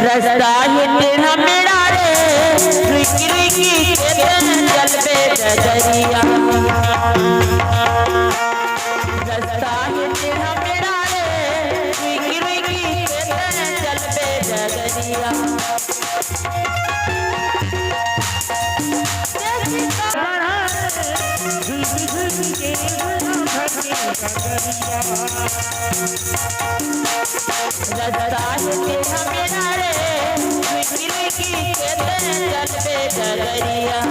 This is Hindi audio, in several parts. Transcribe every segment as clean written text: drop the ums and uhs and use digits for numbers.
रसदा ही तेरा मेरा रे रुकी रुकी चल पे दरिया रसदा ही तेरा मेरा रे रुकी रुकी चल पे दरिया रसदा ही तेरा मेरा रे रुकी रुकी चल पे दरिया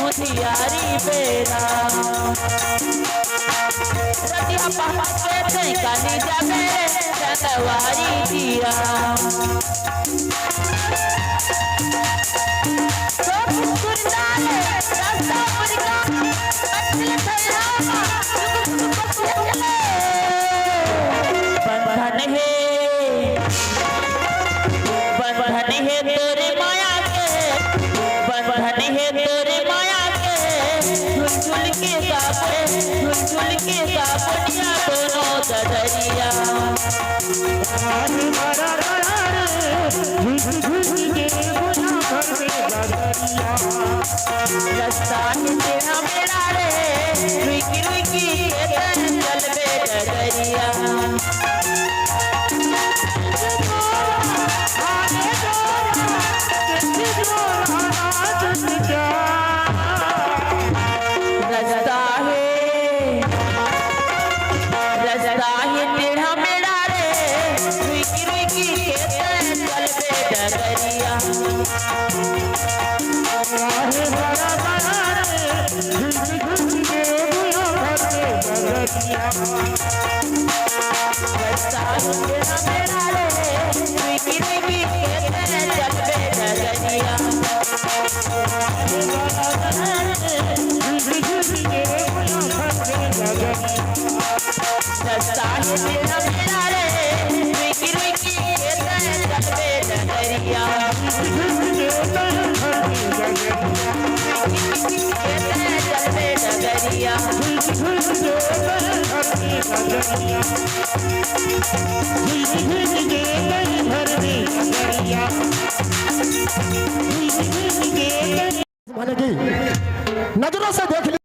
मोतियारी बेरा रतिया पापा के ते कानी जाबे चंदवारी दिया सब गुरदाले रास्ता मुर्गा अचल थैरा बंधन है तेरे माया के बंधन है तेरे माया के झुल के सापड़िया दोनों दरिया रास्ता तेरा मेरा रे रुकी रुकी चल पे दरिया रसदा ही तेरा मेरा रे रुकी रुकी चल पे दरिया रसदा ही तेरा मेरा रे रुकी रुकी चल पे दरिया रसदा ही तेरा मेरा रे रुकी रुकी चल पे दरिया नजरों से देख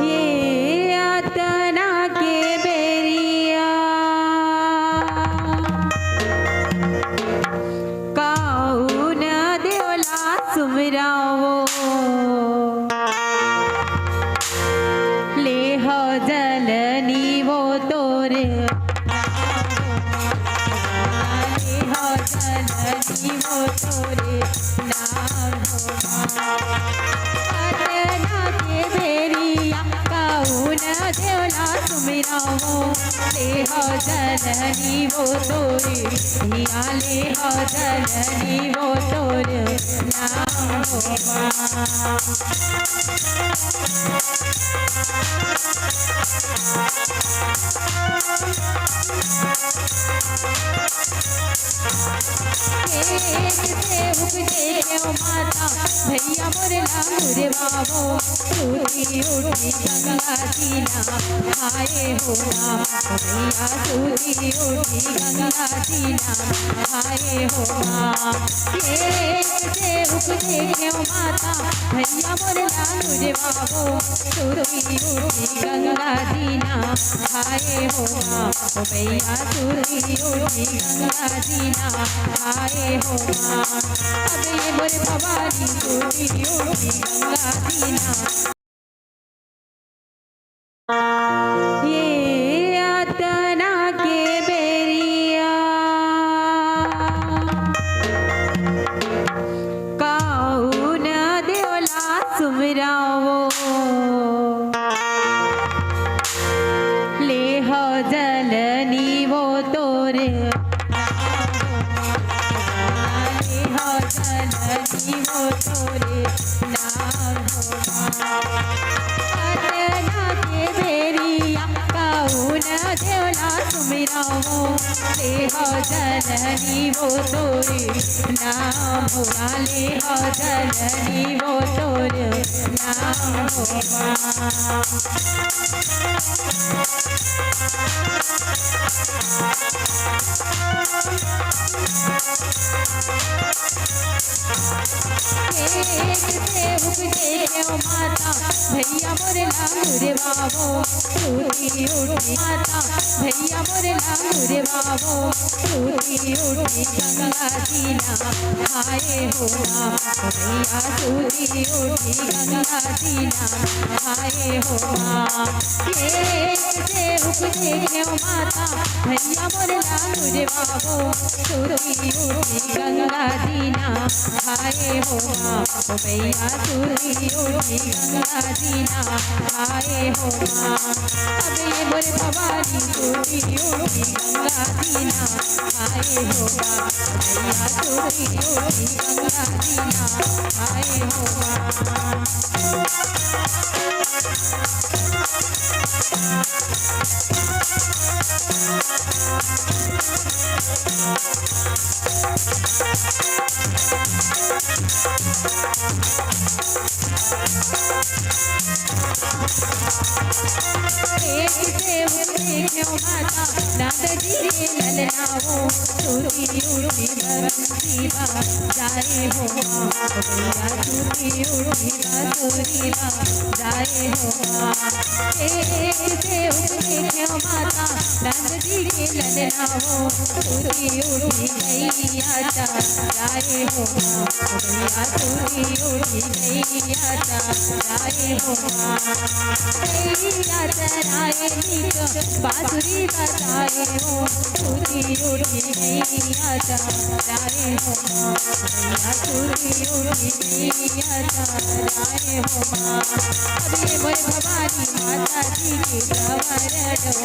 ये आतना के बेरिया काउन देवला सुमरावो ले हो जलनी वो तोरे ले हो जलनी वो तोरे नाम देवला सुमिरावो ले हो जननी वो तोरे हिया ले हो जननी वो तोरे नाम होवा माता भैया मोरे लामुरे बाबो सूती उठी गंगा जीना आए हो भैया सूती उठी गंगा जीना आए हो उपजे क्यों माता भैया मोरे लामुरे बाबो सूती उठी गंगा जीना आए हो भैया सूती उठी गंगा जीना आए हो अब ये मोरे भवानी सूती उठी गंगा जीना ये आतना के बेरिया काउन देवला सुमरावो ले हो जलनी वो तोरे ले हो जलनी वो तोरे नाम देवला सुमिरावो ले हो जननी वो तोरे नाम होगा ले हो जननी वो तोरे नाम होगा माता भैया मोरे लामुरे बाबो सूती उठी माता भैया मोरे लामुरे बाबो सूती उठी गंगा जीना आए हो भैया सूती उठी गंगा जीना आए हो उपजे माता भैया मोरे लामुरे बाबो सूती उठी गंगा जीना आए हो भैया सूती उठी गंगा जीना आए हो अब ये मोरे भवानी सूती उठी गंगा जीना आए हो भैया सूती उठी गंगा जीना आए हो माता नाद जी ललनाओ सूती उठी बंसी जाए हो भैया सूती उठी बांसुरी जाए हो माता नाद जी ललनाओ सूती उठी गैया जाए हो भैया सूती उठी गैया जाए हो गैया चराए बांसुरी बजाए हो सूती उठी गैया जाए हो भैया सूती उठी गैया जाए हो अब ये मोरे भवानी माता जी की गवर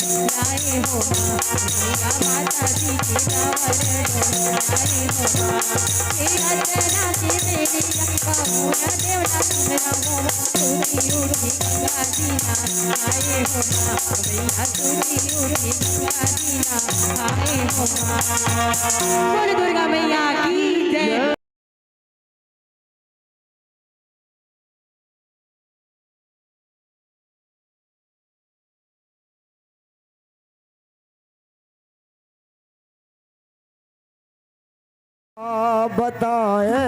डोलाए हो भैया माता जी की गवर डोलाए हो तेरा चना के मेरे पूरा देवला सुमरावो सूती उठी गंगा जीना आए हो भैया सूती उठी गंगा जीना आए हो बोल दुर्गा मैया की जय। बताए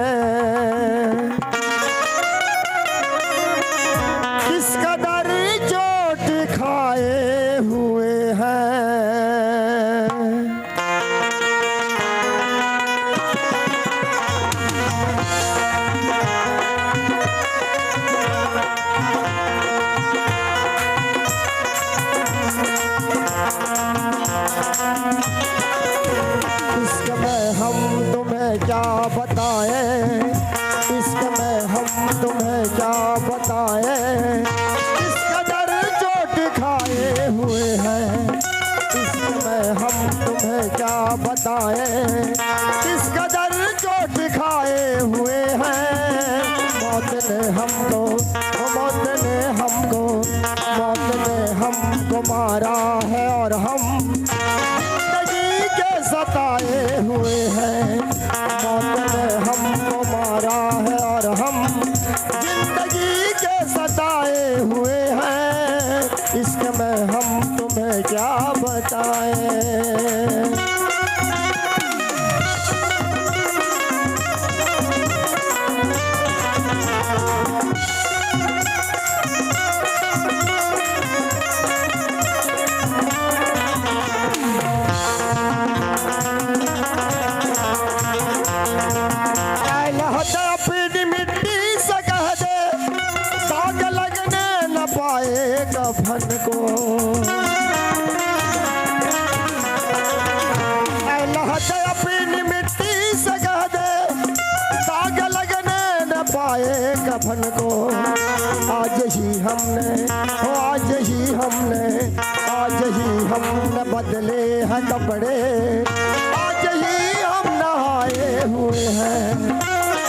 क्या बताए, किस कदर चोट खाए हुए हैं। मौत ने हमको, मौत ने हमको, मौत ने हमको मारा है और हम जिंदगी के सताए हुए हैं। मौत ने हमको मारा है और हम जिंदगी के सताए हुए हैं। इसके में हम तुम्हें क्या बताएं। अपनी मिट्टी से कह दे, दाग लगने न पाए कफन को। अपनी मिट्टी से कह दे, दाग लगने न पाए कफन को। आज ही हमने, आज ही हमने, आज ही हमने बदले हैं कपड़े। आज ही हम नहाए हुए हैं,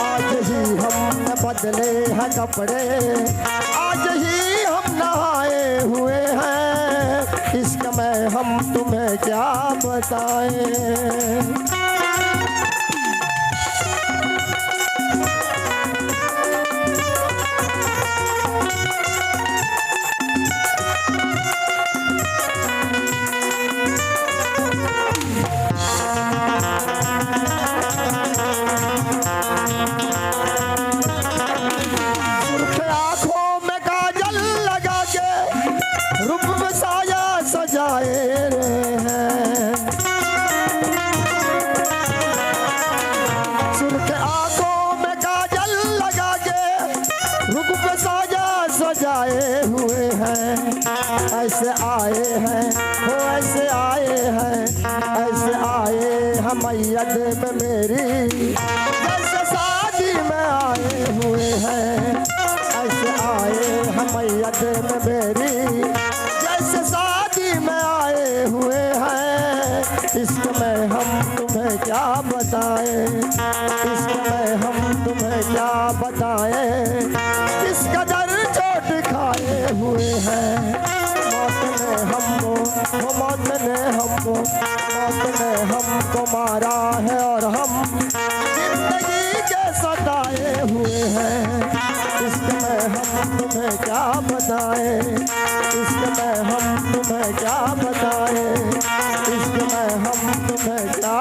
आज ही हमने बदले हैं कपड़े। आज ही हम नहाए हुए हैं। इसका मैं हम तुम्हें क्या बताएं। सजाए हुए हैं, ऐसे आए हैं, वो ऐसे आए हैं, ऐसे आए हम मैयत में मेरी, जैसे शादी में आए हुए हैं। ऐसे आए हम मैयत में मेरी, जैसे शादी में आए हुए हैं। इसमें हम तुम्हें क्या बताएं, इसमें हम तुम्हें क्या बताएं। किस कदर चोट खाए हुए हैं। मौत ने हमको, मौत ने हमको, मौत ने हमको मारा है और हम जिंदगी के सताए हुए हैं। इसमें हम तुम्हें क्या बताएं, इसमें हम तुम्हें क्या बताएं, इसमें हम तुम्हें क्या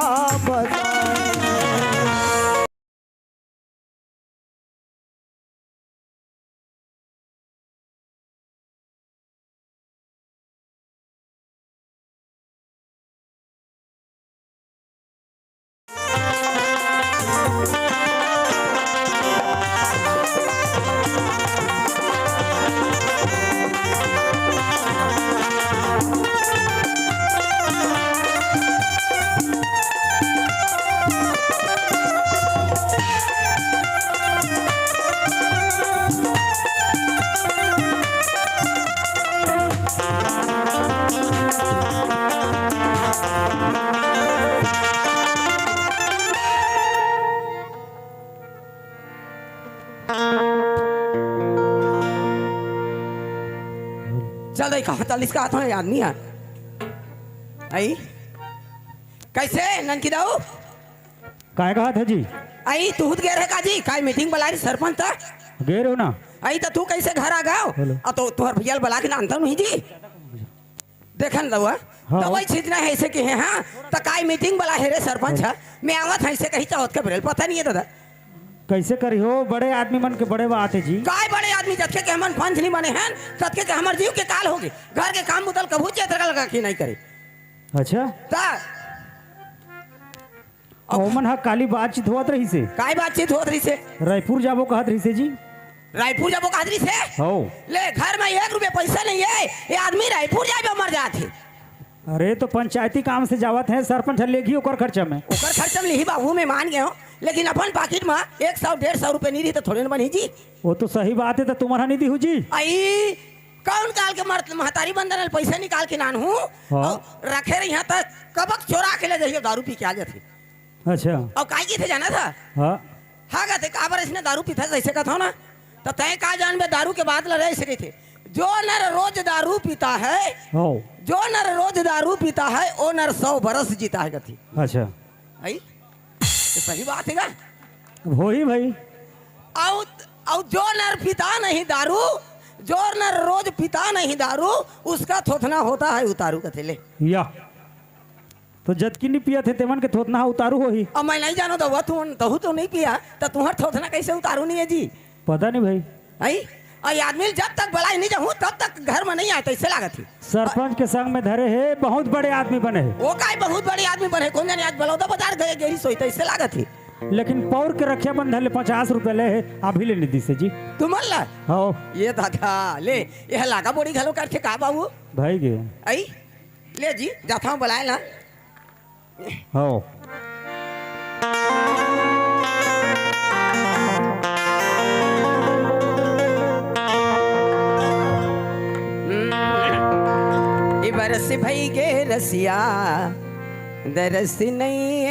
बताएं। चल देखा 40 का हाथ में आदमी है आई कैसे ननकी दाऊ काय कहा था जी? आई तू खुद गए रहे का जी काय मीटिंग बुला रही सरपंच था गए रहो ना। आई तो तू कैसे घर आ गाओ आ तो तुहर भैया बुला के ना अंतर नहीं जी देखन दवा हाँ। दवाई छीतना है ऐसे के हैं हाँ तो काय मीटिंग बुला है रे सरपंच है मैं आवत है ऐसे कहीं चाहत के बरेल पता नहीं है दादा कैसे करी हो? बड़े आदमी मन के बड़े बात है जी। काय बड़े आदमी जत्के के हमन पंच नहीं बने हैं तत्के के हमर जीव के काल होगे घर के काम बुतल कभू चेतर लगा के नहीं करे अच्छा ता ओमन हा काली बातचीत होत रही से काय बातचीत होत रही से रायपुर जाबो कहत रही से जी। रायपुर जाबो कादरी से हो ले घर में 1 रुपया पैसा नहीं है ये आदमी रायपुर जाए मर जाते अरे तो पंचायती काम से जावत है सरपंच लेगी ओकर खर्चा में ओकर खर्चा में लिही बाबू में मान गए हो लेकिन अपन पाकिट में 100-150 रुपए नहीं रही तो थोड़े न बनी जी वो तो सही बात है तो तुम्हारा नहीं दी हूँ जी। आई कौन काल के मर्द महतारी बंदन पैसे निकाल के नान हूँ हाँ। रखे रही यहाँ तक कबक चोरा के ले जाइए दारू पी के आ जाती अच्छा और काय की थे जाना था हाँ हाँ कहते काबर इसने दारू पीता जैसे कहता ना तो तय का जान में दारू के बाद लड़े ऐसे थे जो नर रोज दारू पीता है हो जो नर रोज दारू पीता है वो नर 100 बरस जीता है कथी अच्छा भाई ये सही बात है का हो ही भाई और जो नर पीता नहीं दारू जो नर रोज पीता नहीं दारू उसका थोथना होता है उतारू कथे ले या तो जद की नहीं पिया थे तेमन के थोतना उतारू हो ही अब मैं नहीं जानो तो तहु तो नहीं पिया तो तुम्हार थोथना कैसे उतारू नहीं है जी पता नहीं भाई आई और आदमी जब तक बड़ा नहीं जाऊँ तब तक घर में नहीं आए ऐसे लागत थी सरपंच के संग में धरे है बहुत बड़े आदमी बने है वो का बहुत बड़े आदमी बने कौन जाने आज बलौदा बाजार गए गेरी सोई तो ऐसे लागत थी लेकिन पौर के रक्षा बंधन ले 50 रुपए ले है अभी ले निधि से जी तुम ला हो ये दादा ले यह लागा बोड़ी घलो करके का बाबू भाई गे आई ले जी जाता हूँ बुलाए ना हो बरस भई के रसिया दरस नहीं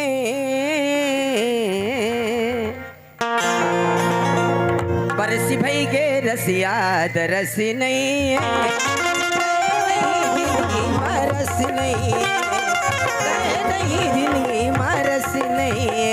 बरस भई के रसिया दरस नहीं बरस नहीं जिंदगी मरस नहीं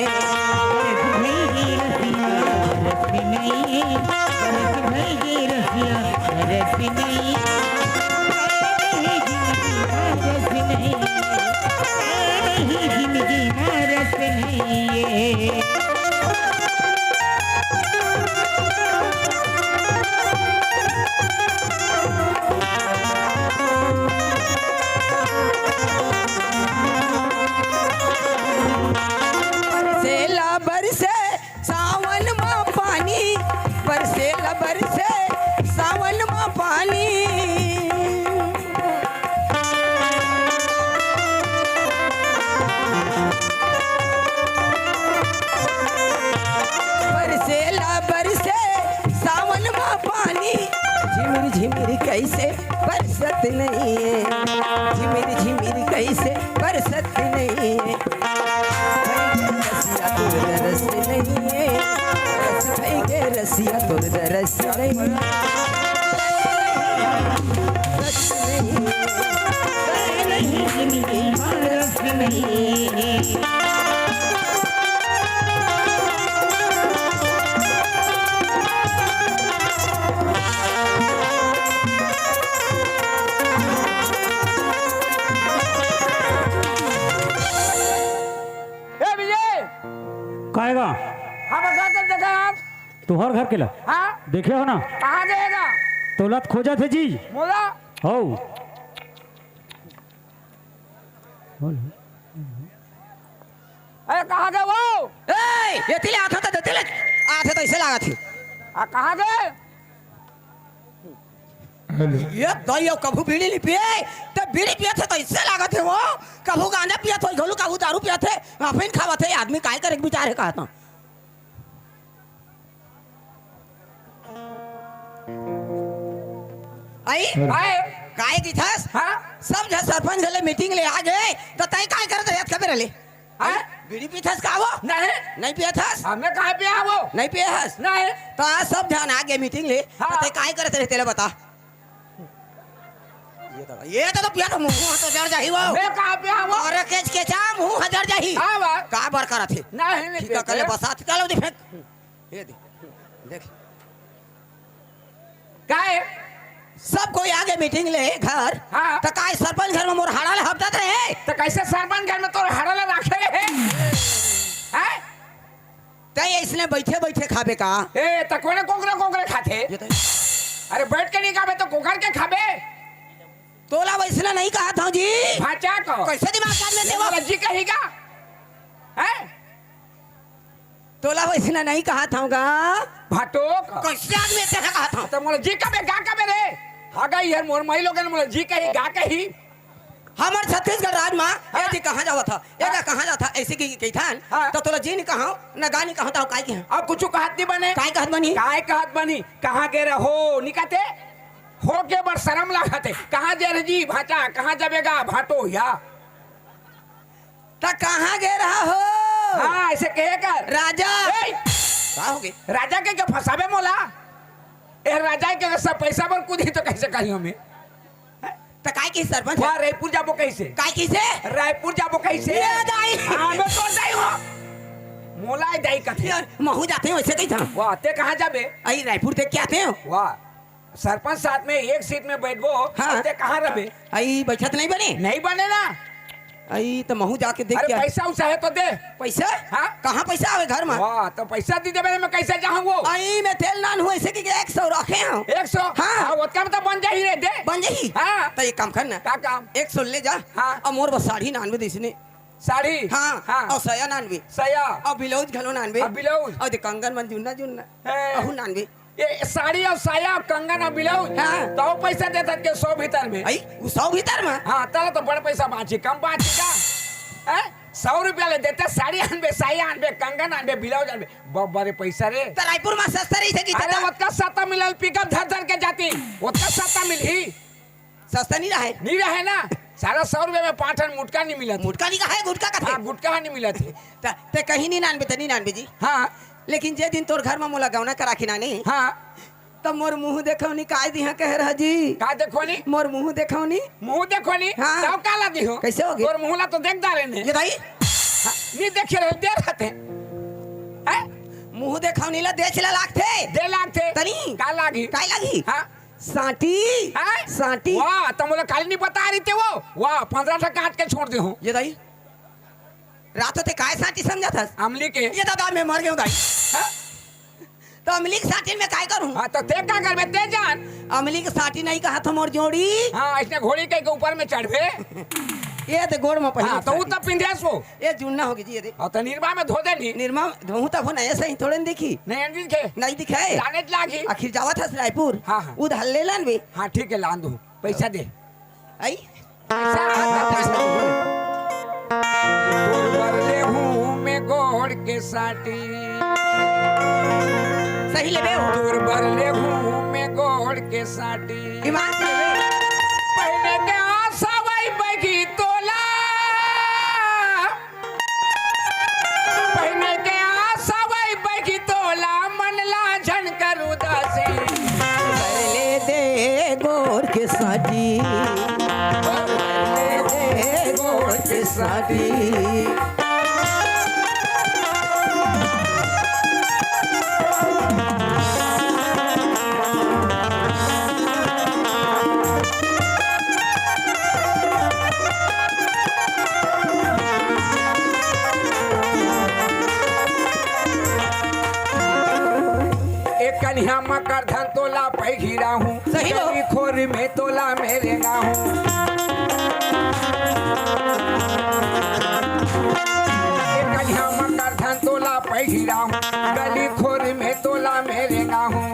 कैसे बरसत नहीं है झिमिर झिमिर कैसे बरसत नहीं है रसिया तुर दरस नहीं है रस भाई के रसिया तुर दरस नहीं काएगा हाँ बता कर देखा आप तुहर घर के ला हाँ देखे हो ना कहाँ जाएगा तोलत खोजा थे जी बोला हो अरे कहाँ गए वो ये तिले आता था तिले आते तो ऐसे लगा थी कहाँ गए ये दही कभू बीड़ी नहीं पिए तो बीड़ी पिए थे तो इससे लागत है वो कभू गांजा पिया थे घोलू कभू दारू पिया थे अफीम खावा थे आदमी काय करे बेचारे कहा था आई आए काय की थस हाँ सब जो सरपंच गले मीटिंग ले आ गए तो तय काय करत याद कबे रले हाँ बीड़ी पी थस का वो नहीं नहीं पिया थस हमें कहाँ पे आ वो नहीं पिया हस नहीं तो आज सब ध्यान आ गए मीटिंग ले हाँ। तो तय काय करत रहे तेरे बता ये तो पिया तो मुंह तो जड़ जाही वो मैं कहाँ पे आ वो और केच के जा मुंह हजर जाही हाँ बात का बर करत है नहीं नहीं ठीक है कल बसात चलो देख ये देख काय सब कोई आगे मीटिंग ले घर हाँ। तो काय सरपंच घर में मोर हाड़ा हफ्ता रहे तो कैसे सरपंच घर में तो हड़ला रखे है हैं तय इसने बैठे बैठे खाबे का ए तो कोने कोकरे कोकरे खाते ये तो अरे बैठ के नहीं खाबे तो कोकर के खाबे तोला वैसला नहीं कहा था जी भाचा को कैसे दिमाग काट लेते हो लज्जी कहेगा हैं तोला वैसला नहीं कहा था भाटो कैसे आदमी ऐसे कहा था तो मोला जी कबे गा कबे रे हागा यार मोर मई लोगन मोला जी कही गा कही हमार छत्तीसगढ़ राज में ये जी कहाँ जावा था ये का कहाँ जाता ऐसे की कही था हाँ। तो तोला जी नहीं कहा ना गा नहीं कहा था काय के अब कुछ कहत नहीं बने काय कहत बनी काय कहत बनी कहाँ के रहो निकाते हो के बड़ शर्म लागत है। कहाँ जे रे जी भाचा, कहाँ जाबेगा भाटो या? ता कहाँ गे रहा हो? हाँ ऐसे कहे कर राजा ए, का हो गे? राजा के क्या फंसाबे मोला? ए राजा के सब पैसा पर कूदी तो कैसे कही हमें? ता काय की सरपंच? वहाँ रायपुर जाबो कैसे? काय की से? रायपुर जाबो कैसे? ये दाई। हाँ मैं तो दाई हो। मोला ही दाई कथे। यार महू जाते हो ऐसे कहीं था? वाह ते कहाँ जाबे? आई रायपुर देख के आते हो? वाह सरपंच साथ में एक सीट में बैठबो। हाँ। ते कहाँ रहे? आई बैठत नहीं बने? नहीं बने ना। आई तो महू जाके देख अरे के पैसा उसा है तो दे। पैसा? हाँ। कहाँ पैसा आवे घर में? वाह तो पैसा दी देबे मैं कैसे जाऊँ? आई मैं तेल नान हुआ ऐसे कि 100 रखे हैं 100। हाँ। उसका मतलब बन जाही रे दे। बन जाही। हाँ। तो एक काम करना, क्या काम? 100 ले जा। हाँ। और मोर बस 99 दिसने। साड़ी। हाँ हाँ और 99 सया और ब्लाउज घलो 99 और ब्लाउज और दे कंगन मन जुन्ना जुन्ना है। अहु 99। ये साड़ी और साया और कंगन और ब्लाउज। हाँ। तो पैसा देता के 100 भीतर में। आई वो 100 भीतर में? हाँ तला तो बड़ा पैसा बाँची, कम बाँची का? 100 रुपया ले देते, साड़ी आनबे, साया आनबे, कंगन आनबे, ब्लाउज आनबे, बहुत बड़े पैसा रे। तो रायपुर में सस्ता रही थी अरे उतना सस्ता मिलल, पिकअप धर धर के जाती, उतना सस्ता मिली सस्ता नहीं रहा नहीं रहे ना। सारा 100 रुपये में 5 टन मुटका नहीं मिला था। मुटका नहीं कहा है गुटका का हाँ थे गुटका नहीं मिला थे। ते कहीं नहीं 99 तो नहीं 99 जी। हाँ लेकिन जे दिन तोर घर में मोला गौना करा के नानी हाँ तब मोर मुंह देखो नहीं काय दिहा कह रहा जी। का देखो नी, मोर मुंह देखो नहीं। मुंह देखो नी। हाँ। तब काला दी हो कैसे हो गए? और मुंहला तो देखता रहने ये भाई नहीं देखे रहे, दे रहते हैं। मुंह देखो नहीं ला दे चला लाख थे दे लाग थे तनी का लागी? काय लगी? हाँ सांटी हाँ? सांटी। वाह तो मुझे काली नहीं बता रही थे वो। वाह 15 टका काट के छोड़ दे हूँ ये दाई रातों ते काय सांटी समझा था? अमली के। ये दादा मैं मर गया हूँ दाई। हाँ? तो अमली की सांटी में काय करूँ? हाँ तो ते क्या कर दे जान। अमली की सांटी नहीं कहा था मोर जोड़ी। हाँ इसने घोड़ी के ऊपर में चढ़वे। ये तो गोड़ में पहले हाँ तो वो तो पिंधे सो। ये जुन्ना होगी जी। ये देख और तो निर्मा में धो दे नहीं। निर्मा धोहू तब ना ऐसे ही थोड़े नहीं देखी नहीं अंजिल के नहीं दिखाए। लाने लागी। आखिर जावा था रायपुर हाँ, हाँ। उधर ले लन भी हाँ ठीक है लान दो पैसा दे। आई पैसा बरले हूँ मैं गोड़ के साटी। सही ले बे दूर बरले हूँ मैं गोड़ के साटी। ईमान से ले बे। पहले के आसावाई बगी तोला, पहले के आसावाई बगी तोला, मनला झन कर उदासी। ले दे गोर के साटी ले दे गोर के साटी। एक कन्या मकर धन तोला पै घिरा हूँ। सही हो। गली खोर में तोला मेरे ना हूँ। एक कन्या मकर धन तोला पै घिरा हूँ। गली खोर में तोला मेरे ना हूँ।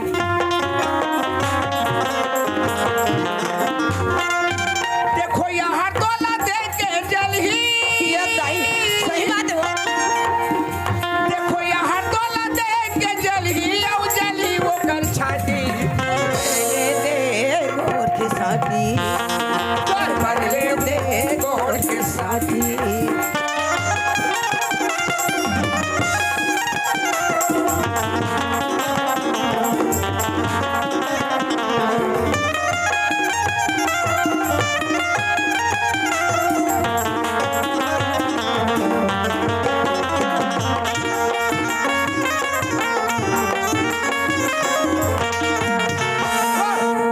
देखो यहाँ तोला दे के जल ही। ये दाई सही बात है वो। देखो यहाँ तोला दे के जल ही, औ जली वो कर छाती। ले दे गोर के साटी कर बदले दे गोर के साटी।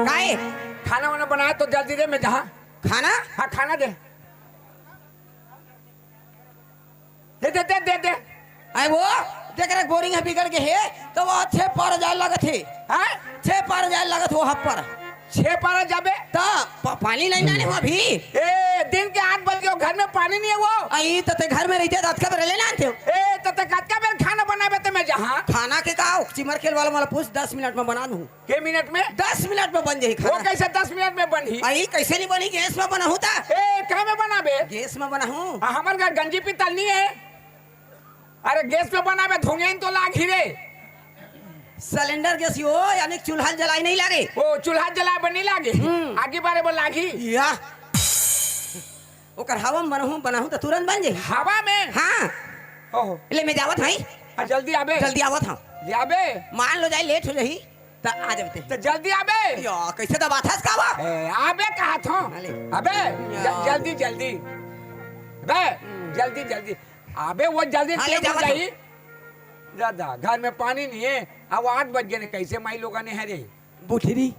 काय खाना वाना बनाया तो जल्दी दे, मैं जहाँ। खाना हाँ खाना दे दे दे दे दे दे। आई वो देख रहे बोरिंग है बिगड़ के है तो वो 6 पर जाए लगत है। हाँ 6 पर जाए लगत हो हप पर 6 पारा जाबे। तो पानी नहीं नाने हो अभी। ए दिन के 8 बज गए, घर में पानी नहीं है वो। आई तो ते घर में रहते तो कब ले लानते हो? ए तो ते कतका बेर खाना बनाबे तो मैं जहाँ। खाना के का चिमर खेल वाला मला पूछ 10 मिनट में बना दूं। के मिनट में? 10 मिनट में बन जाई वो खाना। कैसे 10 मिनट में बनी? आई कैसे नहीं बनी? गैस में बना होता। ए कहाँ में बनाबे? गैस में बना हूँ। हमारे घर गंजी पीतल नहीं है। अरे गैस पे बनाबे धुआं तो लाग ही रे। सिलेंडर गैस हो यानी चूल्हा जलाई नहीं लगे ओ चूल्हा जला बनी लागे आगे बारे बोल लागी या ओकर हवा में बनाहू तो तुरंत बन जाई हवा में हाँ ओहो ले मैं जावत हई जल्दी आबे जल्दी आवत हूँ आबे मान लो जाए लेट हो रही तो आ जाते तो जल्दी आबे या कैसे दबा था इसका वा आबे कहा था अरे। अबे जल्दी जल्दी बे जल्दी जल्दी आबे वो जल्दी हाँ, ले टेप हो जावा जाई दादा घर में पानी नहीं है अब 8 बज गए कैसे माई लोगों ने है रे बुठरी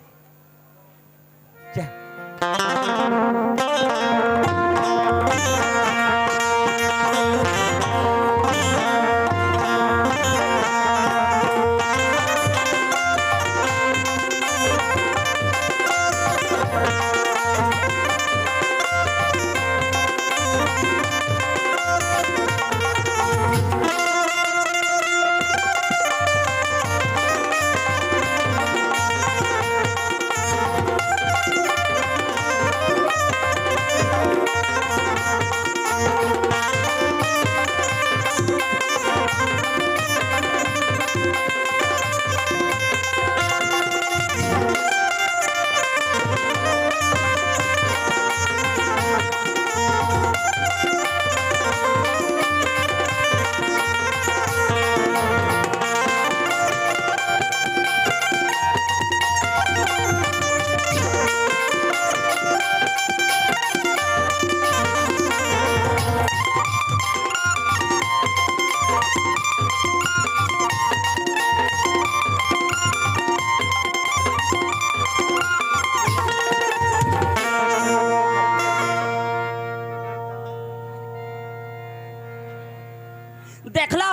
देख लो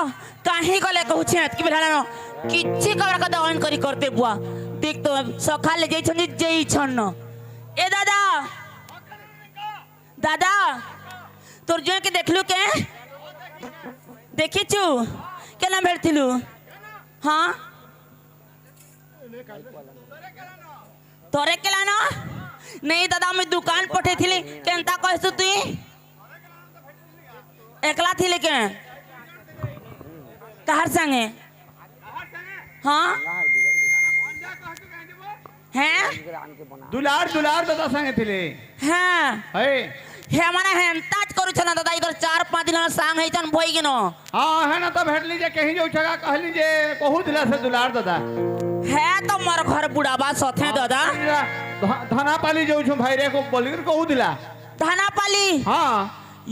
कहीं गले कहू छे कि बेला न किछि कवर का दवन करी करते बुआ देख तो सखा ले जाई छन जेई छन ए दादा दादा तोर जो के देखलु के देखि छु केना भेटथिलु हां तोरे केला न नहीं दादा मैं दुकान पठे थिली केनता कहसु तू एकला थिले के कहर संगे हाँ हैं दुलार दुलार दादा संगे थिले हाँ है हे माने हेंताज करू छना दादा इधर 4-5 दिन सांग है जन भई गेनो हाँ है ना तो भेटली जे कहीं जो छगा कहली जे कहू दिला से दुलार दादा है तो मोर घर बुढ़ाबा सथे दादा धना पाली जो छु भाई रे को बोली कहू दिला धाना पाली हाँ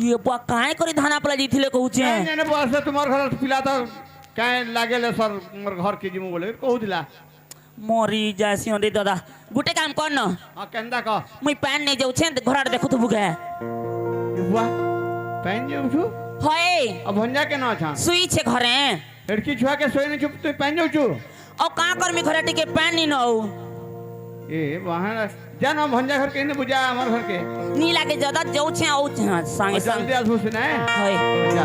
ये बुआ काहे करी धाना पाली जीथिले कहू छे ने बस तुम्हार घर पिला तो काहे लागेले सर मोर घर के जिमु बोले कहू दिला मोरी जासी रे दादा गुटे काम कर न हां केंदा का मुई पैन नहीं जाऊ छे घर देखु तो बुगे बुआ पैन जो छु होए अब भंजा के ना छा सुई छे घरे लड़की छुआ के सोई ने चुप तू पैन जो छु ओ का कर मी घरे टिके पैन नहीं नौ ए वहां जाना भंजा घर के ने बुझा हमर घर के नी लागे ज्यादा जाऊ छे औ संगे संग जल्दी आसु से ना होए जा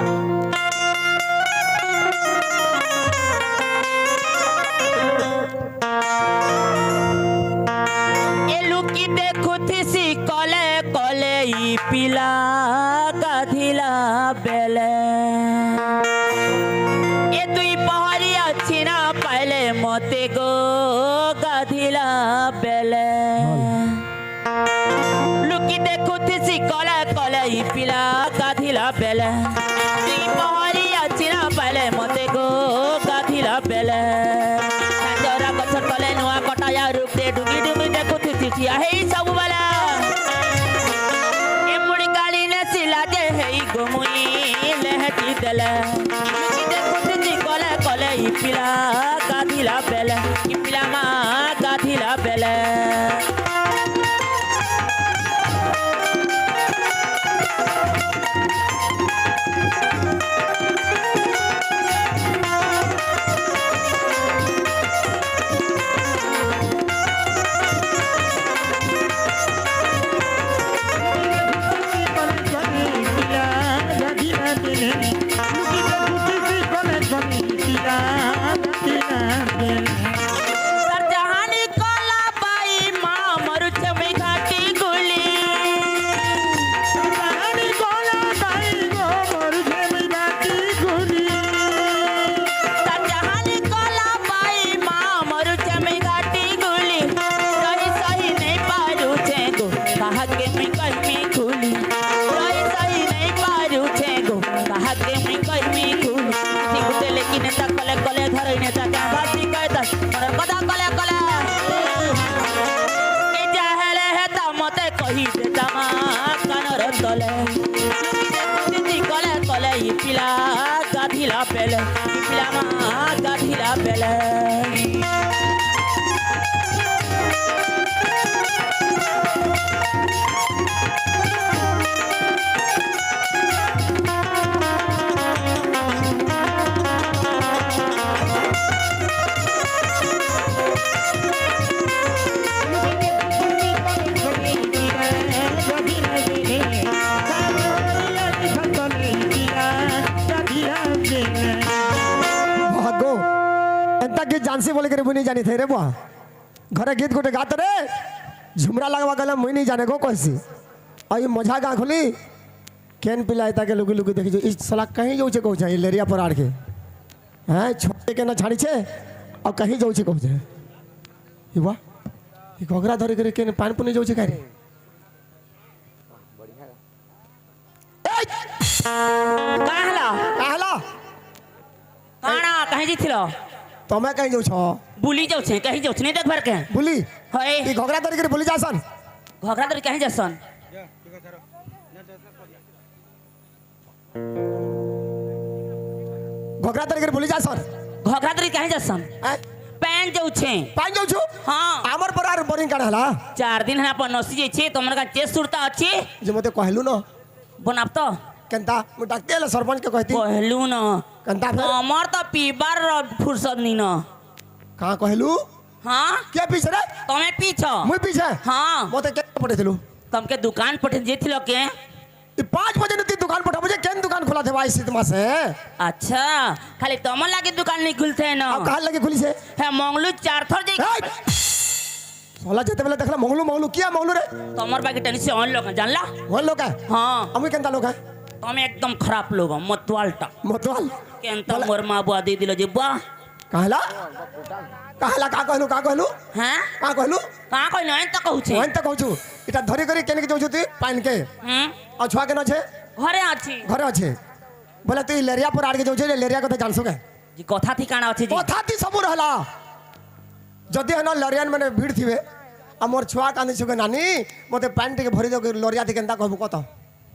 एलुकी देखु थिसी कले कले ई पिला गाधिला बेले ए दुई पहरी अछि ना पाइले मते गो गाधिला बेले लुकी देखु थिसी कले कले ई पिला गाधिला बेले दुई पहरी अछि ना पाइले मते गो गाधिला बेले जरा गछ तले नुआ कटाया रूप दे डुगी डुगी देखु थिसिया हे सब वाला ए मुड़ी गाली ने सिला दे हे गुमुई लहटी दले देखु थिसी कले कले ई पिला गाधिला बेले ई पिला मा गाधिला बेले Thank you. पिला गाधिला पेले पिला मा गाधिला पेले भागो एंता गीत जानसी बोले करे मुई नहीं जानी थे रे बुआ घरे गीत गोटे गाते रे झुमरा लगवा गले मुई नहीं जाने को कैसी आई मजा गा खुली केन पिला के लुगी लुगी देखी इस साला कहीं जाऊ छे कहू छे लेरिया पर आड़ के हैं छोटे के ना छाड़ी छे और कहीं जाऊ छे कहू छे ई बुआ ई घोघरा धरी करे केन पान पुनी जाऊ छे का रे काहला कहला काना कहीं जिथिलो तमे कहीं जाऊ छो बुली जाऊ छे कहीं जाऊ छे नहीं देख भर के बुली होए ई घोघरा धरी करे बुली जासन घोघरा दरी कहीं जसन घोघरा धरी करे बुली जासन घोघरा दरी कहीं जसन हैं पैन जाऊ छे पान जाऊ छु हाँ आमर पर आर बोरिंग काढ हला 4 दिन है अपन नसी जे छे तमर का चेस सुरता अछि जे मते कहलु न बनाब तो केनता मु डाकते ले सरपंच के कहती कहलू न केनता फिर हमर तो पीबार फुर्सत नहीं न कहां कहलु हाँ के पीछे रे तमे पीछो मुई पीछे हाँ मते के पठेथिलु तमके दुकान पठे जेथिलो के ई 5 बजे नुती दुकान पठा मुझे केन दुकान खुला थे भाई शीत मास है अच्छा खाली तमन लागे दुकान नहीं खुलते है अब न कहां लगे खुली से है मंगलू 4 थर जे सोला जेते बेले देखला मंगलू किया मंगलू रे तमर बाकी टेंशन ऑन लोग जानला वन लोग है हाँ अमु केनता लोग है तमे एकदम खराब लोग मतवालटा मतवाल केनता मोर मां बुआ दे दिलो जे बा कहला का कहलु हैं का कहलु कहां कोई नहीं तो कहू छे वहन त कहू छु इटा धरी करी केन के जाऊ छुती पान के और छुआ के न छे घरे अछि घरे अच्छे बोले तू लेरिया पर आड़ के जाऊ छे लेरिया कथा जानसु के जी कथा ठिकाना अछि जी कथा ती सब रहला जदि हन लरियान माने भीड़ थिबे आ मोर छुआ कांदी छुके नानी मते पान टिके भरी दो लरिया थी केनता कहबो कत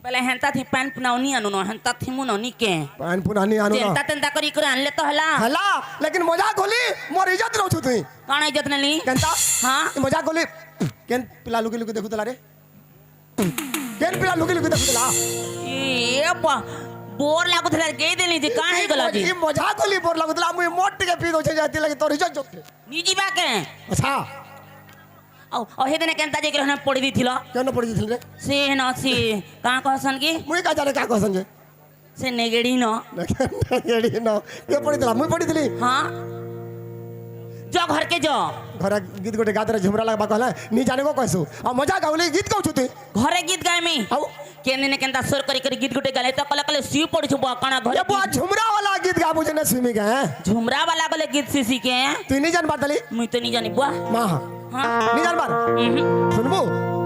पहले हेंता थी पैन पुनाउनी आनु न हेंता थी मुनौनी के पान पुनानी आनु तेंता ना तेंता करी करे आनले तो हला हला लेकिन मजाक होली मोर इज्जत रहू छु तुई कौन इज्जत ने ली केनता हाँ ई मजाक होली केन पिला लुकी लुकी देखु तला रे केन पिला लुकी लुकी देखु तला ये बोर लागु थला गे देली जे काहे गला जी ई मजाक होली बोर लागु तला मुई मोट के पी दो छे जाती लगे तोर इज्जत जोत निजी बा के अच्छा औ हे देने केंता जे के पड़ी दी थिलो केन पड़ी दिल रे से न से कहां कहसन की मुई का जाने का कहसन जे से नेगेड़ी न गेड़ी न के पड़ी दिला मुई पड़ी दिली हां जो घर के जो घर गीत गोटे गादरे झुमरा लगबा कहला नी जाने को कहसु आ मजा गाउली गीत कहू छुती घरे गीत गाय मी आउ केने ने केंता सुर करी करी गीत गुटे गाले तो कले कले सी पड़ी छु काना घरे ये बुआ झुमरा वाला गीत गाबू जने स्विमी के हैं झुमरा वाला गले गीत सीसी के तू नहीं जान बात दली मुई तो नहीं जानी बुआ मां हां नहीं जान बात सुनबो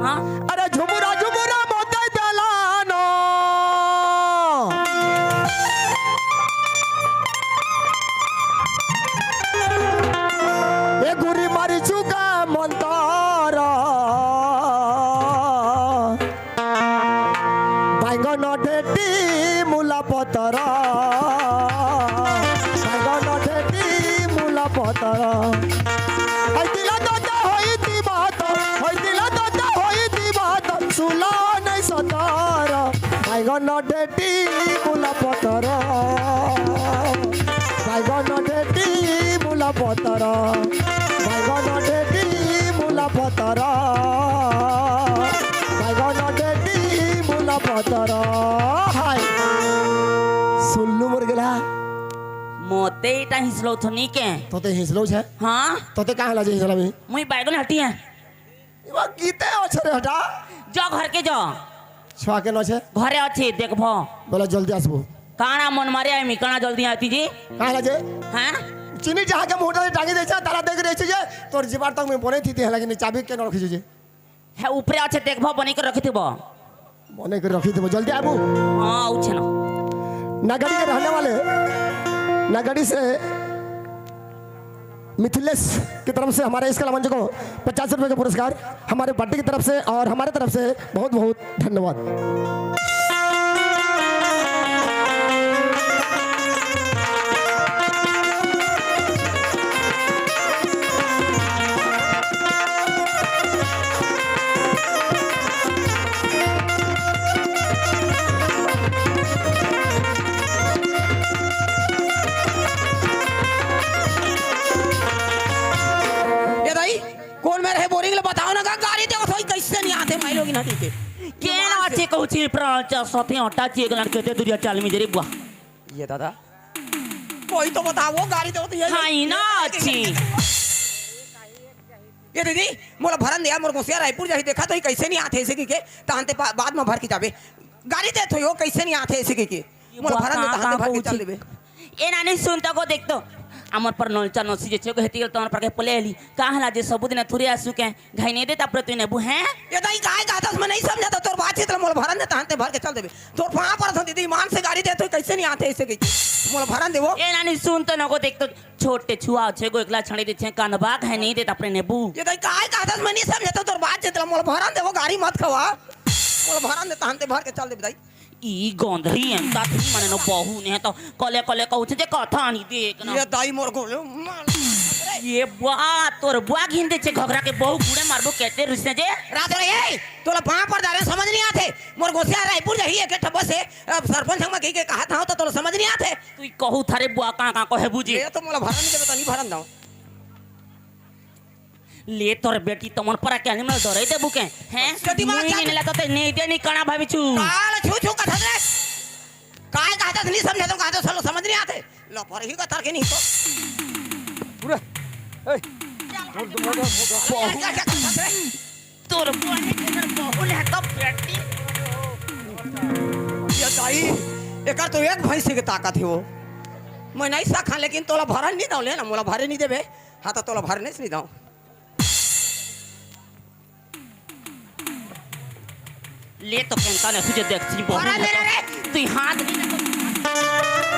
हां अरे झुमरा झुमरा मोते दलानो ए गुरी मारी चुका मंतारा बैंगन ढेटी मुला पतरा बैंगन ढेटी मुला पतरा हई दिला दादा होई ती बात सुला नहीं सतारा बैंगन ढेटी मुला पतरा बैंगन ढेटी मुला पतरा बैंगन ढेटी मुला पतरा बैंगन ढेटी मुला पतरा हाय सुल्लू मर गेला मोते इटा हिसलो थनी के तोते हिसलो छे हां तोते का हला जे हिसला मी मुई बैगन हटी है इवा गीते अछरे हटा जो घर के जो छुआ के न छे घरे अछि देखबो बोला जल्दी आसबो काना मन मारे आई मी काना जल्दी आती जी का हला जे हैं चिनी जहाँ के मोटर टांगी दे तारा देख रहे जे तोर जीवार तक में बने थी लेकिन चाबी के न रखी जे है ऊपरे अच्छे देखबो बनी के रखी थीबो बने के रखी थी जल्दी आबू हां उछे ना नगड़ी के रहने वाले नगड़ी से मिथिलेश की तरफ से हमारे इस कला मंच को 50 रुपए का पुरस्कार हमारे पार्टी की तरफ से और हमारे तरफ से बहुत बहुत धन्यवाद। बोरिंग ले बताओ ना गाड़ी देखो तो कैसे नहीं आते भाई लोग ना दीते केन अच्छे कहूची प्रांच सथे अटा चेक लान केते दुरिया चाल में जरी बुआ ये दादा कोई तो बताओ गाड़ी देखो तो ये हाई ना अच्छी ये दीदी मोला भरन दिया मोर गोसिया रायपुर जाही देखा तो कैसे नहीं आते ऐसे के तांते बाद में भर के जाबे गाड़ी दे तो कैसे नहीं आते ऐसे के मोला भरन दे तांते भर के चल देबे ए नानी सुनता को देख तो আমার পর নলচা নসি যে চোখ হেতি গেল তোমার পাকে পলে এলি কাহলা যে সবুদিনে থুরে আসু কে ঘাই নেই দে তারপরে তুই নেবু হ্যাঁ ये दाई काय कहता मैं नहीं समझा तो तोर बात है मोला भरन दे तांते भर के चल देबे तोर वहां पर तो दीदी मान से गाड़ी दे तो कैसे नहीं आते ऐसे के मोला भरन देबो ए नानी सुन तो नको देख तो छोटे छुआ छे गो एकला छणी दे छे कानबा घाई नहीं दे तारपरे नेबू ये दाई काय कहता मैं नहीं समझा तो तोर बात है मोला भरन देबो गाड़ी मत खवा मोला भरन दे तांते भर के चल देबे दाई ई गोंधरी एंता थी माने न बहू ने तो कले कले कहू छे जे कथा नहीं देख ना ये दाई मोर को ये बुआ तोर बुआ घिन दे छे घगरा के बहु गुड़े मारबो कहते रुसने जे रात रे ए तोला वहां पर जा रहे समझ नहीं आते मोर गोसिया रायपुर जाही एक ठप्पा से सरपंच हम के कहा था तो तोला समझ नहीं आते तू कहू थारे बुआ का कहे बुझी ये तो मोला भरन देबे तो नहीं भरन दाओ ले तोर बेटी तमन परा के animal डरे देबू के हैं कति मार क्या- नहीं लगा तो नहीं दे नहीं कणा भाभी छु काल छू छू कथा रे काय कहता नहीं समझा तो कहता चलो समझ नहीं आते लो पर ही कथा के नहीं तो पूरा ए क्या क्या कथा रे तोर बुआ ने के बहु ले तो बेटी ये दाई एकर तो एक भैंस के ताकत है वो मैं नहीं सखा लेकिन तोला भरन नहीं दाओ ले ना मोला भरे नहीं देबे हां तो तोला भरने से नहीं दाओ ले तो केंता ने तुझे देखती बहु भरन दे रे तू हाथ नहीं लगा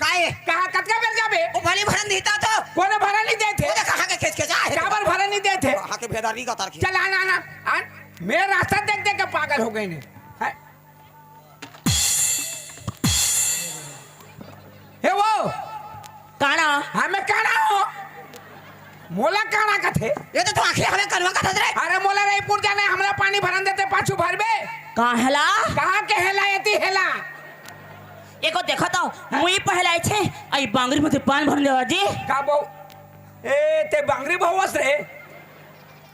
काय कहाँ कतका बेर जाबे ओ भली भरन देता तो कोने भरा नहीं दे थे वो कहां के खेच खेचा है काबर भरा नहीं दे थे कहां के भेदारी का तार चल आना आना आन मेरा रास्ता देख देख के पागल हो गए ने हैं? हे वो काना हमें काना हो मोला काना कथे ये तो आंखें हमें कनवा का रे अरे मोला रायपुर जाने हमरा पानी भरन देते पाछू भरबे काहला कहाँ के हेला यती हेला एको देखो तो मुई पहलाय छे आई बांगरी में पान भर लेवा जी का बहु ए ते बांगरी बहुस रे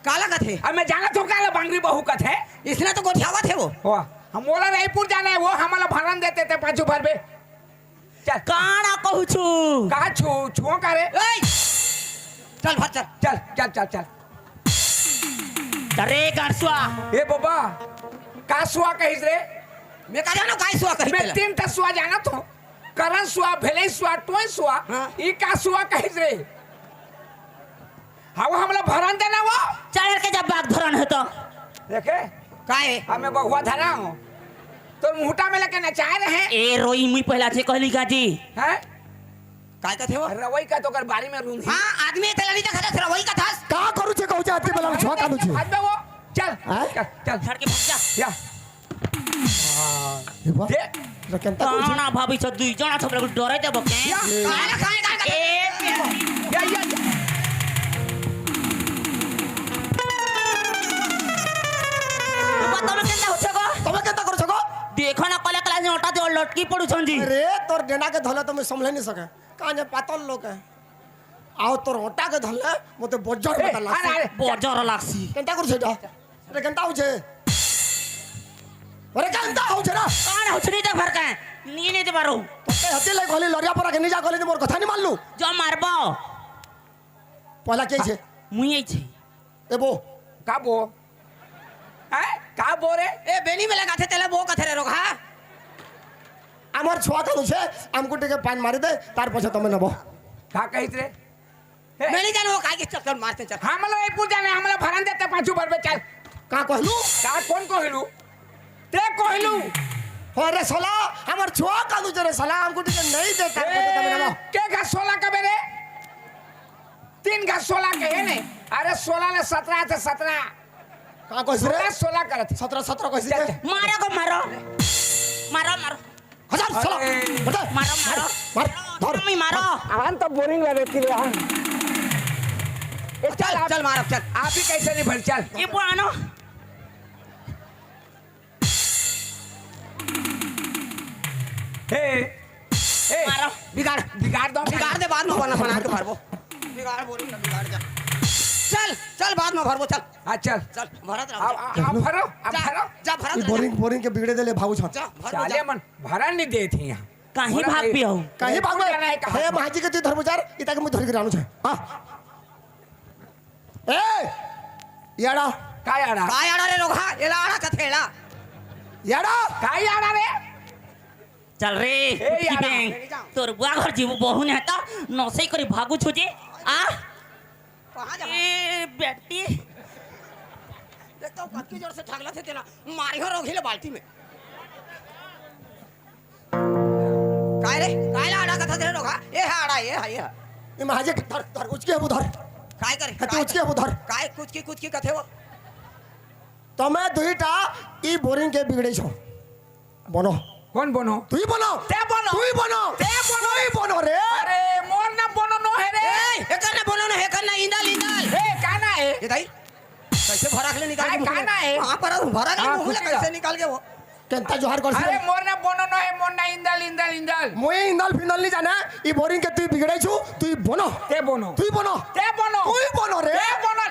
काला का थे अब मैं जाना तो काला बांगरी बहू कथे इसने तो गोठियावा थे वो हो हम मोला रायपुर जाना है वो हमरा भरन देते ते पाछू भरबे चल काना कहू छु कहा छू छुओ का रे ए चल भर चल चल चल चल चल डरे गारसुआ ए बाबा का सुआ कहिस रे मैं का जानो काय सुआ कही मैं पहले तीन टा सुआ जाना तो करण सुआ भेले सुआ टोय सुआ हाँ। ई का सुआ कहिस रे हाउ हमला भरन देना वो चढ़ के जब बाग भरन है तो देखे काय हमें बहुआ धरा हो तो मुहटा में लेके नचाए रहे ए रोई मुई पहला छे कहली गाजी हैं काय का थे वो रवई का तो कर बारी में रूंधी हां आदमी तेला नहीं देखा था वही का था का करू छे कहू छे आते बेला छवा कालू छे आज में वो चल हैं? चल चल छड़ के भाग जा या हे बा दे रकेंता करू छे काना भाभी छ दुई जना छ डरे देबो के या काय ए या पता में केंदा होछे गो तमे केता करू छे गो देखो ना कले क्लास में ओटा दे लटकी पड़ू छन जी अरे तोर डेना के धले तो मैं संभले नहीं सके काने पातल लोग है आओ तोर होटा के धले मते बज्जर ए, बता अरे लासी अरे बजर लागसी केंता करू छे जा अरे केंता हो छे अरे केंता हो छे ना काना होछ नहीं देख भर के नी नहीं दे बारो तते हते ले गली लरिया परा के निजा गली मोर कथा नहीं मान लू जो मारबो पहला के छे मुई आई छे एबो का बो हैं का बो रे ए बेनी में लगा थे तेला वो कथे रे रोगा আমার ছোয়া কালু ছে আমকু টিকে পান মারি দে তার পছে তুমি নেব का कहिस रे मैं नहीं जानो वो काय के चक्कर मारते चल हमला रायपुर जाने हमला भरन देते पाछू भरबे चल কা কহলু का कौन कहलू ते कहलू अरे सोला আমার ছোয়া কালু ছে রে সালা আমকু টিকে नहीं दे তার পছে তুমি নেব के घास 16 का बेरे 3 घास 16 के है ने अरे 16 ले 17 थे 17 কা কইছ রে 16 करत 17 17 কইছ चल, রে चल। मारो को मारो मारो मारो हजार सोला अरे। बता मारो मारो मार धर मी मारो आन तो बोरिंग लगे थी यार चल चल मार अब चल आप ही कैसे नहीं भर चल ये पुरानो ए मारो। बिगाड़ बिगाड़ दो बिगाड़ दे, बाद में बना के भरबो। बिगाड़ बोली ना, बिगाड़ जा। चल चल बाद में भरबो, चल हाँ चल चल भरत रहो, अब भरो अब जा भरो जा भरत ई रहो, बोरिंग बोरिंग के बिगड़े देले भाऊ छन जा भर चाले मन भरा नहीं दे थे यहाँ कहीं भाग भी हो कहीं भाग में जाना है कहाँ? हे महाजी के तू धर्मचार इता के मुझ धर के रानू छे हां ए याड़ा का यारा काय आड़ा रे लोग, हाँ एला आड़ा कथेला याड़ा का यारा रे चल रे यार, की तोर बुआ घर जीव बहु ने हता नसई करी भागु छोजे आ कहाँ जा ए बेटी देखो कत्ती जोर से ठागला थे तेना मारी हो रोगिले बाल्टी में। काय रे काय ला आड़ा कथा तेरे लोग, हाँ ये है आड़ा, ये है ये महाजी के धर धर उचके अब धर काय करे हते उचके अब धर काय कुछ की कथे वो तमे दुईटा ई बोरिंग के बिगड़े छो बनो कौन बनो तुई बनो ते बनो तुई बनो ते बनो तुई बनो रे अरे मोर ना बनो नो है रे हेकर ना बोलो ना, हेकर ना इंदाल इंदाल ए काना है ये दाई कैसे भरा के निकाल के काय खाना है? वहां पर भरा के हाँ, मुंह कुछ कैसे निकाल के वो केंता जोहार कर अरे मोर ना बनो नो है मोर ना इंदल इंदल इंदल मोए इंदल फिंदल नहीं जाना ई बोरिंग के तुई बिगड़े छु तुई बनो ते बनो तुई बनो ते बनो तुई बनो रे ते बनो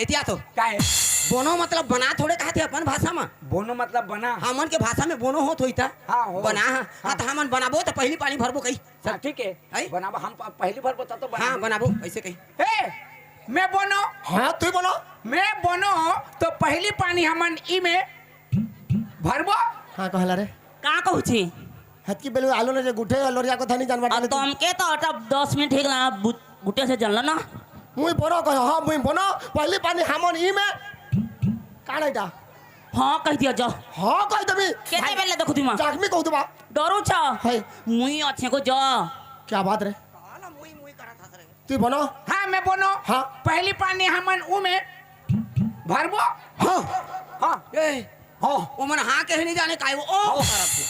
इतिया तो का है बोनो मतलब बना थोड़े कहते अपन भाषा में, बोनो मतलब बना हमन के भाषा में बोनो होत होइता हाँ, हो। बना हाँ तो हमन बनाबो तो पहली पानी भरबो कही चल ठीक है है? बनाबो हम पहली बार बता तो हाँ बनाबो ऐसे कही ए मैं बनो हां तुई बनो मैं बनो तो पहली पानी हमन ई में भरबो हां कहला रे का कहू छी हतकी बेलु आलो ने जे गुठे लोरिया को थानी जानबा अब तुम के तो अटा 10 मिनट ठीक ला गुटे से जलना ना मुई बनो कह हां मुई बनो पहली पानी हमन ई में काड़ाइटा हां कह दिया जा हां कह दबी केते बेले देखु तुम जागमी कहू दबा डरू छ है मुई अच्छे को जा क्या बात रे काला मुई मुई करा था रे तुई बनो हाँ मैं बनो हाँ। पहली पानी हमन ऊ में भरबो हां हाँ ए हाँ वो मन हाँ कहे नहीं जाने काय वो ओ करब तू।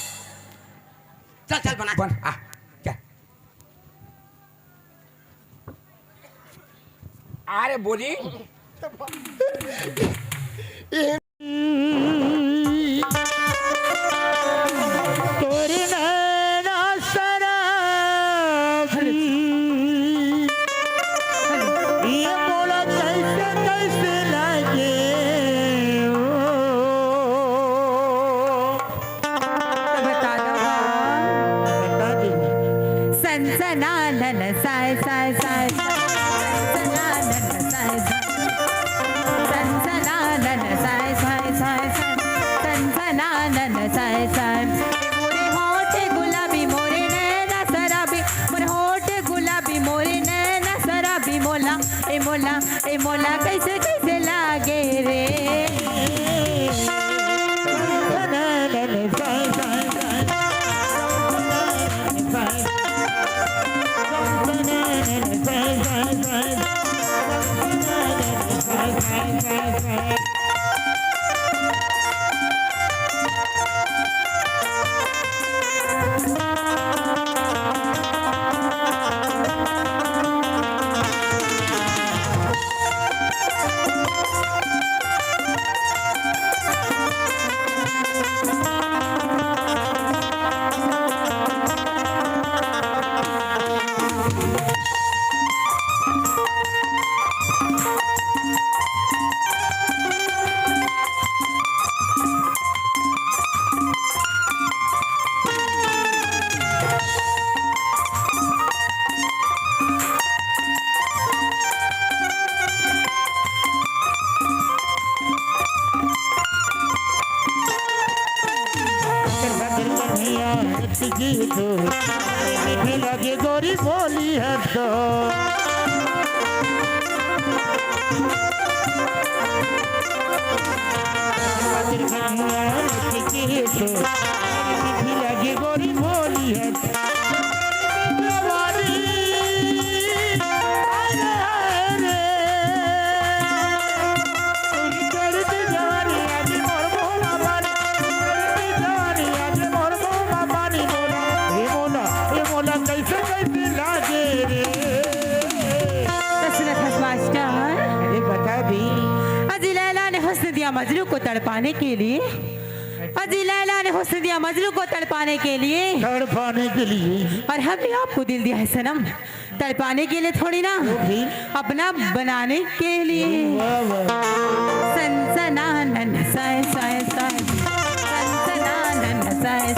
चल चल बना बन आ क्या अरे बोली तोरी नैना शराब ये मोला कैसे कैसे लगे बता दो बता दी सनसनानन साय साय साय सनसनानन साय सनसनानन साय साय साय सनसनानन साय साय मोरे होठ गुलाबी मोरे नैना शराबी मोरे होठ गुलाबी मोरे नैना शराबी मोला ए मोला कैसे कैसे लागे रे लगे गोरी बोली है तो लगे गोरी बोली है कैसे कैसे लागे रे दशरथ मास्टर अरे बता दी अजी लैला ने हुस्न दिया मजनू को तड़पाने के लिए अजी लैला ने हुस्न दिया मजनू को तड़पाने के लिए, तड़पाने के लिए। और हमने आपको दिल दिया है सनम तड़पाने के लिए थोड़ी ना, अपना बनाने के लिए। सनसना नन साए साए साए, सनसना नन साए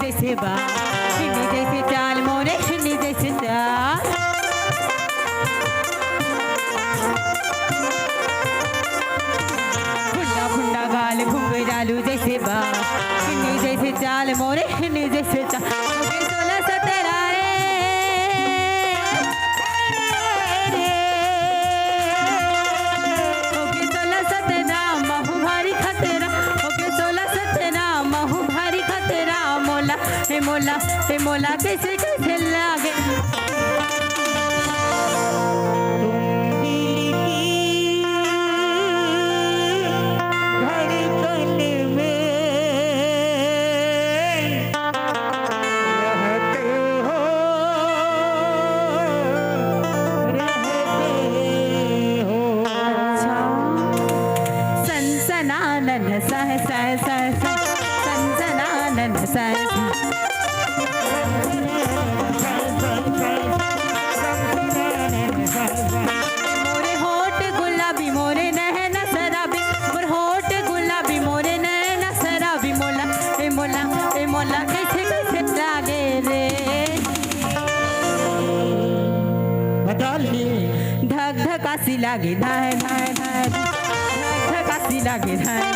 जैसे बा शिन्नी जैसे चाल मोरे शिन्नी जैसे चाल। फुंडा फुंडा गाल घुंघरालू जैसे बा शिन्नी जैसे चाल मोरे शिन्नी जैसे चाल। मुझे 16-17 ओके 16-17 महू भारी खतरा, ओके 16-17 महू भारी खतरा। मोला हे मोला कैसे कैसे लागे सनसनानन सह सह सह सनसनानन सह मोरे होठ गुलाबी मोरे नैन शराबी, मोरे होठ गुलाबी मोरे नैन शराबी। मोला ए मोला कैसे कैसे लागे रे धक धकासी लागे धाय धाय धाय, धक धकासी लागे धाय।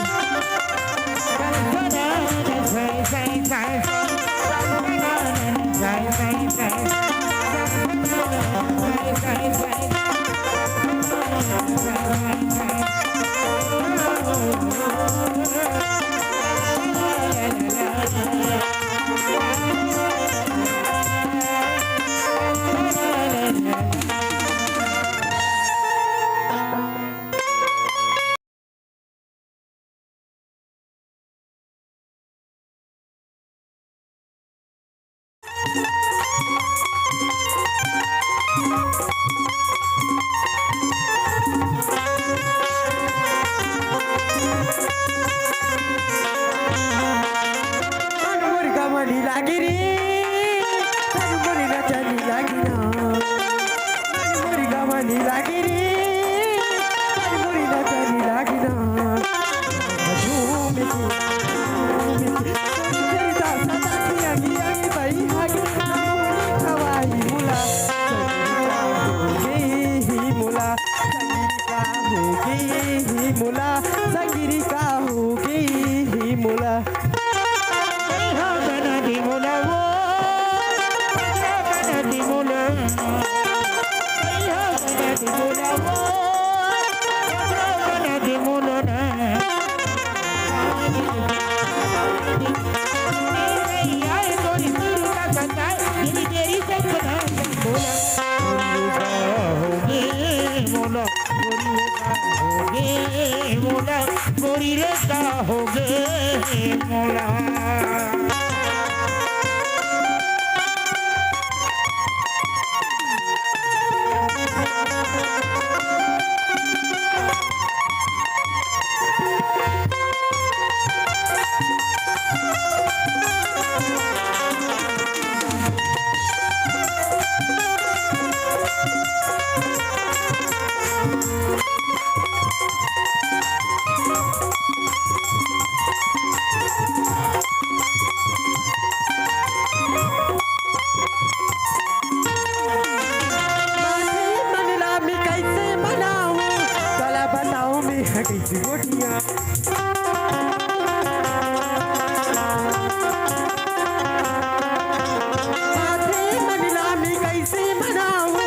माथे में नीलामी कैसे मनाऊं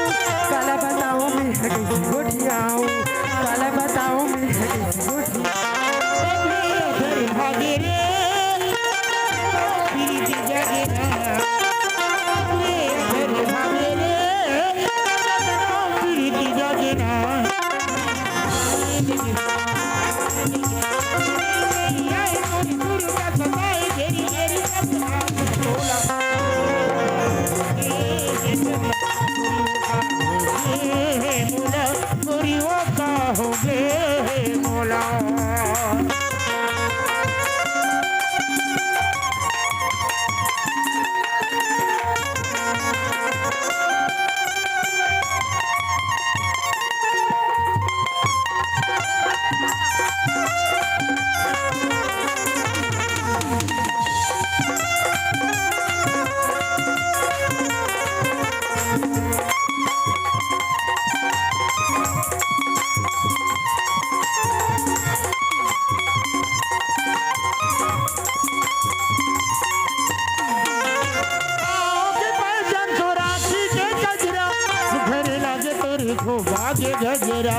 काला बताऊं मैं कैसे गोठियाऊं काला बताऊं मैं कैसे गोठियाऊं भागे रे पीरी जगे ना भागे रे पीरी जगे ना भाग्य गजरा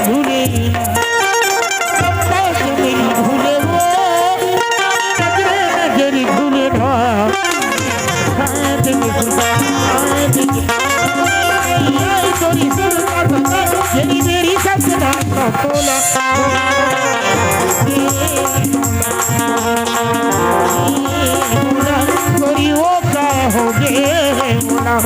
झूले मेरी सपना का तोला गोरी वो का हो गए मोला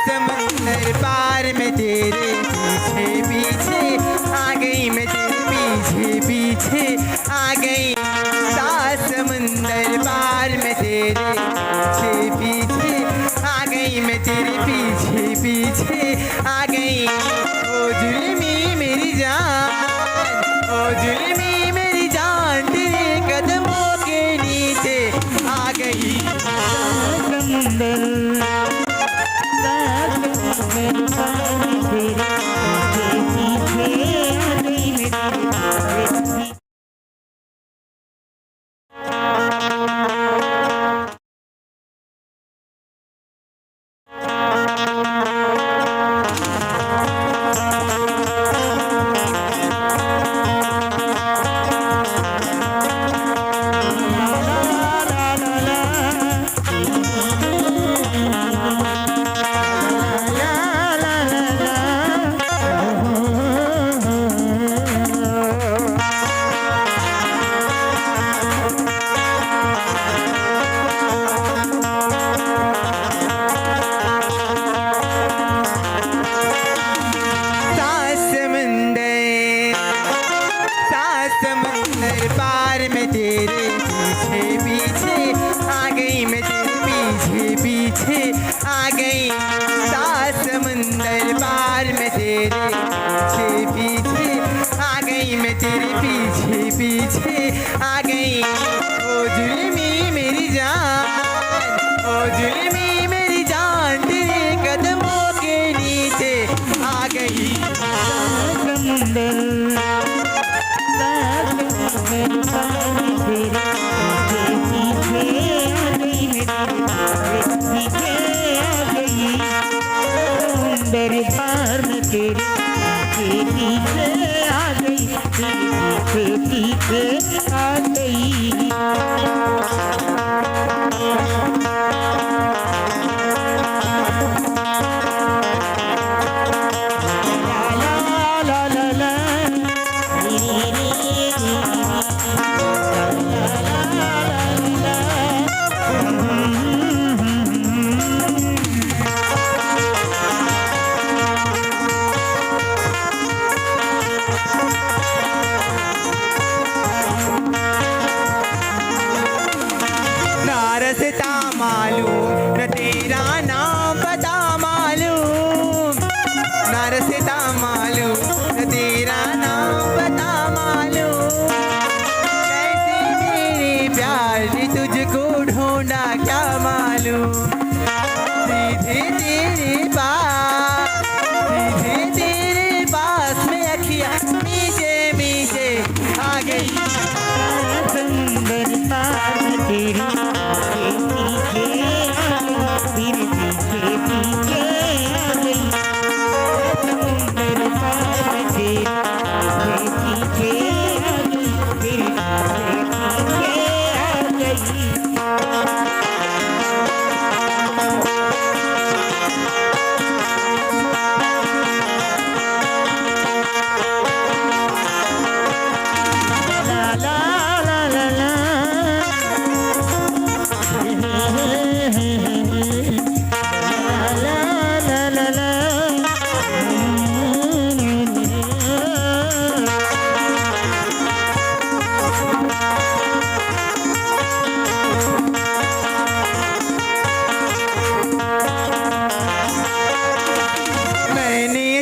समंदर पार में तेरे पीछे पीछे आ गई मैं तेरे पीछे पीछे आ गई समंदर पार में तेरे पीछे पीछे आ गई मैं तेरे पीछे पीछे आ गई ओ जुल्मी मेरी जान ओ जुल्मी मेरी जान तेरे कदमों के नीचे आ गई समुंदर पीछे आ गई। ओ जुल्मी मेरी जान, ओ जुल्मी मेरी जान, तेरे कदमों के नीचे आ गई। दरबार में तेरे पीछे आ गई, तेरे पीछे आ गई। रास्ता मालूम न तेरा नाम पता मालूम, ना रास्ता मालूम न तेरा नाम पता मालूम। कैसे मेरे प्यार ने तुझको ढूंढा क्या मालूम। सीधे तेरे पास में अखियाँ मीचे मीचे आ गई। सुंदर पार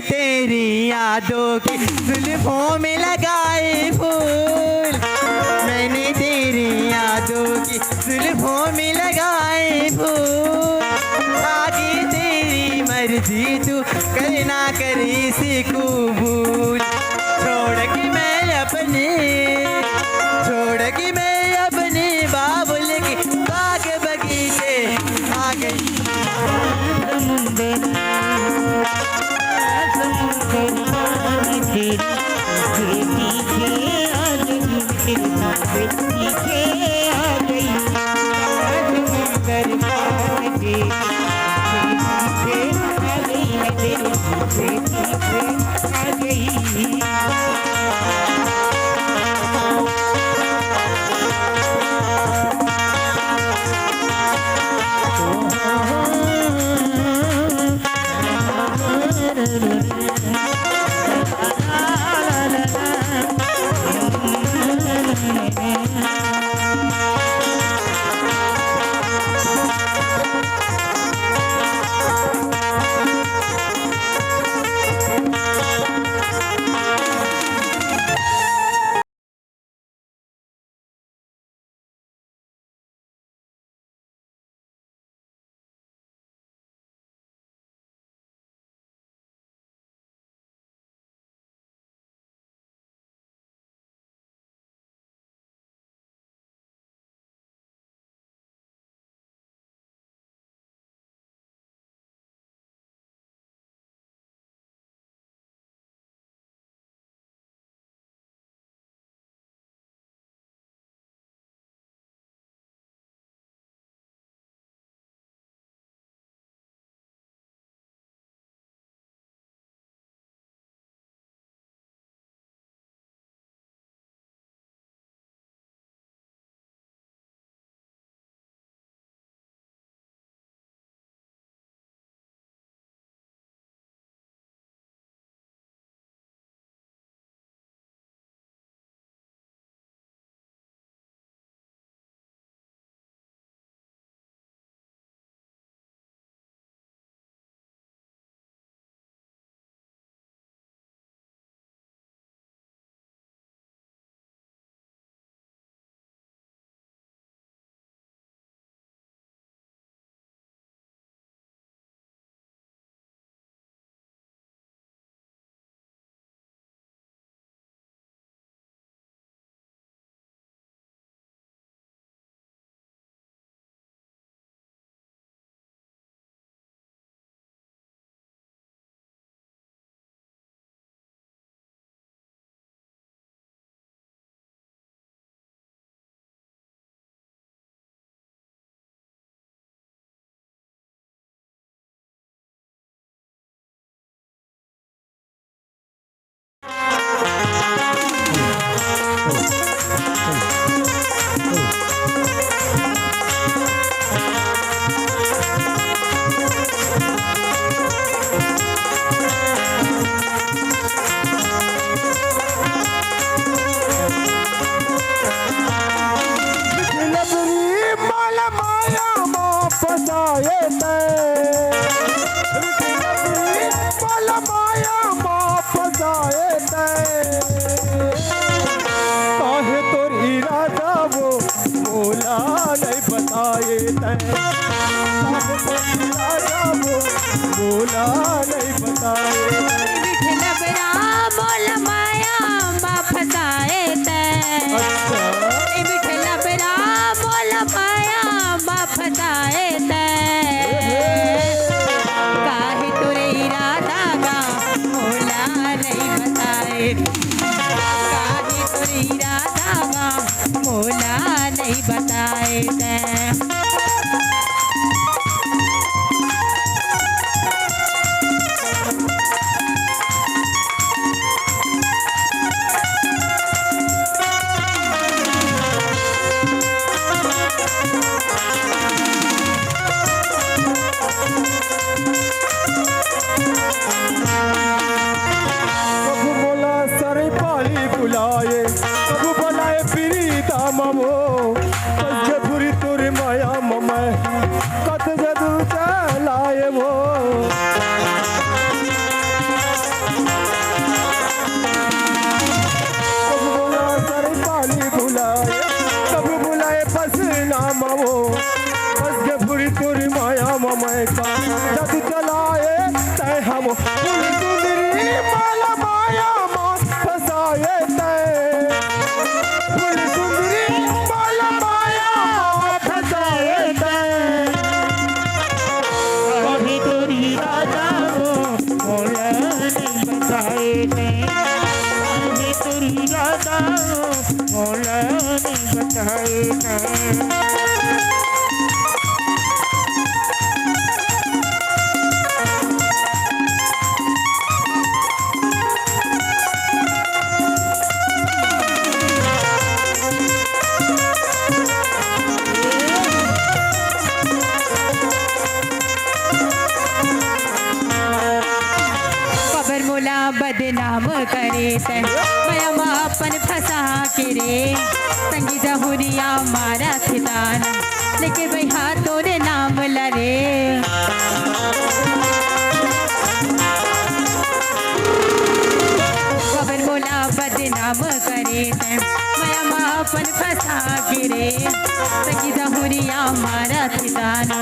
तेरी यादों की जुल्फों में लगाए फूल, मैंने तेरी यादों की जुल्फों में लगाए फूल। आगे तेरी मर्जी तू करना करे इसे कबूल। छोड़ के मैं अपने बाबुल के बाग बगीचे आ गई। लबरी माला माया माँ फसाए तैं लबरी माला माया माँ फसाए तैं काहे तोर इरादा वो बोला नहीं बताए तैं काहे तोर इरादा वो बोला नहीं बताए मिठ लबरा मोल माया माँ फसाए तैं मिठ लबरा मोल माया माँ फसाए तैं काहे तोरे इरादा का मोला नहीं बताए काहे तोरे इरादा का मोला नहीं बताए तैं कबू बोला सरे पाली बुलाए कबू बुलाए प्रीता ममो कज्जे बुरी तुर माया ममै कत जदू चलाए वो कबू बोला सरे पाली बुलाए कबू बुलाए पसीना ममो कज्जे बुरी तुर माया ममै कत जदू चलाए तै हम फूल सुंदरी माला माया माँ फसाए तैं फूल सुंदरी माला माया माँ फसाए तैं कभी तोरी राजा वो मोला नहीं बताए तैं कभी तोरी राजा वो मोला नहीं बताए तैं खबर मोला बदनाम करे तै माया माँ अपन फंसा के रे संगी जहुरिया मारा ठिकाना लेके भैया तोरे नाम लरे खबर मोला बदनाम करे तै माया माँ अपन फंसा के रे संगी जहुरिया मारा ठिकाना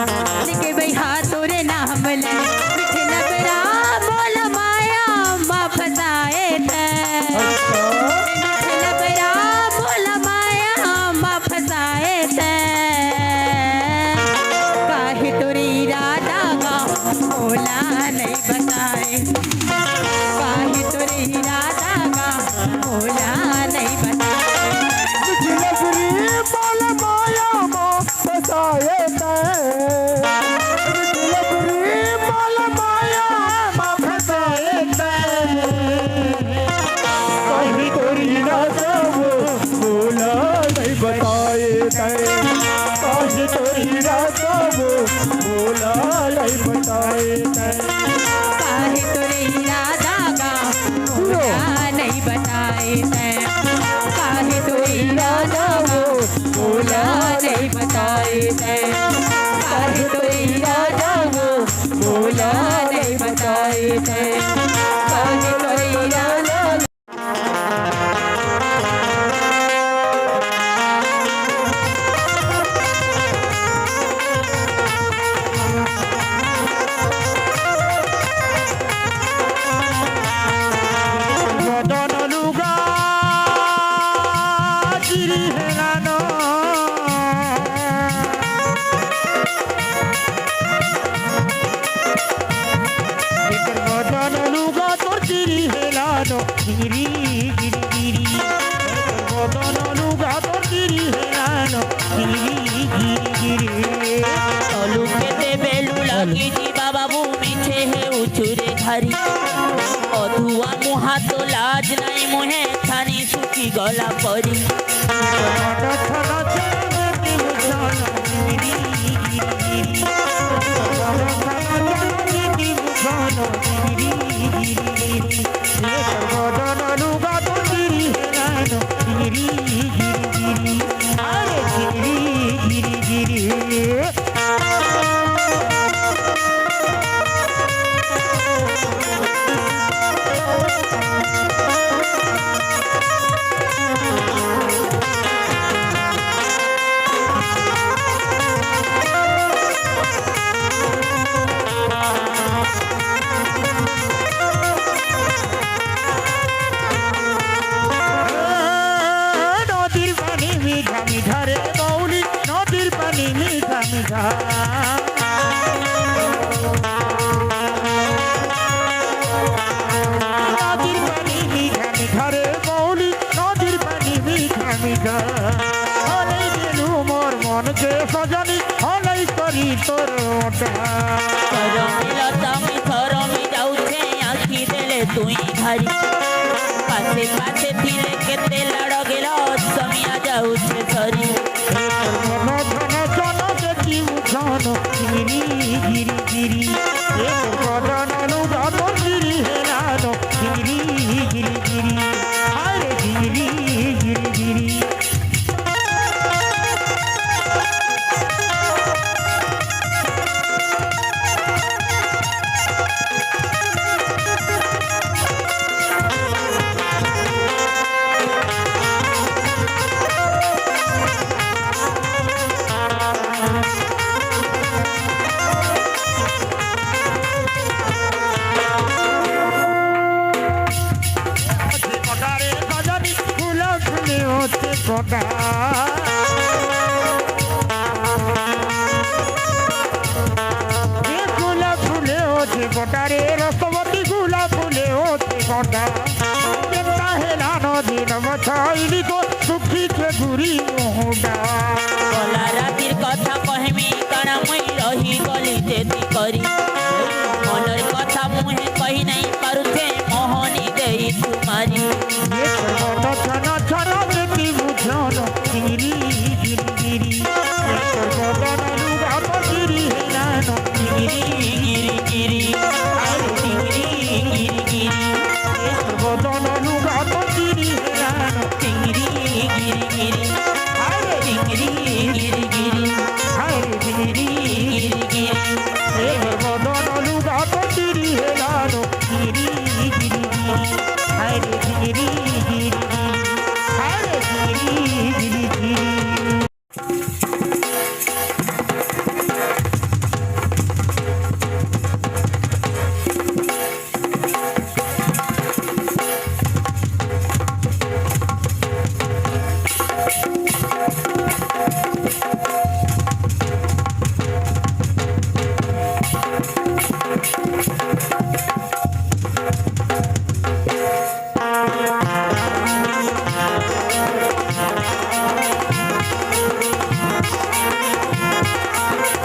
लेके भैया तोरे नाम लरे मिठ लबरा मोला माया माँ फसाए तैं मिठ लबरा मोला माया माँ फसाए तैं काहे तोरे इरादा का मोला नहीं बताए काहे तोरे इरादा का मोला नहीं बताए लबरी माला माया माँ फसाए तैं लबरी माला माया माँ फसाए तैं कहीं तोरी राजा वो बोला नहीं बताए तैं कहीं तोरी राजा वो बोला नहीं बताए तैं काहे तोरे इरादा का मोला नहीं बताए तैं काहे तोरे इरादा का मोला नहीं बताए तैं काहे तोरे इरादा का मोला नहीं बताए तैं काहे तोरे इरादा गिरी गिरी गिरी बदन लुगा तो गिरी हेलानो गिरी गिरी गिरी तलु केते बेलु लगी जीवा बाबू मिछे हे उछुरे धारी अधुआ मुहा तो लाज नहीं मुहे थानी सुखी ଗଲା ପରି নদীর পানি মিঠা মিঠা রে মৌলি নদীর পানি মিঠা মিঠা নদীর পানি মিঠা মিঠা রে মৌলি নদীর পানি মিঠা মিঠা হলেই দিলু মোর মনকে সজানি হলেই করি তোর ওটা ତମେ ଥରମି ଯାଉଛେ ଆଖି ଦେଲେ ତୁଇ ଭାରି ପାଶେ ପାଶେ ଥିଲେ କେତେ ଲାଡ଼ ଗେଲ ସମିଆ ଯାଉଛେ ସରି গিরি গিরি গিরি গিরি হেলানো গিরি গিরি গিরি আরে গিরি গিরি গিরি গোটা গুলা ফুলে হচ্ছে গোটারে রসবতী গুলা ফুলে হচ্ছে গোটা কেতা হেলা নদী নমছাইলি তো সুখিছে ঘুরি মোহটা গলা রাতির কথা কহমি কাଣା মুই রহি গলি যেতি করি মনের কথা মুহে কহি নাই পাରୁଛେ মোহনি দেই তুমারি ছন ছন বেটি বুঝন গিরি গিরি গিরি গিরি হেলানো গিরি গিরি গিরি গিরি গিরি গিরি বদন লুগাত গিরি হেলানো গিরি গিরি গিরি গিরি গিরি গিরি হায় গিরি গিরি গিরি বদন লুগাত গিরি হেলানো গিরি গিরি গিরি হায় গিরি গিরি হায় গিরি গিরি গিরি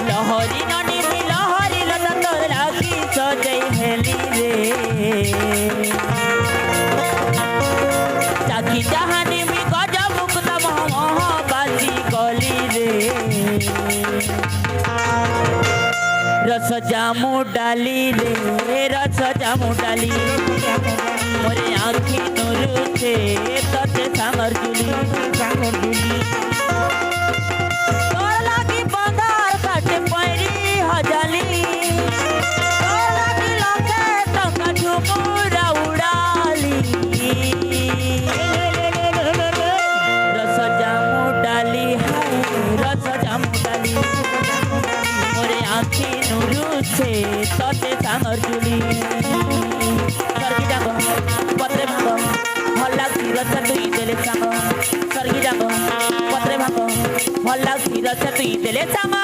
লহরি ননি লহরি লতা তোর লাগি সজাই হেলি রে চাকি জাহানি মি গজ মুক্ত মহ বাজি গলি রে রস জামু ডালি রে রস জামু ডালি মোরে আখি নুরুছে ততে সামর জুলি সাগর দুলি তোর লাগি বন্ধার কাটে পয়রি হজালি তোর লাগি লক্ষে টঙ্কা ঝুমুরা উড়ালি রস জামু ডালি হায় রস জামু ডালি মোরে আখি নুরুছে ততে সামর জুলি সর্গি ডাঙ্গ পত্রে ভাঙ্গ ভাল লাগছি রস তুই দেলে সাঙ্গ সর্গি ডাঙ্গ পত্রে ভাঙ্গ ভাল লাগছি রস তুই দেলে সাঙ্গ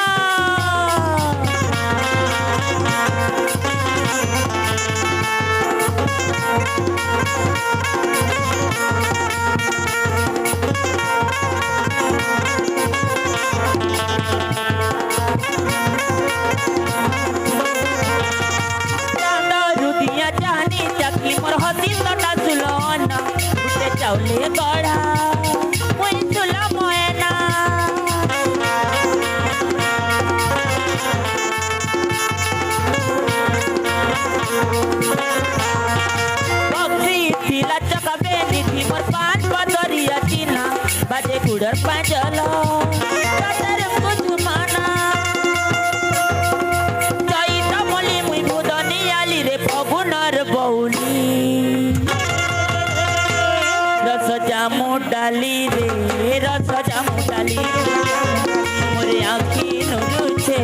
ले गढ़ा मुई तुला मोयना बकरी तिला चकबे निधि मोर पांच बदरिया चिन्हा बाजे गुड़र पांचल कदर कुछ माना चैत मली मुई बुदनी आली रे फगुनर बौली रस जामु डाली रे रस जामु डाली मोरे आँखी नुरुछे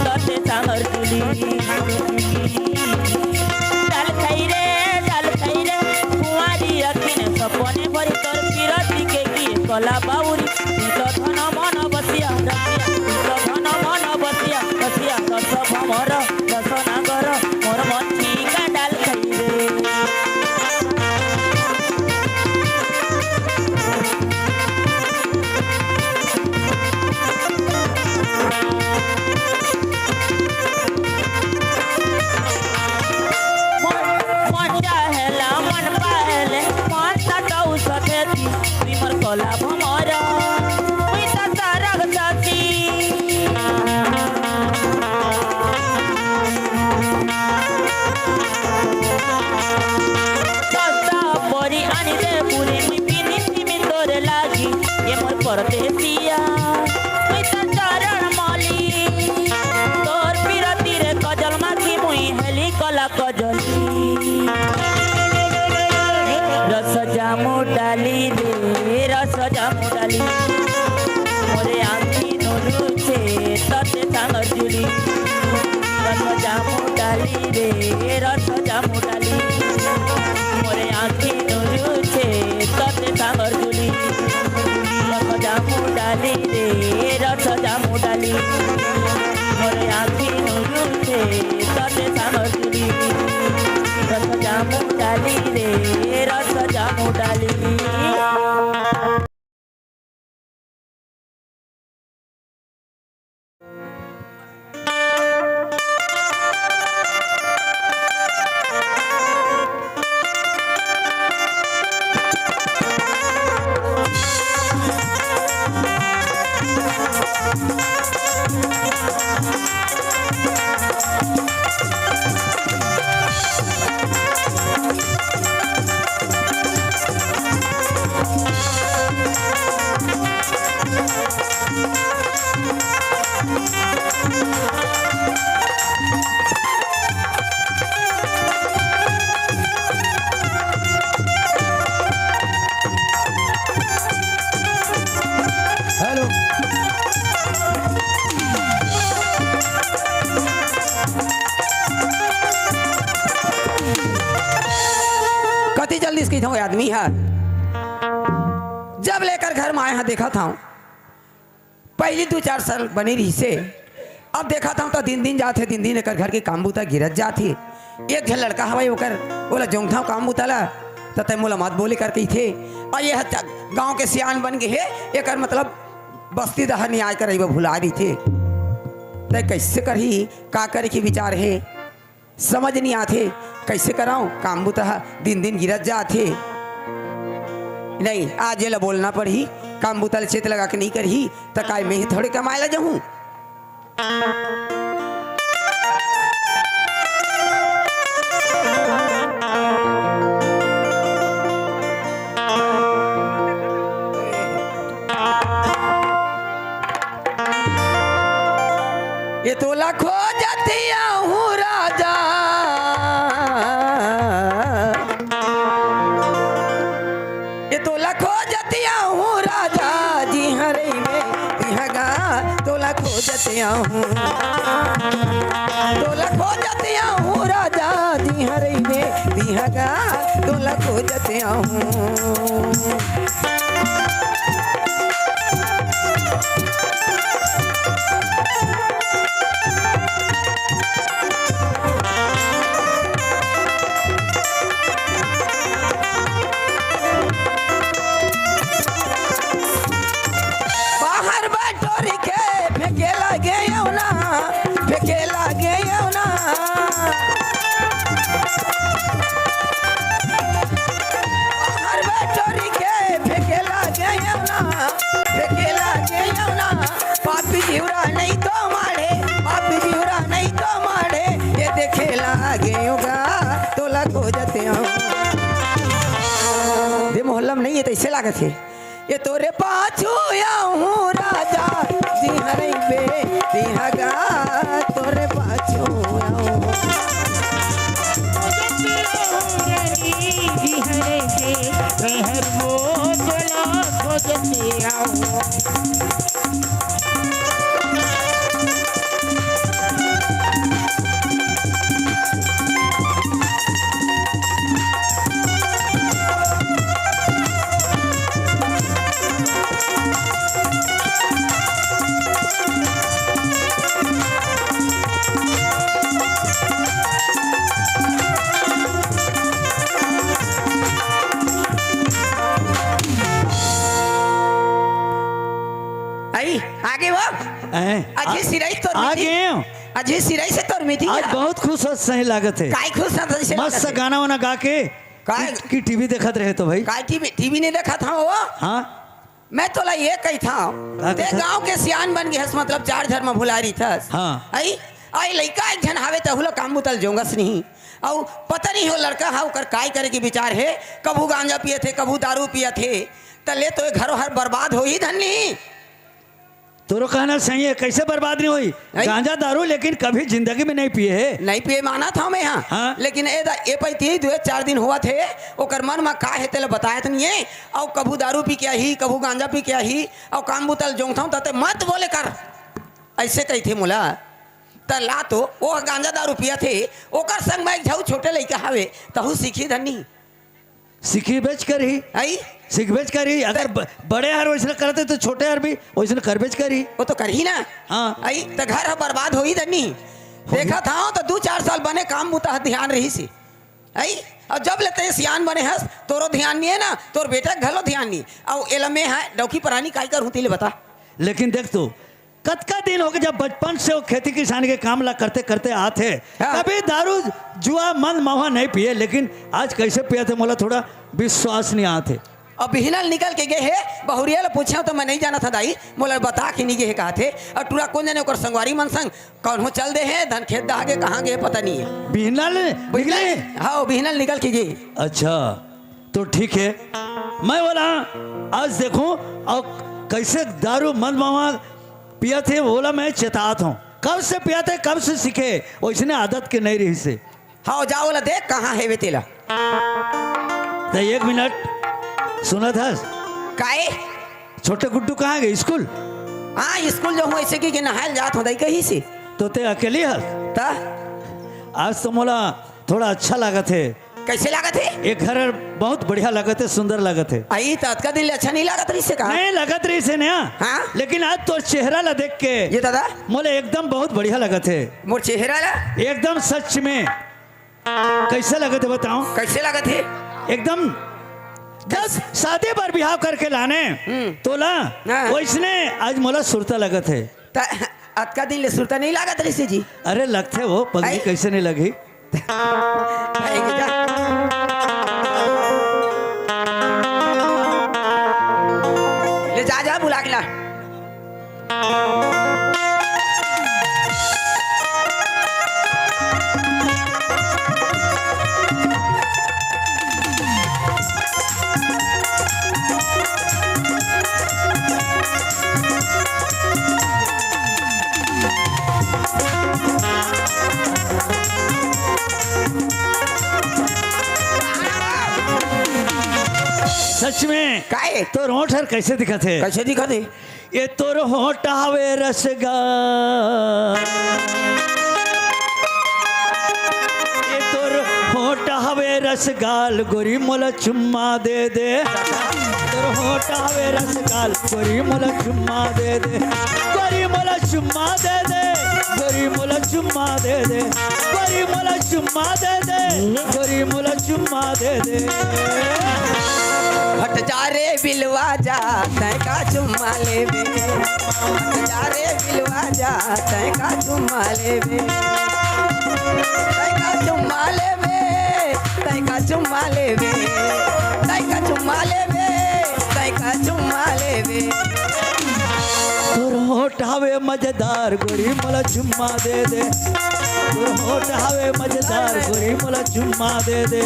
तते सांगर तुली डाल खाई रे कुआरी अखिने सपने भरी तोर पिरती के किए कला बाउरी तो धन मन बसिया तो धन मन बसिया बसिया दस भमर दस नागर मोर मछी का डाल खाई रे कला भमर मुई तारक जाती सस्ता परी आनी दे पूरी मुई पिनी पिनी तोरे लागी ये मोर परदेसिया मुई चरण मली तोर पिरती रे कजल माखी मुई हेली कला कजली रस जामु डाली रे रस जामु डाली मोरे आँखी नुरुछे तते सांगर जुली रस जामु डाली रे रस जामु डाली मोरे आँखी नुरुछे तते सांगर जुली रस जामु डाली रे रस जामु डाली मोरे आँखी नुरुछे तते सांगर जुली रस जामु डाली रे रस जामु डाली हेलो कति जल्दी इसकी था आदमी है जब लेकर घर में आए हैं देखा था पहली 2-4 साल बनी रही से अब देखा था तो दिन दिन जाते दिन दिन लेकर घर के काम बूता गिरत जाती एक झल लड़का हवाई होकर बोला जोंग था काम बूताला तते मोला मत बोले करके थे और ये गांव के सियान बन गए है एक मतलब बस्ती दहर नहीं आय कर भुला दी थे तो कैसे करही का करे की विचार है समझ नहीं आते कैसे कराऊं काम बुता दिन दिन गिरत जाते नहीं आज ये बोलना पड़ी काम बुतल चेत लगा के नहीं करही तो काय में ही थोड़े कमाए ला जाऊं ये तो लखो जतिया हूँ राजा ये तो लखो जतिया हूँ राजा जी हरे में दिहगा तो लखो जतिया हूँ तो लखो जतिया हूँ राजा जी हरे में दिहगा तो लखो जतिया हूँ लागत है ये तोरे पाछू आऊं राजा दिहरे पे दिहगा तोरे पाछू आऊं आई आगे वो अजय सिराई तो आगे अजय सिराई से तोर में थी आज बहुत खुश हो सही लागत है काय खुश था से मस्त गाना वाना गा के काय की टीवी देखत रहे तो भाई काय टीवी नहीं देखा था वो हाँ मैं तोला ये कही था ते गांव के सियान बन गए मतलब चार घर में भुलारी था हाँ। आई आई लड़का एक जन हावे तो हुलो काम बुतल जोंगस नहीं और पता नहीं हो लड़का हा कर काय करे के विचार है कबू गांजा पिए थे कबू दारू पिए थे तले तो घरों हर बर्बाद हो ही धनी तोरो कहना सही है कैसे बर्बाद नहीं हुई गांजा दारू लेकिन कभी जिंदगी में नहीं पिए है नहीं पिए माना था मैं यहाँ हाँ? लेकिन ए पैती 2-4 दिन हुआ थे ओकर मन में का है तेल बताया तो नहीं है और कबू दारू पी क्या ही कबू गांजा पी क्या ही और काम बुतल जोंग था तते मत बोले कर ऐसे कही थे मुला तला तो वो गांजा दारू पिया थे ओकर संग में एक छोटे लड़का हावे तहु सीखी धनी सीखी बेच कर ही आई सीख बेच कर ही अगर बड़े हर वैसे करते तो छोटे हर भी वैसे कर बेच कर ही वो तो कर ही ना हाँ। आई तो घर बर्बाद हो ही धनी देखा था तो 2-4 साल बने काम बुता ध्यान रही सी आई और जब लेते सियान बने हस तोरो ध्यान नहीं है ना तोर बेटा घलो ध्यान नहीं और एलमे है डौकी परानी काय कर होती ले बता लेकिन देख तू कतका दिन हो गए जब बचपन से वो खेती किसानी के काम ला करते करते आते हाँ। कभी दारू जुआ मन मवा नहीं पिए लेकिन आज कैसे पिए थे मोला थोड़ा विश्वास नहीं आते और बिहनल निकल के गए है बहुरिया पूछे तो मैं नहीं जाना था दाई मोला बता के नहीं गए कहा थे और टूरा कौन जाने ओकर संगवारी मन संग कौन हो चल दे है धन खेत दहागे कहाँ गए पता नहीं है बिहनल निकले हाँ बिहनल निकल के गए अच्छा तो ठीक है मैं बोला आज देखूं और कैसे दारू मन मवा पिया थे बोला मैं चेतात हूँ कब से पिया थे कब से सीखे वैसने आदत के नहीं रही से हाँ जाओ बोला देख कहाँ है वे तेला तो 1 मिनट सुना था काए छोटे गुड्डू कहाँ गए स्कूल हाँ स्कूल जो हूँ ऐसे की नहायल जात हो कहीं से तो ते अकेली है ता आज तो मोला थोड़ा अच्छा लागत है कैसे लागत है एक घर बहुत बढ़िया लागत है सुंदर लागत है आई तो का दिल अच्छा नहीं लागत रही से कहा नहीं लागत रही से नया हाँ? लेकिन आज तो चेहरा ला देख के ये दादा मोले एकदम बहुत बढ़िया लागत है मोर चेहरा ला एकदम सच में कैसे लागत है बताओ कैसे लागत है एकदम जब शादी पर बिहाव करके लाने तो ला हाँ। वैसने आज मोला सुरता लागत है अतका दिन ले सुरता नहीं लागत रही से जी अरे लगते वो पगड़ी आई? कैसे नहीं लगी आएगी जा। ले जा जा बुला के ला सच में काए तो रोट हर कैसे दिखत है कैसे दिखा दे ये तोर होटावे रसगा ये तोर होटावे रसगाल गोरी मोला चुम्मा दे दे तोर होटावे रसगाल गोरी मोला चुम्मा दे दे गोरी मोला चुम्मा दे दे गोरी मोला चुम्मा दे दे गोरी मोला चुम्मा दे दे गोरी मोला चुम्मा दे दे हट जा रे बिलवा जा तय का चुम्मा लेबे हट जा रे बिलवा जा तय का चुम्मा लेबे तय का चुम्मा लेबे तय का चुम्मा लेबे तय का चुम्मा लेबे तय का चुम्मा लेबे तोर होठ हवे मजेदार गोरी मला चुम्मा दे दे तोर होठ हवे मजेदार गोरी मला चुम्मा दे दे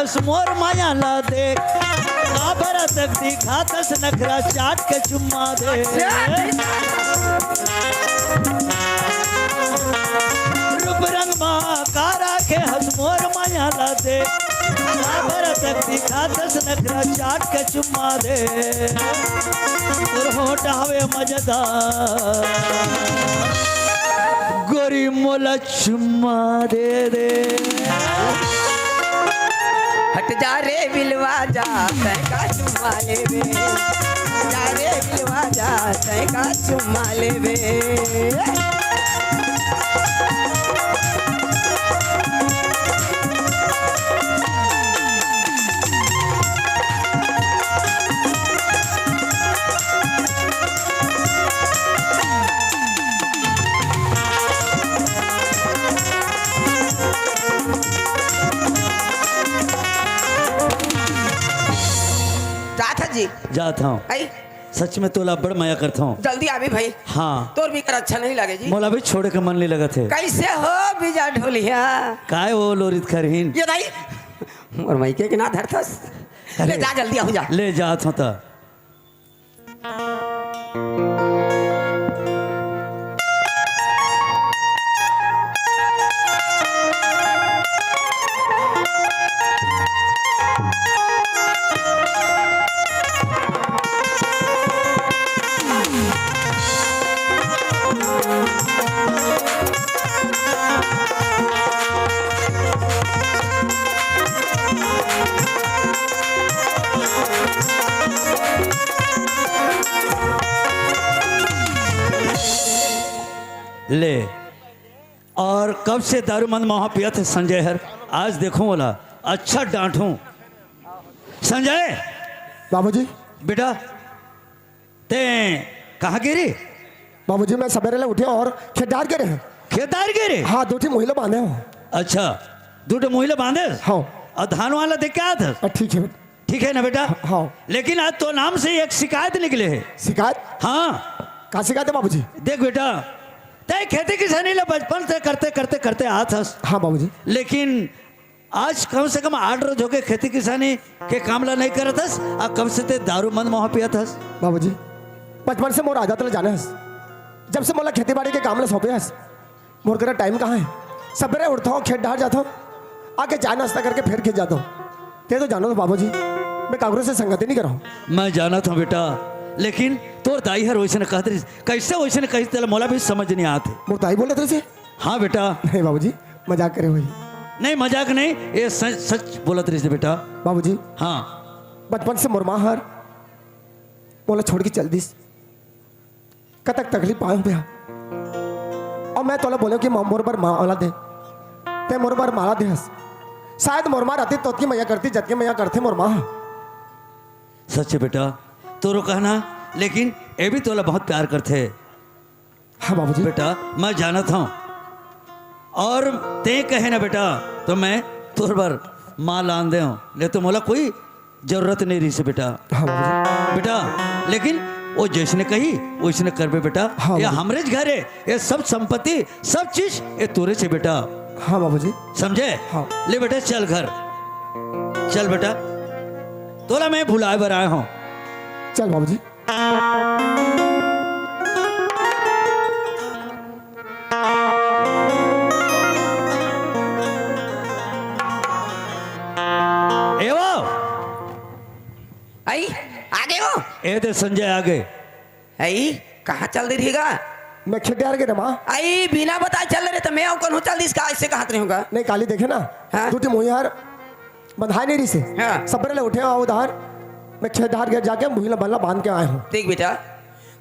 हंस मोर माया ला देख काबर तक दिखातस नखरा चाट के चुम्मा दे रूप रंग माँ कारा के हंस मोर माया ला देख काबर तक दिखातस नखरा चाट के चुम्मा दे तोर होठ हवे मजेदार गोरी मोला चुम्मा दे दे हट जा रे बिलवा जा तैका चुम्मा लेबे जा रे बिलवा जा तैका चुम्मा लेबे जी जाता हूँ आई सच में तोला बड़ माया करता हूँ जल्दी आवे भाई हाँ तोर भी कर अच्छा नहीं लगे जी मोला भी छोड़े के मन नहीं लगा थे कैसे हो बिजा ढोलिया काय वो लोरित खरहीन ये नहीं और माई के ना धरथस ले जा जल्दी आओ जा ले जात हूँ ता ले और कब से दारूमंद महा पिया थे संजय हर आज देखो बोला अच्छा डांटूं संजय बाबूजी बेटा ते कहाँ गिरी बाबूजी मैं सवेरे उठे और खेतदार के रहे खेतार गिरी हाँ 2 महिला बांधे हो अच्छा दूटे महिला बांधे हाँ और धान वाला देख के आया था ठीक है ठीक है ना बेटा हाँ लेकिन आज तो नाम से एक शिकायत निकले है शिकायत हाँ कहाँ शिकायत है बाबूजी देख बेटा तय खेती किसानी ले बचपन से करते करते करते आ था हाँ बाबूजी लेकिन आज कम से कम 8 रोज हो गए खेती किसानी के कामला नहीं करत हस और कब से ते दारू मंद मोह पियत हस बाबूजी बचपन से मोर आदत ले जाने हस जब से मोला खेती बाड़ी के काम ले सौंपे हस मोर करा टाइम कहाँ है सवेरे उठता हूँ खेत डार जाता हूँ आके चाय नाश्ता करके फिर खेत जाता हूँ ते तो जानो तो बाबूजी मैं कांग्रेस से संगति नहीं कर रहा हूँ मैं जाना था बेटा लेकिन तोर दाई हर वैसे कहते कैसे वैसे कही तेल मोला भी समझ नहीं आते मोर ताई बोले थे हाँ बेटा नहीं बाबूजी मजाक करे हुई नहीं मजाक नहीं ये सच सच बोला तेरे से बेटा बाबूजी हाँ बचपन से मोर माँ हर मोला छोड़ के चल दीस कतक तकलीफ पाऊँ पे और मैं तोला बोले कि मोर पर माला दे ते मोर पर माला दे हस शायद मोर माँ रहती तो मैया करती जतकी मैया करते मोर माँ सच है बेटा तोरो कहना लेकिन ये भी तोला बहुत प्यार करते हाँ बाबूजी बेटा मैं जाना था और ते कहे ना बेटा तो मैं तोर पर माँ लान दे ले तो मोला कोई जरूरत नहीं रही से बेटा हाँ बाबूजी बेटा लेकिन वो जैसने कही वैसने करबे बेटा हाँ ये बाबूजी। हमरे घर है ये सब संपत्ति सब चीज ये तोरे से बेटा हाँ बाबूजी समझे हाँ। ले बेटा चल घर चल बेटा तोला मैं भुलाए बर आया हूँ चल बाबूजी आई आगे हो ए दे संजय आगे आई कहाँ चल रही रहेगा मैं खेत डार के रे माँ आई बिना बताए चल रहे तो मैं कौन हूँ चल दी इसका ऐसे कहाँ होगा नहीं काली देखे ना हाँ। टूटी मुहियार बंधाई नहीं रही से हाँ। सबरे ले उठे आओ उधार मैं खेत डार के जाके मुहिला बल्ला बांध के आया हूँ ठीक बेटा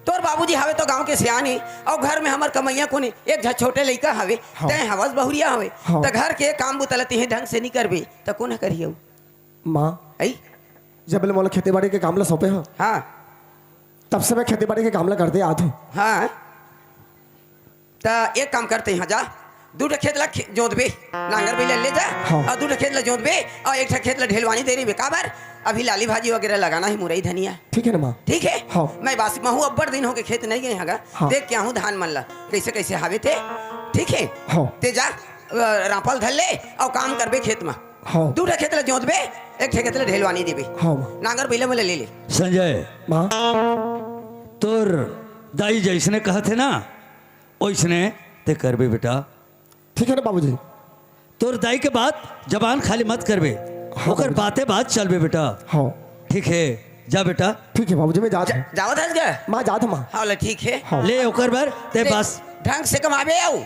तोर बाबूजी हवे तो गांव के सियानी और घर में हमार कमैया कोनी एक झ छोटे लइका हवे हाँ। तय हवस बहुरिया हवे हाँ। तो घर के काम बुतलती है ढंग से नहीं करबे तो कोना करियो माँ आई जब ले मोला खेती बाड़ी के काम ला सौंपे हो हाँ तब से मैं खेती बाड़ी के काम ला करते आत हूँ हाँ तो एक काम करते हैं जा दूटा खेत ला जोत बे नांगर भी ले जा हाँ। और दूटा खेत ला जोत बे और एक खेत ला ढेलवानी दे रही बेकाबर अभी लाली भाजी वगैरह लगाना है मुरई धनिया ठीक है ना माँ ठीक है हाँ। मैं बासी महू अब्बड़ दिन हो के खेत नहीं गए यहाँ हाँ। देख के आहूँ धान मन ला कैसे कैसे हावे थे ठीक है हाँ। ते जा रापल धर ले और काम करबे खेत में हाँ। दू खेत ले जोत बे, एक खेत ले ढेलवानी देबे। हाँ नांगर पहले मोले ले ले। संजय माँ तोर दाई जैसने कहा थे ना वैसने ते करबे बेटा। ठीक है ना बाबूजी। तोर दाई के बात जबान खाली मत करबे, ओकर बातें बात चलबे बेटा। हाँ ठीक है जा बेटा। ठीक है बाबूजी, मैं जात हूँ। जाओ थस गे। माँ जात हूँ माँ। हाँ ले ठीक है। हाँ। ले ओकर बर ते ले, बस ढंग से कमाबे आओ।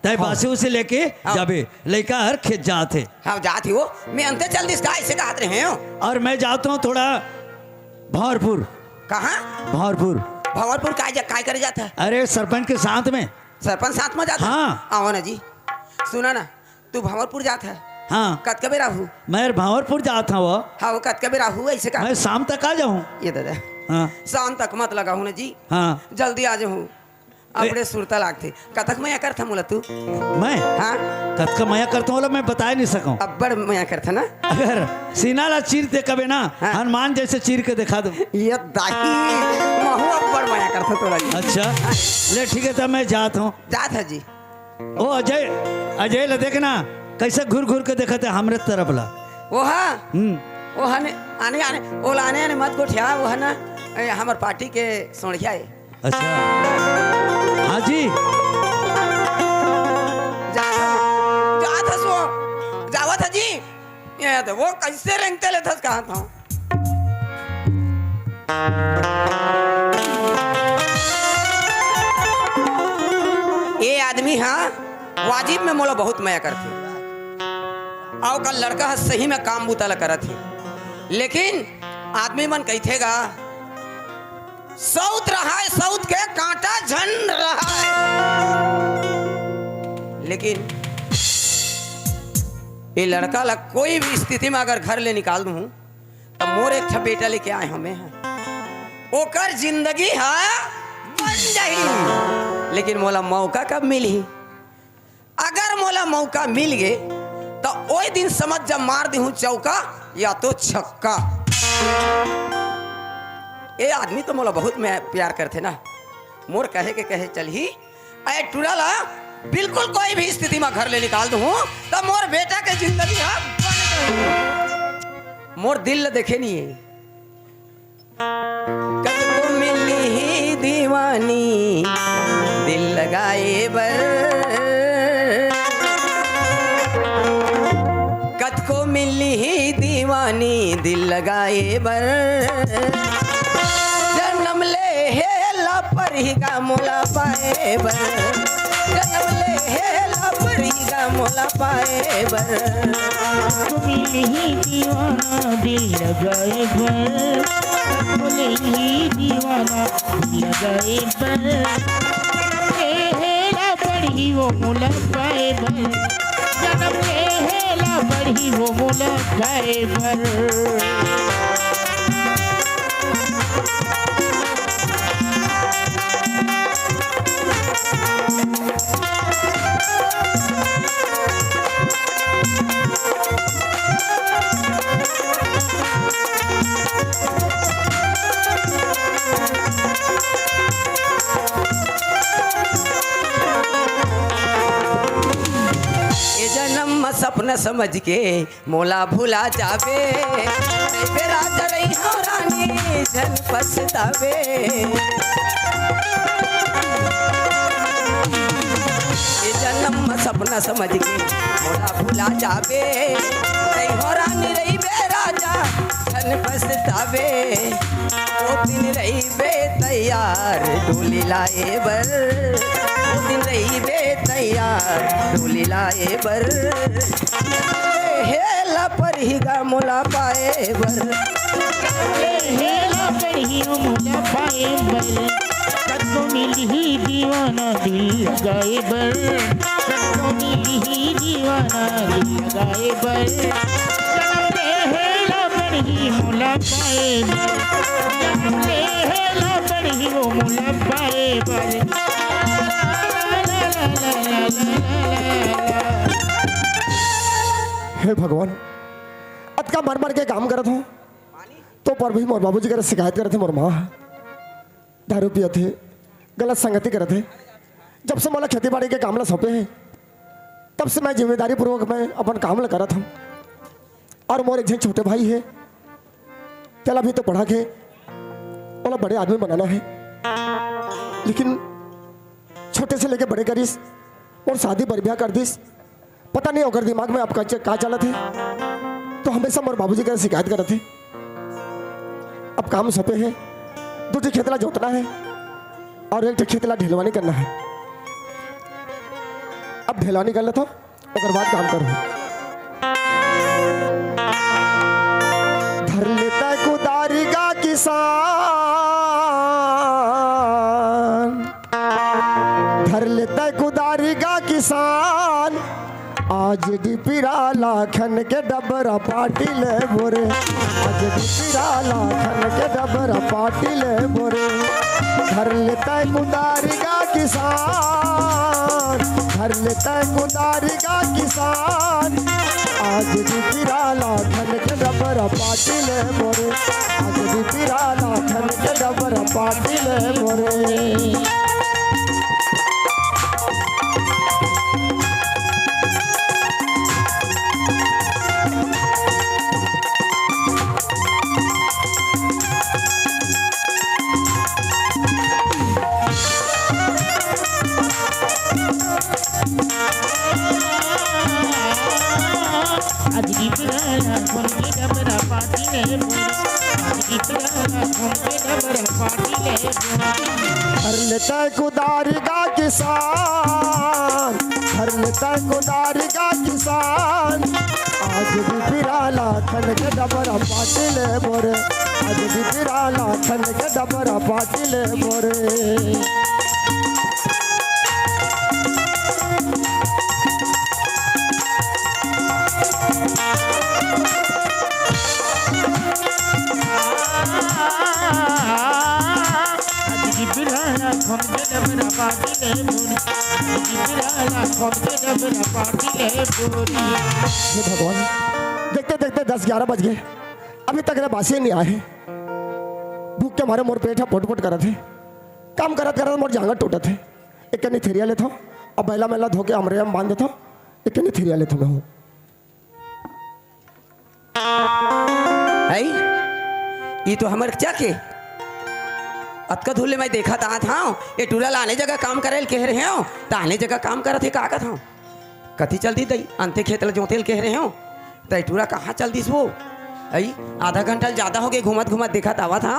ते बासे उसे लेके हाँ। जाबे, लड़का हर खेत जाते। हाँ जात ही वो, मैं अंते चल दिस गाय से कहत रहे हो। और मैं जाता हूँ थोड़ा भंवरपुर। कहाँ? भंवरपुर भंवरपुर काय करे जाता है? अरे सरपंच के साथ में। सरपंच साथ में जाता है? हाँ। आओ ना जी। सुना ना, तू भंवरपुर जाता है? हाँ कत कबे राहू? मैं भंवरपुर जाता हूँ। हाँ वो कत कबे राहू ऐसे का? मैं शाम तक आ जाऊँ। ये दादा हाँ शाम तक मत लगा हूँ ना जी। हाँ जल्दी आ जाऊँ। अपने सुरता लागते कथक मैं कर था मोला तू। मैं हाँ कत का मया करता हूँ मैं बता नहीं सकूँ। अब बड़ मैं कर था ना। अगर सीना ला चीर दे कबे ना हाँ। हनुमान जैसे चीर के दिखा दो। ये दाही महू अब बड़ मैं कर था तोला जी। अच्छा ले ठीक है तब मैं जाता हूँ। जात है जी। ओ अजय, अजय ला देखना कैसे घूर घूर के देखते हमरे तरफ ला। वो हाँ वो हने आने आने वो लाने आने मत गोठिया वो है ना हमार पार्टी के सोनिया है। अच्छा हाँ जी जात हस वो जावत है जी। ये तो वो कैसे रेंगते लेते कहाँ था? ये आदमी हाँ वाजिब में मोला बहुत मया करते आओ कल लड़का है सही में काम बुतला करत है, लेकिन आदमी मन कहथेगा सौत रहा है सौत के कांटा झन रहा है। लेकिन ये लड़का ला कोई भी स्थिति में अगर घर ले निकाल दूं तो मोर एक बेटा लेके आए हमें हैं ओकर जिंदगी है बन जाही। लेकिन मोला मौका कब मिली? अगर मोला मौका मिल गए तो ओई दिन समझ जब मार दी हूँ चौका या तो छक्का। ये आदमी तो मोला बहुत मैं प्यार करते ना, मोर कहे के कहे चल ही अरे टूरा ला बिल्कुल कोई भी स्थिति में घर ले निकाल दूँ तो मोर बेटा के जिंदगी है बन जाही। मोर दिल देखे नहीं है कद को मिली ही दीवानी दिल लगाए बर, कद को मिली ही दीवानी दिल लगाए बर, जन्म ले हेला पर ही का मोला पाए बर, जन्म ले हेला पर ही का मोला पाए बर। मिले ही दीवाना दिल लगाए बर, मिले ही दीवाना दिल लगाए बर, हेला बढ़ी वो मुला पाए बर, जन्म ले हेला बढ़ी वो मुला पाए बर। सपना समझ के मोला भुला जावे तेरा जड़ई हो रानी जन पछतावे। ये जन्म सपना समझ के मोला भुला जावे हो रानी रही बे राजा जन पछतावे। ओ दिन रही बे तैयार डोली लाए बर, ओ दिन रही बे तैयार डोली लाए बर, हेला पर ही गा मोला पाए बर, हेला पर ही मोला पाए बर, कदों मिली ही दीवाना दिल लगाए बर, कदों मिली ही दीवाना दिल लगाए बर, जन्म ले हेला पर ही मोला पाए बर, जन्म ले हेला पर ही वो मोला पाए बर। हे भगवान अतका मर मर के काम करत हूँ तो पर भी मोर बाबूजी करे शिकायत करते मोर माँ दारू पिए थे गलत संगति करे थे। जब से मोला खेती बाड़ी के काम ला सौंपे हैं तब से मैं जिम्मेदारी पूर्वक मैं अपन काम ला करत हूँ। और मोर एक जन छोटे भाई है, तेला भी तो पढ़ा के बोला बड़े आदमी बनाना है, लेकिन छोटे से लेके बड़े करीस और शादी पर ब्याह कर दीस। पता नहीं होकर दिमाग में आपका क्या चला थे, तो हमेशा मोर बाबूजी का शिकायत कर रहे थे। अब काम सपे है, दूसरी खेतला जोतना है और एक खेतला ढेलवानी करना है। अब ढेलवानी कर लेता और बाद काम करूँ। धर लेता कुदारी का किसान, धर लेता कुदारी का किसान, आज डिपिरा लाखन के डबरा पाटी ले बोरे, आज डिपिरा लाखन के डबरा पाटी ले बोरे। धर लेता कुदारी का किसान, धर लेता कुदारी का किसान, आज डिपिरा लाखन के डबरा पाटी ले बोरे, आज डिपिरा लाखन के डबरा पाटी ले बोरे। हर लेता कुदारी का किसान, हर लेता कुदारी का किसान, आज भी फिरा लाखन के डबरा पाटी ले बोरे, आज भी फिरा लाखन के डबरा पाटी ले बोरे। हे भगवान, देखते देखते 10-11 बज गए, अभी तक बासी नहीं आए। भूख के मारे मोर पेट पोट पोट करत थे, काम करत करत मोर जांगर टूटत थे। एक कनी थेरिया ले था और बैला मेला धो के हमरे हम बांध देता, एक कनी थेरिया ले था मैं हूँ। ये तो हमारे क्या के अतका धुले मैं देखा था ये टूला लाने जगह काम करे कह रहे हो, ताने जगह काम करत है का था कथी चलती दई अंते खेत जोतेल कह रहे हो, तो टूरा कहाँ चलती वो आई आधा घंटा ज़्यादा हो गए घूमत घूमत देखा आवा था।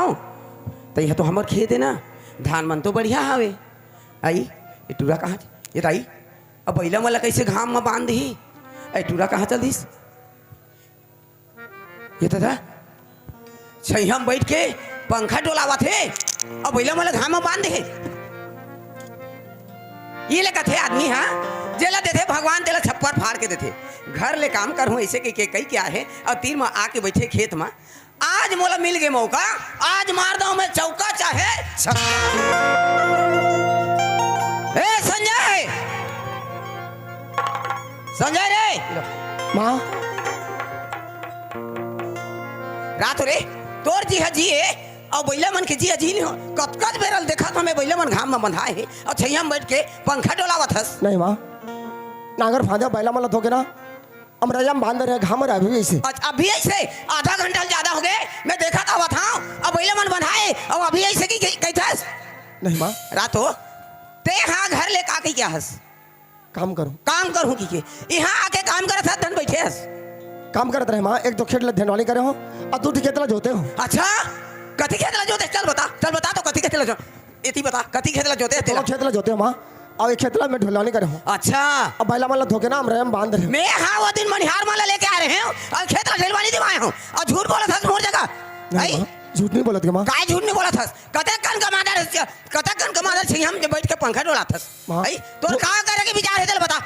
तो यह तो हमार खेत है ना, धान मन तो बढ़िया हवे। आई ये टूरा कहाँ ये ताई अब बैला वाला कैसे घाम में बांध दी, आई टूरा कहाँ चल दीस। ये तो था छह हम बैठ के पंखा डोलावा थे अब बैला वाला घाम में बांध दे। ये लेका थे आदमी हाँ जेला देते भगवान तेला छप्पर फाड़ के देते। घर ले काम कर हूँ ऐसे के कई क्या है और तीर में आके बैठे खेत में। आज मोला मिल गए मौका, आज मार दो मैं चौका चाहे ए संजय, संजय रे माँ रात रे तोर जी जी और बैला मन के जी नहीं हो कत बेरल देखा था मैं बैला मन घाम में बंधाए है और छैया में बैठ के पंखा डोलावत हस। नहीं माँ, नागर फांदा बैला मला धोके ना हम रजा में बांध रहे घाम रहा अभी ऐसे। अभी ऐसे आधा घंटा ज्यादा हो गए मैं देखा था वहाँ अब बैला मन बंधाए और अभी ऐसे की कही था। नहीं माँ रातो ते हाँ घर ले का क्या हस काम करूँ की यहाँ आके काम करत था धन बैठे हस काम करते रहे माँ। एक दो खेत धनवाली करे हो और दूसरी खेतला जोते हो। अच्छा कथी खेतला जोते चल बता तो कथी खेतला जो इतनी बता कथी खेतला जोते दोनों खेतला जोते हो माँ और एक खेतला में ढोलवानी करे हो। अच्छा अब बैला माला धोके ना हम रहे बांध रहे मैं हाँ वो दिन मनिहार माला लेके आ रहे हैं और खेतला ढेलवानी दिवाए हूँ और झूठ बोला था मोर जगह। झूठ नहीं बोलत के माँ, काय झूठ नहीं बोला था कतक कन कमादर छी हम बैठ के पंखा डोला था भाई तो का करे के विचार है चल बता।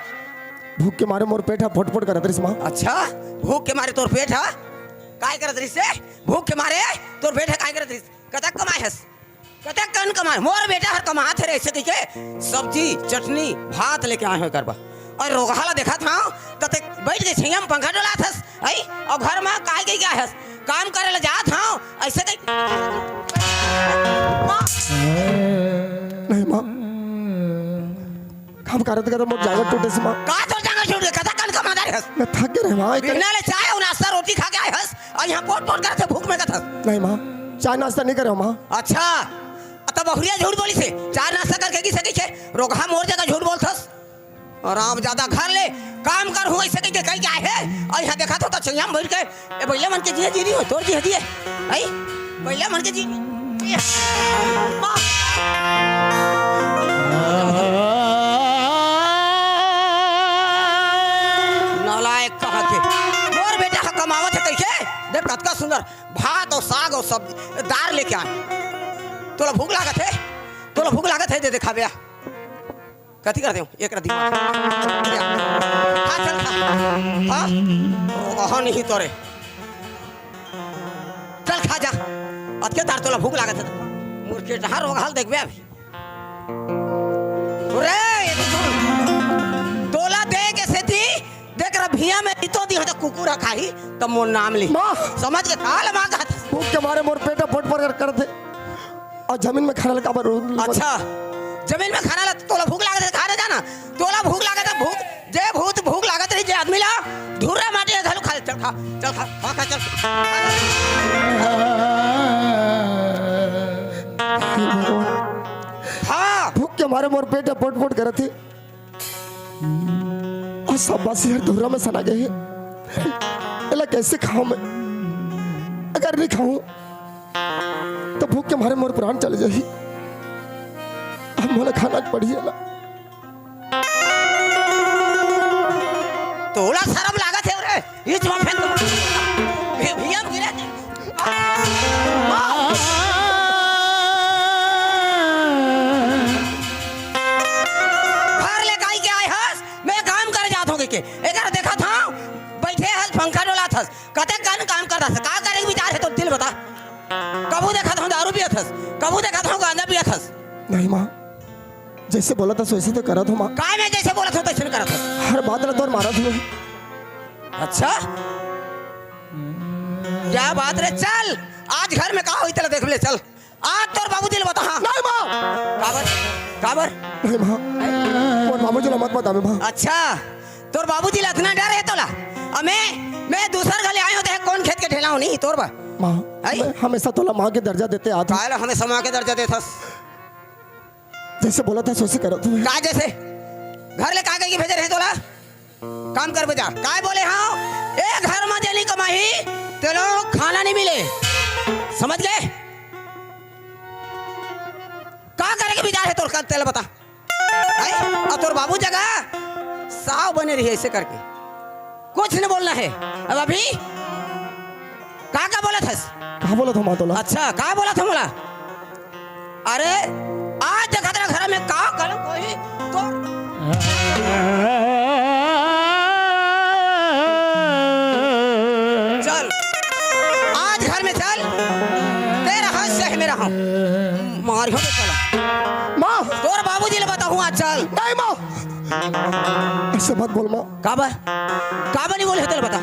भूख के मारे मोर पेट फोट फोट करत रही माँ। अच्छा भूख के मारे तोर पेट है काय करत रही से भूख के मारे तोर पेट है काय करत रही कतक कमाए हस कतक कन कमाए मोर बेटा हर कमात है ऐसे के सब्जी चटनी भात लेके आए हो करबा और रोगहाला देखा था कतक बैठ के छैया में पंखा डोला था आई और घर में काय के क्या है काम करे ले जात हूं ऐसे नहीं माँ काम करते करते मोर जांगर टूटे से माँ। का तो जांगर झूठ के कथा कान का मादार हस मैं थक गए माँ बिना ले चाय और नाश्ता रोटी खा के आए हस और यहाँ पोट पोट करते भूख में कथा नहीं माँ चाय नाश्ता नहीं करे माँ अच्छा तब बहुरिया झूठ बोली से चाय नाश्ता करके की सके छे रोगा मोर जगह झूठ बोलथस और आप ज्यादा घर ले काम कर हुआ ऐसे के कहीं क्या है और यहाँ देखा तो चंगम भर के ए भैया मन के जी जी हो तोर जी दिए आई भैया मन के जी नालायक कहा के मोर बेटा का कमावत है कैसे देख कतका सुंदर भात और साग और सब्जी दाल लेके आए तोला भूख लागत है दे देखा भैया कथी करते हो एक रति हाँ चल हाँ हाँ नहीं तोरे चल खा जा अतके तार तोला भूख लागत है मूर्खे जहाँ रोग हाल देखबे अभी रे तोला दे के सेती देख रहा भिया में इतो दी होता कुकुरा खाही तब मोर नाम ली माँ समझ के काल मां का भूख के मारे मोर पेट फट पर कर दे और जमीन में खाना लगा बर अच्छा जमीन में खाना तोला भूख लागत है खाने जाना तोला भूख लागत है भूख जे भूत भूख लागत रही जे आदमी ला धुर्रा माटी घालू खा चल खा चल हाँ भूख के मारे मोर पेट फट करे थे और सब बासी हर धुरा में सना गए एला कैसे खाऊं मैं अगर नहीं खाऊं तो भूख के मारे मोर प्राण चले जाही अब मोला खाना पड़ी है तोला शर्म लागत है रे इच में फेंक भैया गिरे घर ले गाय के आए हस मैं काम कर जात होगे के एकर देखा था बैठे हस पंखा डोला थस कते कान काम करता था का करे के विचार है तो दिल बता कबू देखा था दारू पियत हस कबू देखा था गांजा पियत हस नहीं माँ जैसे बोला था वैसे तो करा था माँ काय में जैसे बोला था तैसे करा था हर बात ना तोर मारा था अच्छा क्या बात रे चल आज घर में कहा हुई तेरा देख ले चल आज तोर बाबू दिल बता हाँ नहीं माँ काबर नहीं माँ और बाबू जी मत बता माँ अच्छा तोर बाबू जी इतना डर है तोला अब मैं दूसर गले आयो देख कौन खेत के ठेला हूं नहीं तोर बा माँ मैं हमेशा तोला माँ के दर्जा देते आते काहे ला हमेशा माँ के दर्जा देथस जैसे बोला था वैसे करा तू का जैसे घर ले का के भेजे रहे तोला काम कर बजा काय बोले हाँ एक घर में देनी कमाई तेलो खाना नहीं मिले समझ गए का करे के विचार है तोर का तेल बता और तोर बाबू जगह साव बने रही ऐसे करके कुछ नहीं बोलना है अब अभी का बोला था कहा बोला था माँ तोला अच्छा का बोला था मोला अरे आज देखा तेरा घर में का कलम कोई तो चल आज घर में चल तेरा हाथ से है मेरा हम मारियो तो चला माँ तोर बाबूजी ने बताऊं आज चल नहीं माँ ऐसे मत बोल माँ काबा नहीं बोले तेरे बता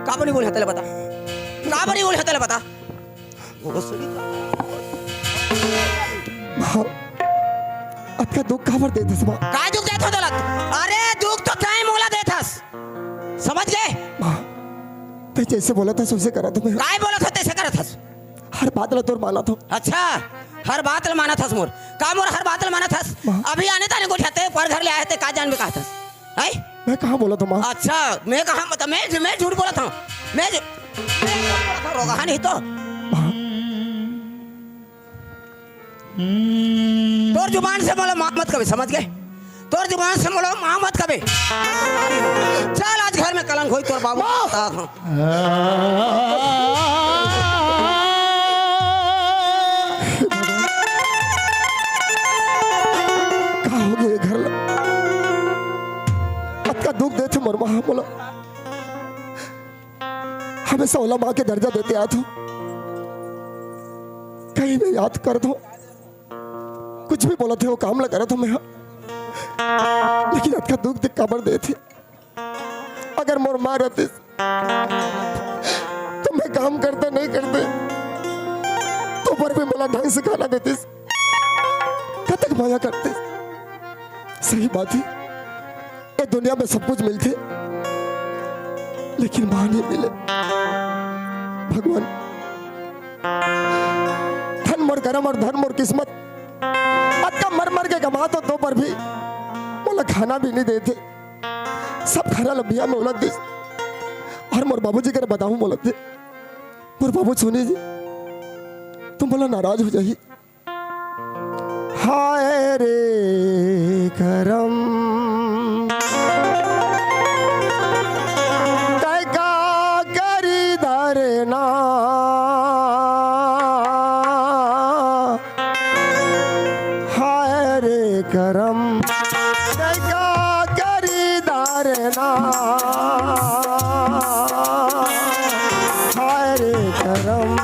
काबा नहीं बोले तेरे बता काबा नहीं बोले तेरे बता वो सुनी माँ आपका दुख खबर दे दस माँ काय दुख देत हो दौलत अरे दुख तो टाइम मोला देथस समझ गए माँ ते जैसे बोला था वैसे करा था मैं काय बोला था तैसे करत हस हर बात ला तोर माना था अच्छा हर बात ल माना थस मोर का मोर हर बात ल माना थस अभी आने ताने को ठते पर घर ले आए थे का जान में कहा थस है मैं कहाँ बोला था माँ अच्छा मैं कहा मतलब मैं झूठ बोला था मैं रोगा नहीं तो तोर जुबान से बोलो माँ मत कभी समझ गए तोर जुबान से बोलो माँ मत कभी चल आज घर में कलंक हुई तोर बाबू कहाँ हो गए घर ला आपका दुख देते मोर माँ बोला हमेशा ओला माँ के दर्जा देते आते हो कहीं भी याद कर दो कुछ भी बोला थे वो काम लगा रहा था मैं लेकिन आपका दुख देख खबर दे थी अगर मोर माँ रहती तो मैं काम करते नहीं करते तो पर भी मला ढंग से खाना देती कब तक माया करते सही बात है ये दुनिया में सब कुछ मिलते, लेकिन मां नहीं मिले। भगवान, धन मोर करम और धन मोर किस्मत, अक्का मर मर के कमा तो पर भी मोला खाना भी नहीं देते। सब खरा लबिया में उलट दे। और मोर बाबूजी करे बताऊं बोलत थे, मोर बाबू सुनी जी तुम बोला नाराज हो जाही। हाय रे करम तैका करी धरना, हाय रे करम तैका करी धरना, हाय रे करम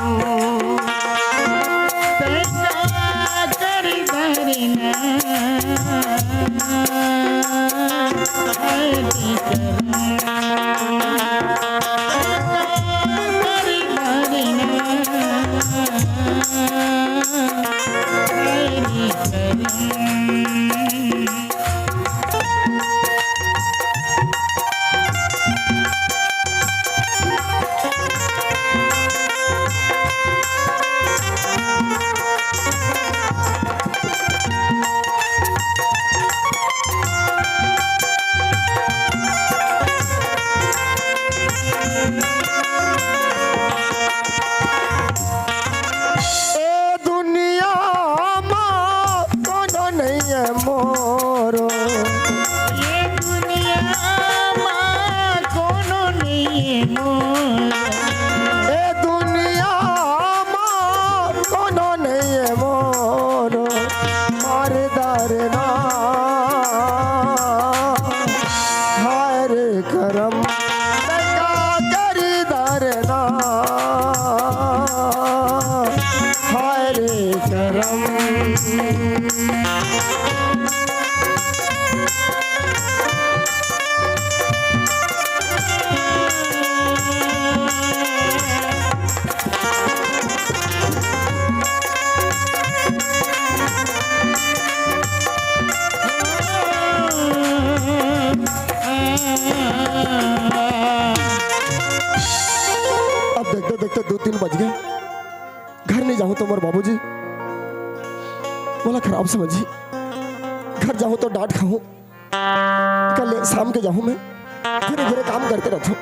देखते 2-3 बज गए, घर नहीं जाऊं तो मोर बाबूजी बोला खराब समझी, घर जाऊं तो डांट खाऊं, कल शाम के जाऊं मैं, धीरे धीरे काम करते रहता हूं।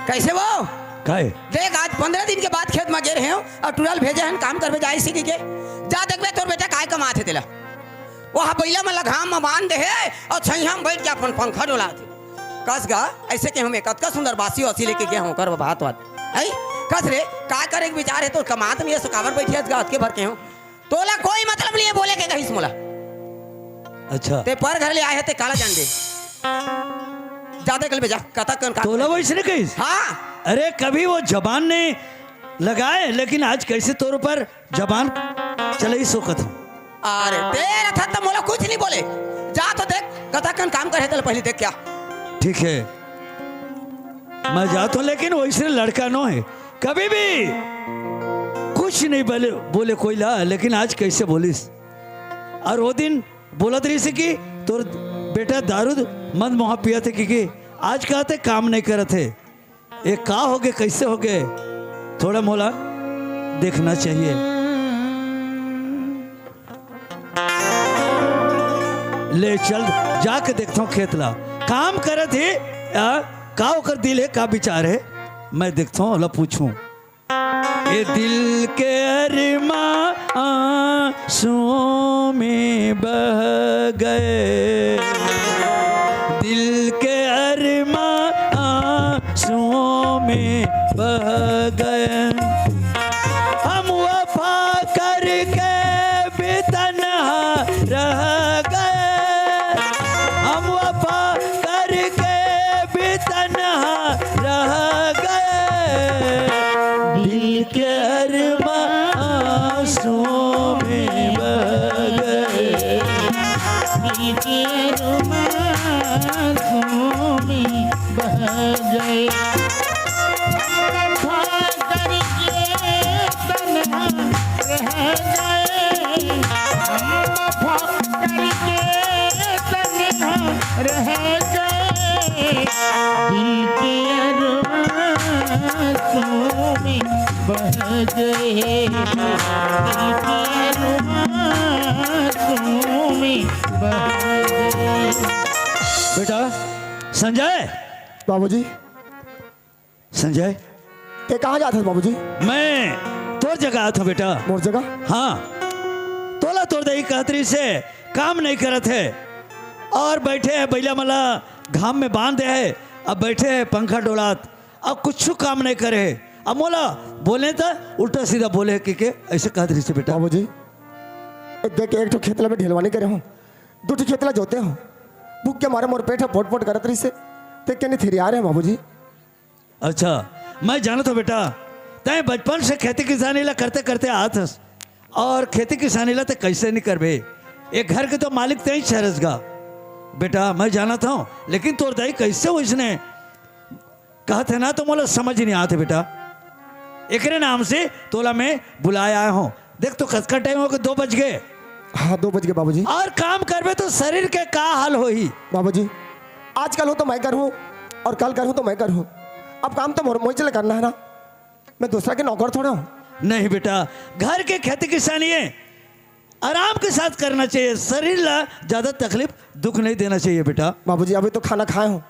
कैसे वो काय देख आज 15 दिन के बाद खेत में गे रहे हो और टूरल भेजे हैं काम करवे जाए सीखी के जा देखबे तोर बेटा काय कमा थे तेला वहाँ बैला में लगाम में बांध दे है और छैया में बैठ के अपन पंखा डोला थे कस गा ऐसे के हम एक सुंदर बासी वासी लेके गए हों कर बात बात है कस रे का करे के विचार है तो कमात में सुकावर बैठिए गा के भर के हो तोला कोई मतलब नहीं है बोले के कहीं मोला अच्छा ते पर घर ले आए थे काला जान दे ज्यादा कल भेजा कथा कन का तोला वैसे नहीं कही हाँ अरे कभी वो जबान ने लगाए लेकिन आज कैसे तौर पर जबान चले ही सोकत हूँ अरे तेरा था तो मोला कुछ नहीं बोले जा तो देख कथा कन काम करे तो पहले देख क्या ठीक है मैं जाता हूँ लेकिन वैसे लड़का नो है कभी भी कुछ नहीं बोले कोई ला लेकिन आज कैसे बोलिस और वो दिन बोलत रही से कि तोर बेटा दारू मद मोहा पिया थे कि आज कहते काम नहीं करे थे ये का हो गए कैसे हो गए थोड़ा मोला देखना चाहिए ले चल जाके देखता हूँ खेत ला काम करे थे का ओकर दिल है का विचार है मैं देखता हूँ पूछूं ये दिल के अरमा आंसुओं में बह गए दिल के अरमा आंसुओं में बह गए हम वफा करके भी तन्हा रह गए हम वफा करके भी तन्हा रह गए दिल के अरमा आंसुओं में बह गए दिल के अरमा आंसुओं में बह गए वफा करके तन्हा रह गए बह गए, दिल के अरमासों में बह गए, दिल के अरमासों में बह गए। बेटा संजय, बाबूजी संजय ते कहाँ जाते थे बाबूजी? मैं तोर जगह आया था बेटा। मोर जगह? हाँ, तोला तोड़ दही कहतरी से काम नहीं करत है और बैठे है बैला मला घाम में बांध दे है। अब बैठे है पंखा डोलात, अब कुछ काम नहीं करे। अब मोला बोले तो उल्टा सीधा बोले कि ऐसे कहतरी से बेटा। बाबूजी देख एक तो खेतला में ढेलवानी करे हूँ, दूठी खेतला जोते हूँ, भूख के मारे मोर पेट पोट पोट करत रही से ते क्या नहीं थिरी आ रहे हैं बाबूजी। अच्छा मैं जाना था बेटा, तय बचपन से खेती किसानी ला करते करते आत हस, और खेती किसानी ला ते कैसे नहीं करबे, एक घर के तो मालिक तय छरसगा बेटा। मैं जाना था लेकिन तोर दाई कैसे हो इसने कहा थे ना तो मोला समझ नहीं आते बेटा। एकरे नाम से तोला मैं बुलाया आया हूँ। देख तो कस का टाइम हो गया, 2 बज गए। हाँ 2 बज गए बाबूजी। और काम करबे तो शरीर के का हाल हो ही बाबूजी, आजकल हो तो मैं करूँ और कल करूँ तो मैं करूँ, अब काम तो मुझे करना है ना, मैं दूसरा के नौकर थोड़ा हूँ। नहीं बेटा, घर के खेती किसानी है आराम के साथ करना चाहिए, शरीर ला ज्यादा तकलीफ दुख नहीं देना चाहिए बेटा। बाबूजी अभी तो खाना खाए हूँ,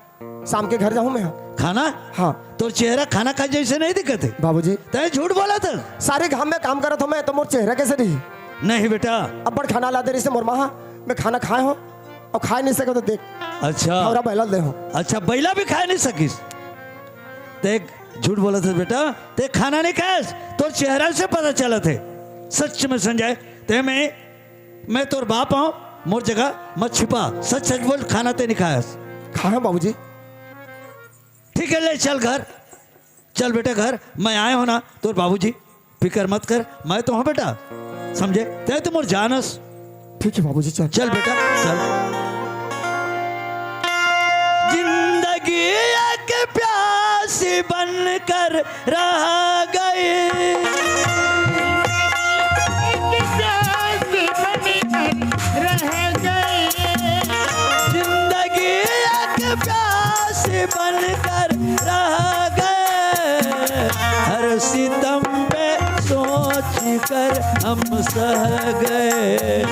शाम के घर जाऊँ मैं। खाना? हाँ। तो चेहरा खाना खा जैसे नहीं दिखते बाबूजी। तय झूठ बोला था। सारे घाम में काम करत हूँ मैं, तो मोर चेहरा कैसे रही? नहीं बेटा। अब बड़ खाना ला दे रही से मोर महा, मैं खाना खाए हूँ और खा नहीं सके तो देख। अच्छा और बैला दे हूँ। अच्छा बैला भी खा नहीं सकीस, देख झूठ बोला था बेटा, ते खाना नहीं खास तो चेहरा से पता चला थे। सच में संजय ते मैं तोर बाप हूँ, मोर जगह मत छिपा, सच सच बोल, खाना ते नहीं खास। खाए बाबूजी। ठीक है ले चल घर, चल बेटा घर, मैं आया हूँ ना तोर बाबूजी, फिक्र मत कर, मैं तो हूँ बेटा, समझे ते तो मोर जानस। ठीक है बाबूजी चल। चल बेटा चल। जिंदगी एक प्यासी बनकर रह गए, जिंदगी एक प्यासी बनकर रह गए, हर सितम पे सोच कर हम सह गए,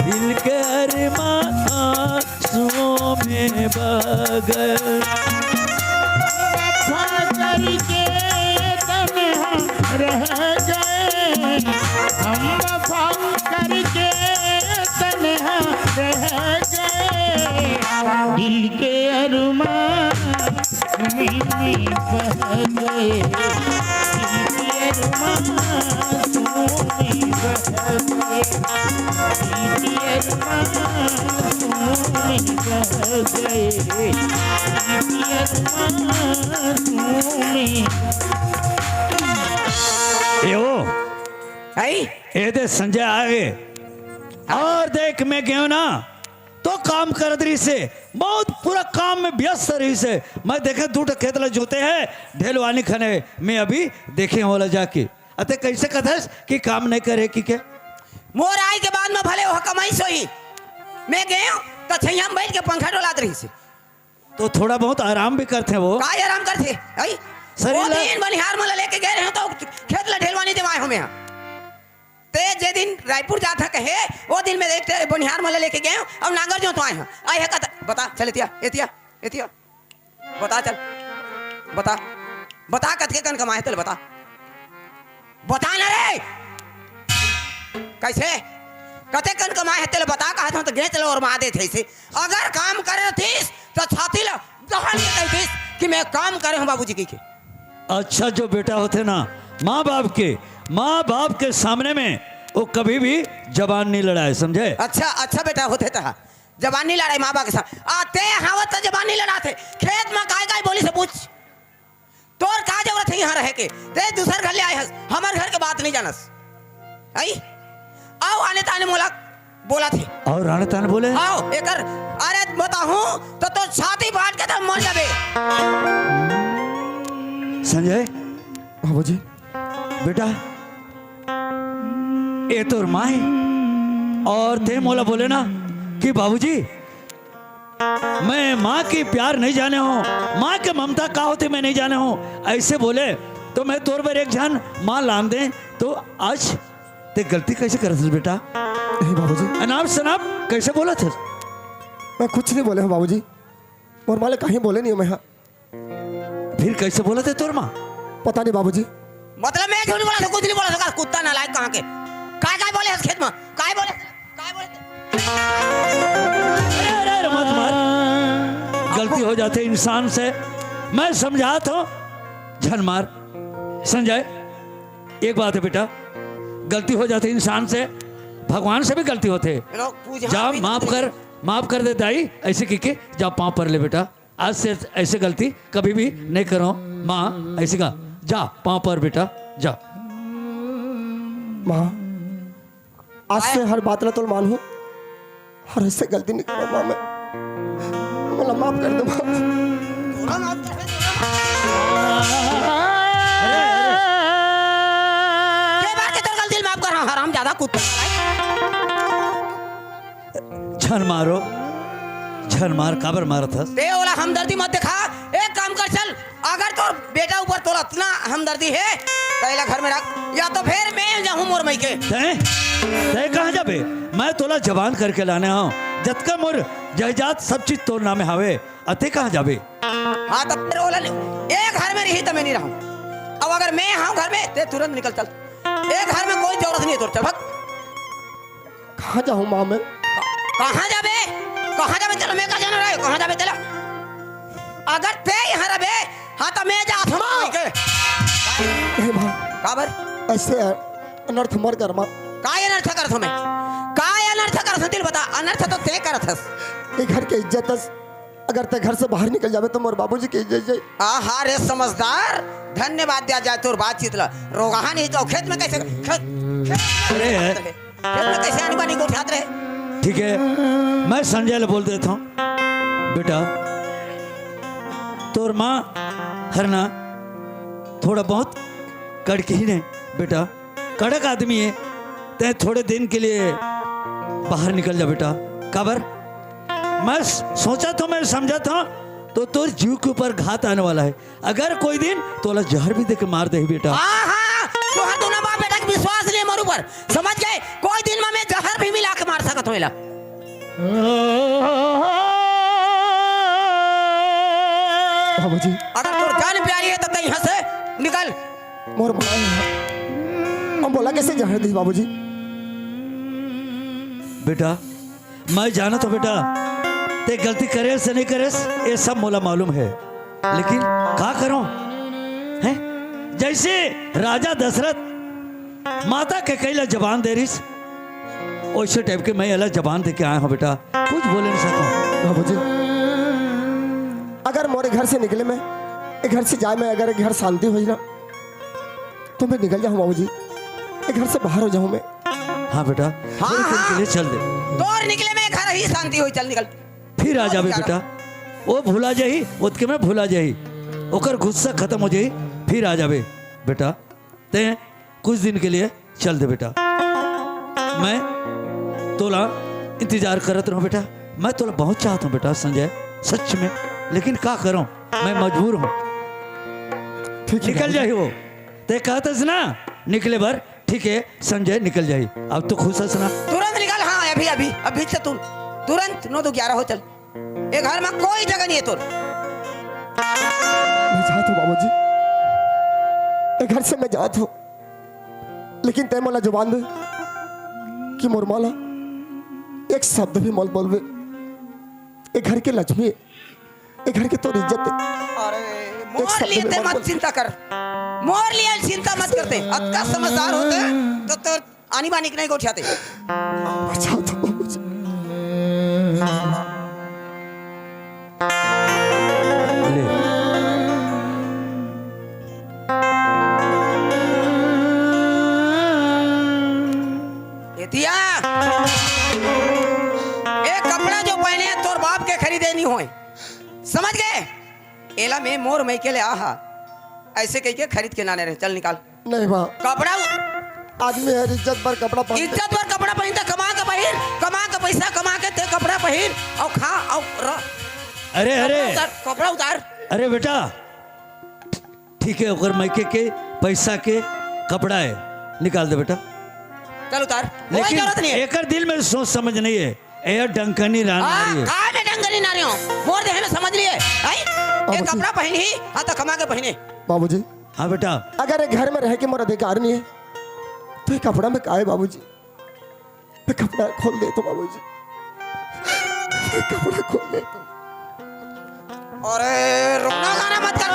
दिल के अरमान आंसुओं में बह गए। करके तन्हा रह गए, हम वफा करके तन्हा रह गए, दिल के अरमान में बह गए, दिल के अरमान में बह गए, दिल के अरमान में बह गए, दिल के अरमान ए दे संजय आ गए, और देख मैं गया ना तो काम कर रही से बहुत पूरा काम में व्यस्त रही से। मैं देखे 2 खेतला जोते हैं ढेलवानी खने में, अभी देखे होला जाके अते कैसे कथस कि काम नहीं करे कि के मोर आए के बाद में भले हो कमाई सोई, मैं गया तो छैया में बैठ के पंखा डोलात रही से, तो थोड़ा बहुत आराम भी करते हैं वो। काय आराम करते आई शरीर वो ला- दिन बनिहार मला लेके गए रहे तो खेत ला ढेलवानी देवाए हमें ते जे दिन रायपुर जा था कहे वो दिन में एक बनिहार मला लेके गए अब नांगर जो तो आए हैं आए है कत बता चल एतिया एतिया एतिया बता चल बता बता कत के कन कमाए तो बता बता ना रे कैसे कते कन कमाए है तेरे बता कहा था तो गए चलो और मार देते थे। अगर काम करे थीस तो छाती ला दहन के कहतीस कि मैं काम करे हूं बाबूजी की। अच्छा जो बेटा होते ना माँ बाप के सामने में वो कभी भी जबान नहीं लड़ाए, समझे? अच्छा अच्छा बेटा होते था जबान नहीं लड़ाई माँ बाप के साथ आते हावत तो जबान नहीं लड़ाते। खेत में काय काय बोली से पूछ तोर का जरूरत है यहाँ रह के, ते दूसर घर ले आए हस, हमारे घर के बात नहीं जानस आई आओ आने ताने मोला बोला थे और राणे ताने बोले आओ एकर अरे बताऊं तो छाती फाट के तो मर जाबे। संजय बाबूजी बेटा ये तोर माँ है और ते मोला बोले ना कि बाबूजी मैं माँ की प्यार नहीं जाने हूँ, माँ के ममता का होती मैं नहीं जाने हूँ, ऐसे बोले तो मैं तोर पर एक जान माँ लान दे तो आज ते गलती कैसे कर बेटा? नहीं बाबूजी, अनाप शनाप कैसे बोला था? मैं कुछ नहीं बोले हूँ बाबूजी, और माले कहीं बोले नहीं हूँ मैं। फिर कैसे बोला थे तोर माँ? पता नहीं बाबूजी। मतलब मैं क्यों नहीं बोला था? कुछ नहीं बोला था। कुत्ता नालायक कहाँ के काय बोले इस खेत में? काय बोले? अरे मत मार, गलती हो जाती इंसान से। मैं समझाता हूँ, झन मार। संजय, एक बात है बेटा, गलती हो जाती इंसान से, भगवान से भी गलती होते। जा माफ कर दे दाई, ऐसे की जा पाँव पर ले बेटा, आज से ऐसे गलती कभी भी नहीं करो। माँ ऐसे का जा पाँव पर बेटा जा। माँ आज से हर बात ला तो मान हूँ, और ऐसे गलती नहीं करो माँ। मैं माफ कर दो माँ। हराम ज्यादा कुत्ता। झन मारो, झन मार, काबर मारा था? बे ओला हमदर्दी मत दिखा। एक काम कर, चल, अगर तो बेटा ऊपर तोला इतना हमदर्दी है पहला घर में रख, या तो फिर मैं जाऊं मोर मई के। तय कहाँ जाबे? मैं तोला जवान करके लाने आऊँ, जतका मोर जायदाद सब चीज तोर नामे हावे, अते कहाँ जाबे? हाँ तब फिर ओला एक घर में रही तो मैं नहीं रहूं। अब अगर मैं हाँ घर में ते तुरंत निकल चल, एक घर में कोई जरूरत नहीं है तोर, चल भग। कहाँ जाऊँ माँ मैं? कहाँ जाबे? कहाँ जाबे? चलो मैं कहाँ जाना रहे, कहाँ जाबे? चला अगर ते यहाँ रहे हाँ तो मैं जा नहीं माँ, काबर ऐसे अनर्थ मर कर माँ। काय अनर्थ करत हो? मैं काय अनर्थ करत हो? दिल बता, अनर्थ तो ते करत हस। ये घर के इज्जत है, अगर ते घर से बाहर निकल जावे तो मोर बाबूजी की इज्जत जाए। आहा रे समझदार, धन्यवाद दिया जाए तोर बातचीत ला। रोगाहा नहीं तो खेत में कैसे खेत में कैसे आनी बानी को उठाते रहे? ठीक है, मैं संजय ले बोल देता हूँ। बेटा तोर माँ हरना थोड़ा बहुत कड़क ही नहीं बेटा, कड़क आदमी है। ते थोड़े दिन के लिए बाहर निकल जा बेटा। काबर? मैं सोचा था, मैं समझा था तो तोर जीव के ऊपर घात आने वाला है। अगर कोई दिन तोला जहर भी देके मार दे बेटा। तो हर दोनों बाप बेटा के विश्वास नहीं मोर ऊपर, समझ गए? कोई दिन में मैं जहर भी मिला के मार सकत होइला। बाबूजी अगर तोर जान प्यारी है तो यहाँ से निकल। मोर माँ हम बोला कैसे जहर दी बाबूजी? बेटा मैं जाना तो बेटा ते गलती करे से नहीं करे ये सब मोला मालूम है, लेकिन क्या करूं हैं? जैसे राजा दशरथ माता के कैला जबान दे रही, वैसे टाइप के मैं अलग जबान दे के आया हूं बेटा, कुछ बोले नहीं सकता। बाबूजी अगर मोरे घर से निकले मैं, एक घर से जाए मैं, अगर एक घर शांति हो ना तो मैं निकल जाऊं बाबूजी, एक घर से बाहर हो जाऊं मैं। हाँ बेटा, हाँ, हाँ। के लिए चल दे। तोर निकले में घर ही शांति हो, चल निकल। फिर आ जाबे बेटा, वो भूला जाही, उसके में भूला जाही, ओकर गुस्सा खत्म हो जाही, फिर आ जाबे बेटा। ते कुछ दिन के लिए चल दे बेटा, मैं तोला इंतजार करत रहूं बेटा। मैं तोला बहुत चाहता हूं बेटा संजय, सच में, लेकिन क्या करूं, मैं मजबूर हूं। निकल जाही वो, ते कहते ना निकले बार, ठीक है संजय निकल जाही। अब तो खुश है ना? तुरंत निकल। हाँ अभी अभी अभी से तू तुरंत 9 तो 11 हो चल। एक घर में कोई जगह नहीं है तोर। मैं जाता हूँ बाबूजी, एक घर से मैं जाता हूँ, लेकिन तय मोला जुबान दे कि मोर माला एक शब्द भी मोल बोलवे। एक घर के लक्ष्मी, एक घर के तोर इज्जत है। अरे मोर लिए ते मत चिंता कर, मोर लिए चिंता मत करते। अक्का समझदार होते तो आनी बानी नहीं गोठियाते। अच्छा तो बाबूजी ले ये दिया एक कपड़ा जो पहने हैं तोर बाप के खरीदे नहीं होए, समझ गए? एला में मोर मई के ले आहा, ऐसे कह के खरीद के ना रहे। चल निकाल। नहीं माँ, कपड़ा आदमी है इज्जत पर कपड़ा पहन, इज्जत पर कपड़ा पहनता, कमा के पहन, कमा के पैसा कमा के ते कपड़ा पहन और खा और अरे अरे कपड़ा उतार। अरे बेटा ठीक है, अगर मैके के पैसा के कपड़ा है निकाल दे बेटा, चल उतार। कोई लेकिन जरूरत नहीं है। एक दिल में सोच समझ नहीं है, ए डंकनी रान मारी है। कहाँ में डंगरी ना रही हूँ, मोर देह में समझ लिए आई। ये कपड़ा पहनी ही हाँ तो कमा के पहने। बाबूजी हाँ बेटा, अगर ये घर में रह के मोर अधिकार नहीं है तो ये कपड़ा में काहे बाबूजी? मैं कपड़ा खोल दे तो बाबूजी, ये कपड़ा खोल दे तो। अरे रोना गाना मत कर,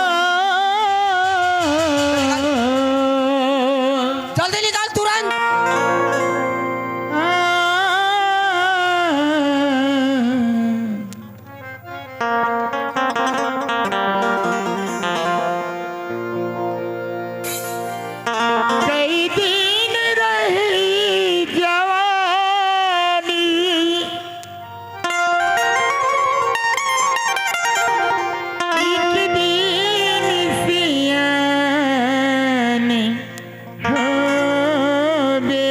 जल्दी निकाल तुरंत। कई दिन रही जवानी, एक दिन सियाने हो बे।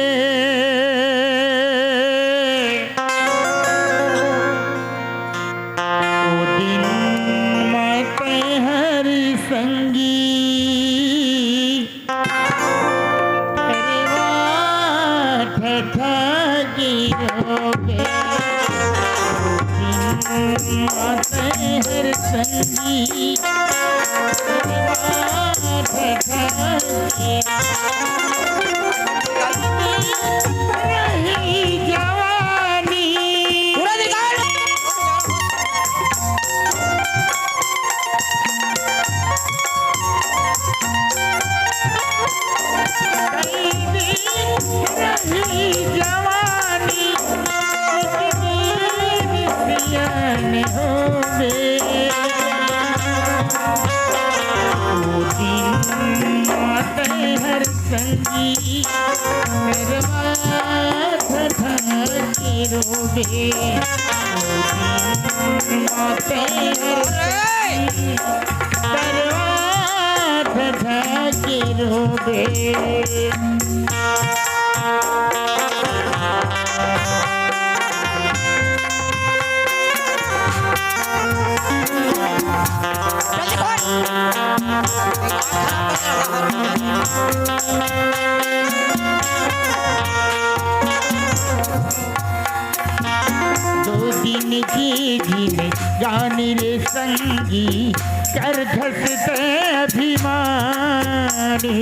ओ दिन मत हरि संगी हर संगी रही जवानी। पूरा निकाल। रही जवानी, सियान हो बे। ओ दिन माते हर संगी मेरे माथे के रोबे। ओ दिन माते हर संगी दरवाज़ा के रोबे। दो दिन की जीने जानी रे संगी कर धसते अभिमानी।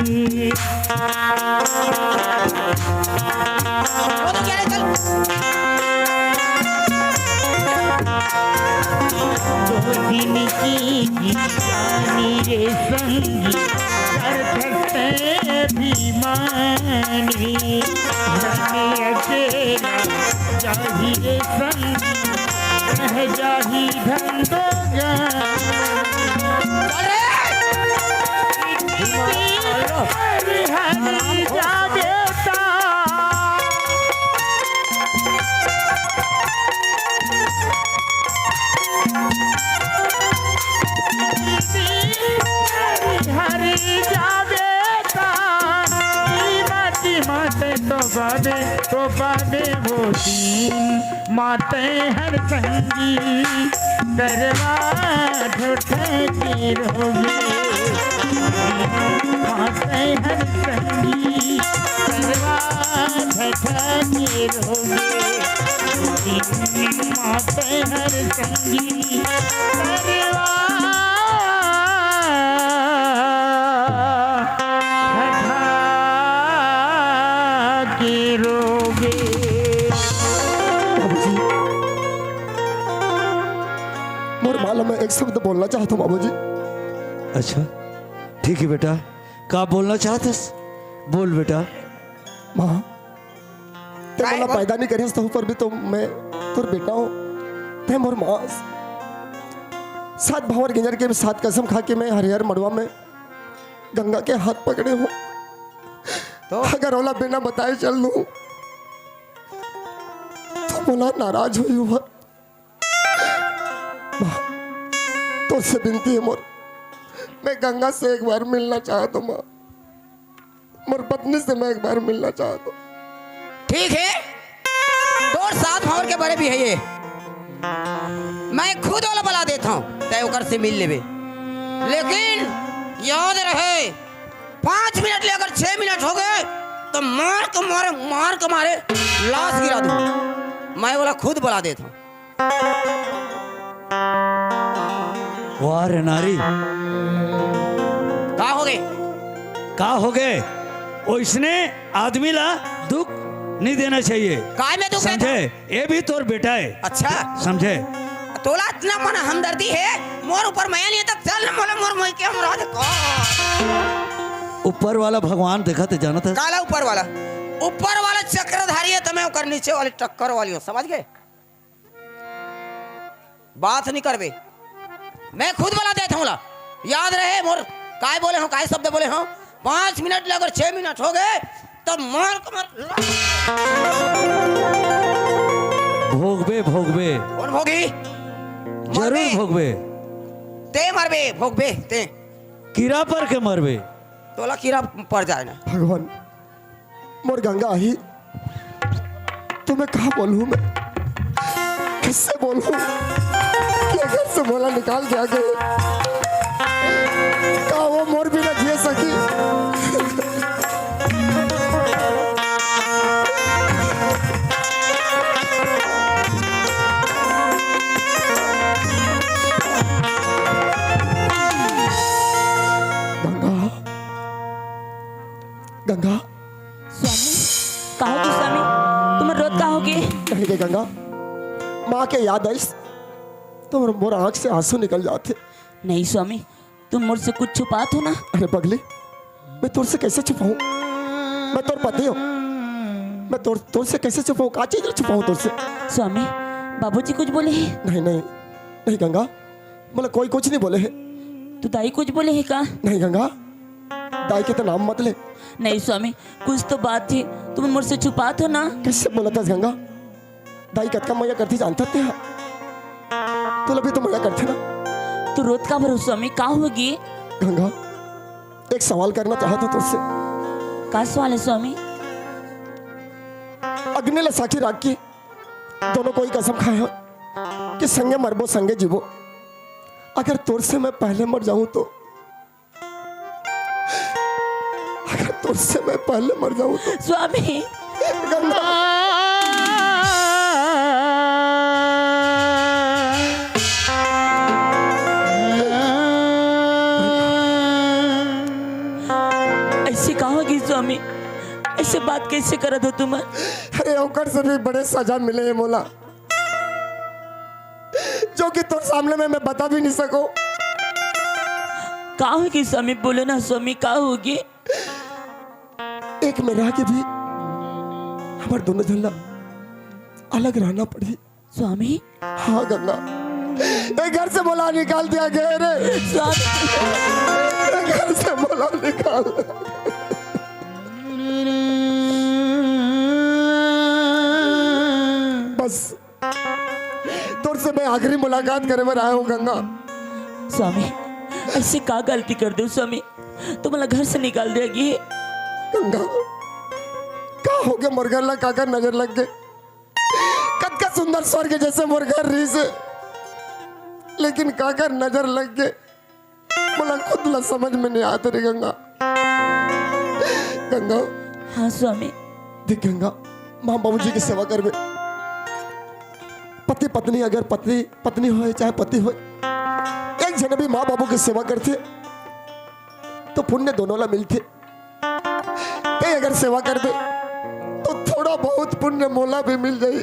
वो तो क्या रे चल। दो दिन की जानी रे संगी कर धसते अभिमानी। जाने अकेला जाही रे संगी रह जाही धंधोगा। हरि हरि जागेता हरि जागेता। माती माते तो बादे वो दिन माते हर संगी दरबार ठोके रोगे। माते हर संगी दरबार ठोके रोगे। माते हर संगी मोर माला में एक शब्द बोलना चाहता हूँ बाबूजी। अच्छा ठीक है बेटा, का बोलना चाहतस बोल बेटा। माँ ते मला पैदा नहीं करिस तो पर भी तो मैं तोर बेटा हूँ। ते मोर माँ 7 भावर गिंजर के 7 कसम खा के मैं हरिहर मड़वा में गंगा के हाथ पकड़े हूँ। तो अगर ओला बिना बताए चल लूं तो बोला नाराज हुई हुआ। तो से बिनती है मोर, मैं गंगा से एक बार मिलना चाहता हूँ माँ। मोर पत्नी से मैं एक बार मिलना चाहता हूँ। ठीक है, तो 7 भावर के बड़े भी है ये, मैं खुद वाला बुला देता हूँ। तय ओकर से मिल लेबे, लेकिन याद रहे 5 मिनट ले अगर 6 मिनट हो गए तो मार के मारे लाश गिरा दूं। मैं बोला खुद बुला देता हूँ। वाह रे नारी, का हो गए? का हो गए? इसने आदमी ला दुख नहीं देना चाहिए, काय में दुख समझे? ये भी तोर बेटा है, अच्छा समझे? तोला इतना मन हमदर्दी है मोर ऊपर मैं नहीं तक चल न मोला मोर मोई के हमरा दे ऊपर वाला भगवान देखा ते जाना था। काला ऊपर वाला चक्रधारी है, तुम्हें ओकर नीचे वाली टक्कर वाली हो, समझ गए? बात नहीं करबे, मैं खुद बुला देता हूँ। याद रहे मोर काय बोले हो, काय शब्द बोले हो। 5 मिनट ले अगर 6 मिनट हो गए तो मार भोगबे भोगबे, कौन भोगी? जरूर भोगबे, ते मरबे, भोगबे ते। कीड़ा पर के मरबे, तोला कीड़ा पड़ जाए ना। भगवान मोर गंगा ही, तुम्हें कहा बोलूं मैं, किससे बोलूं? ये घर से बोला निकाल के आगे का वो मोर भी ना जिए सकी। गंगा स्वामी कहो कि स्वामी तुम रोत कहोगे? नहीं रे गंगा, माँ के याद आई तो मोर आंख से आंसू निकल जाते। नहीं स्वामी, तुम मुझसे कुछ छुपात हो ना। अरे पगली, मैं तुझसे कैसे छुपाऊं? मैं तोर पति हूँ, मैं तुझसे कैसे छुपाऊं? का चीज छुपाऊं तुझसे? स्वामी बाबूजी कुछ बोले हैं? नहीं नहीं नहीं गंगा, मतलब कोई कुछ नहीं बोले है। तू दाई कुछ बोले है का? नहीं गंगा, दाई के तो नाम मत ले। नहीं स्वामी, कुछ तो बात थी, तुम मुझसे छुपात हो ना। कैसे बोला था गंगा? दाई कतका मया करती जानता थे, तो अभी तो मया करते ना। तू रोत का भरो स्वामी, का होगी? गंगा एक सवाल करना चाहता तुझसे। का सवाल है स्वामी? अग्नि ले साक्षी राख के दोनों कोई कसम खाया कि संगे मरबो संगे जीवो। अगर तोर से मैं पहले मर जाऊं तो, अगर तोर से मैं पहले मर जाऊं तो स्वामी। गंगा ऐसे कहोगी स्वामी? ऐसे बात कैसे करत हो तुम? अरे ओकर से भी बड़े सजा मिले हैं मोला, जो कि तोर सामने में मैं बता भी नहीं सकूं। का होगी स्वामी? बोलो ना स्वामी, का होगी? एक मेरा के भी हमारे दोनों झल्ला अलग रहना पड़ी। स्वामी हाँ गंगा, एक घर से बोला निकाल दिया गया रे। स्वामी घर से बोला निकाल। बस तुर से मैं आखिरी मुलाकात करे में आया हूँ गंगा। स्वामी ऐसे का गलती कर दो स्वामी, तुम्हारा घर से निकाल देगी। गंगा का हो गया मुर्गर ला काकर नजर लग गए, कद का सुंदर स्वर्ग जैसे मुर्गर रही से, लेकिन काकर नजर लग गए बोला खुद ला समझ में नहीं आते रे गंगा। गंगा हाँ स्वामी। देख गंगा, माँ बाबूजी की सेवा करवे, पति पत्नी अगर पत्नी हो चाहे पति हो, एक जन भी माँ बाबू की सेवा करते तो पुण्य दोनों ला मिलते। ते अगर सेवा कर दे तो थोड़ा बहुत पुण्य मोला भी मिल जाए।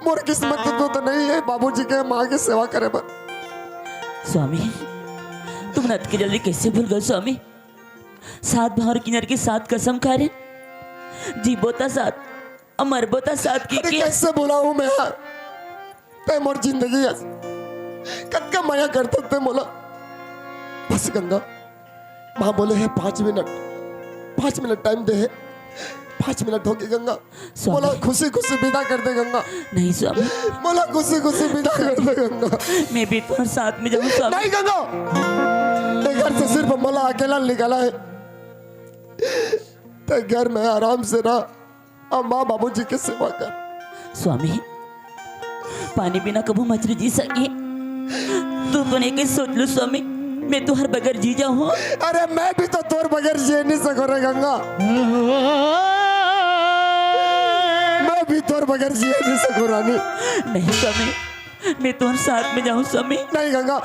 मोर किस्मत तो नहीं है बाबूजी के माँ की सेवा करे पर। स्वामी तुम नत के जल्दी कैसे भूल गए स्वामी? 7 भावर किनार की 7 कसम खा रहे, जीबोता 7 अमर बोता 7 की कैसे बोला हूँ मैं यार? ते मोर जिंदगी कद का माया करते थे मोला। बस गंगा, माँ बोले है 5 मिनट टाइम दे है, 5 मिनट हो गए गंगा। बोला खुशी खुशी विदा कर दे गंगा। नहीं स्वामी, बोला खुशी खुशी विदा कर दे गंगा। मैं भी तुम्हारे साथ में जाऊँ स्वामी। नहीं गंगा, घर से सिर्फ मला अकेला निकाला है, तो घर में आराम से रह और माँ बाबूजी की सेवा कर। स्वामी पानी बिना कबू मछली जी सके, तू तो नहीं सोच लो स्वामी, मैं तो हर बगैर जी जाऊँ। अरे मैं भी तो तोर बगैर जी नहीं सको रे गंगा, मैं भी तोर बगैर जी नहीं सको रानी। नहीं स्वामी, मैं तुम्हारे साथ में जाऊँ स्वामी। नहीं गंगा,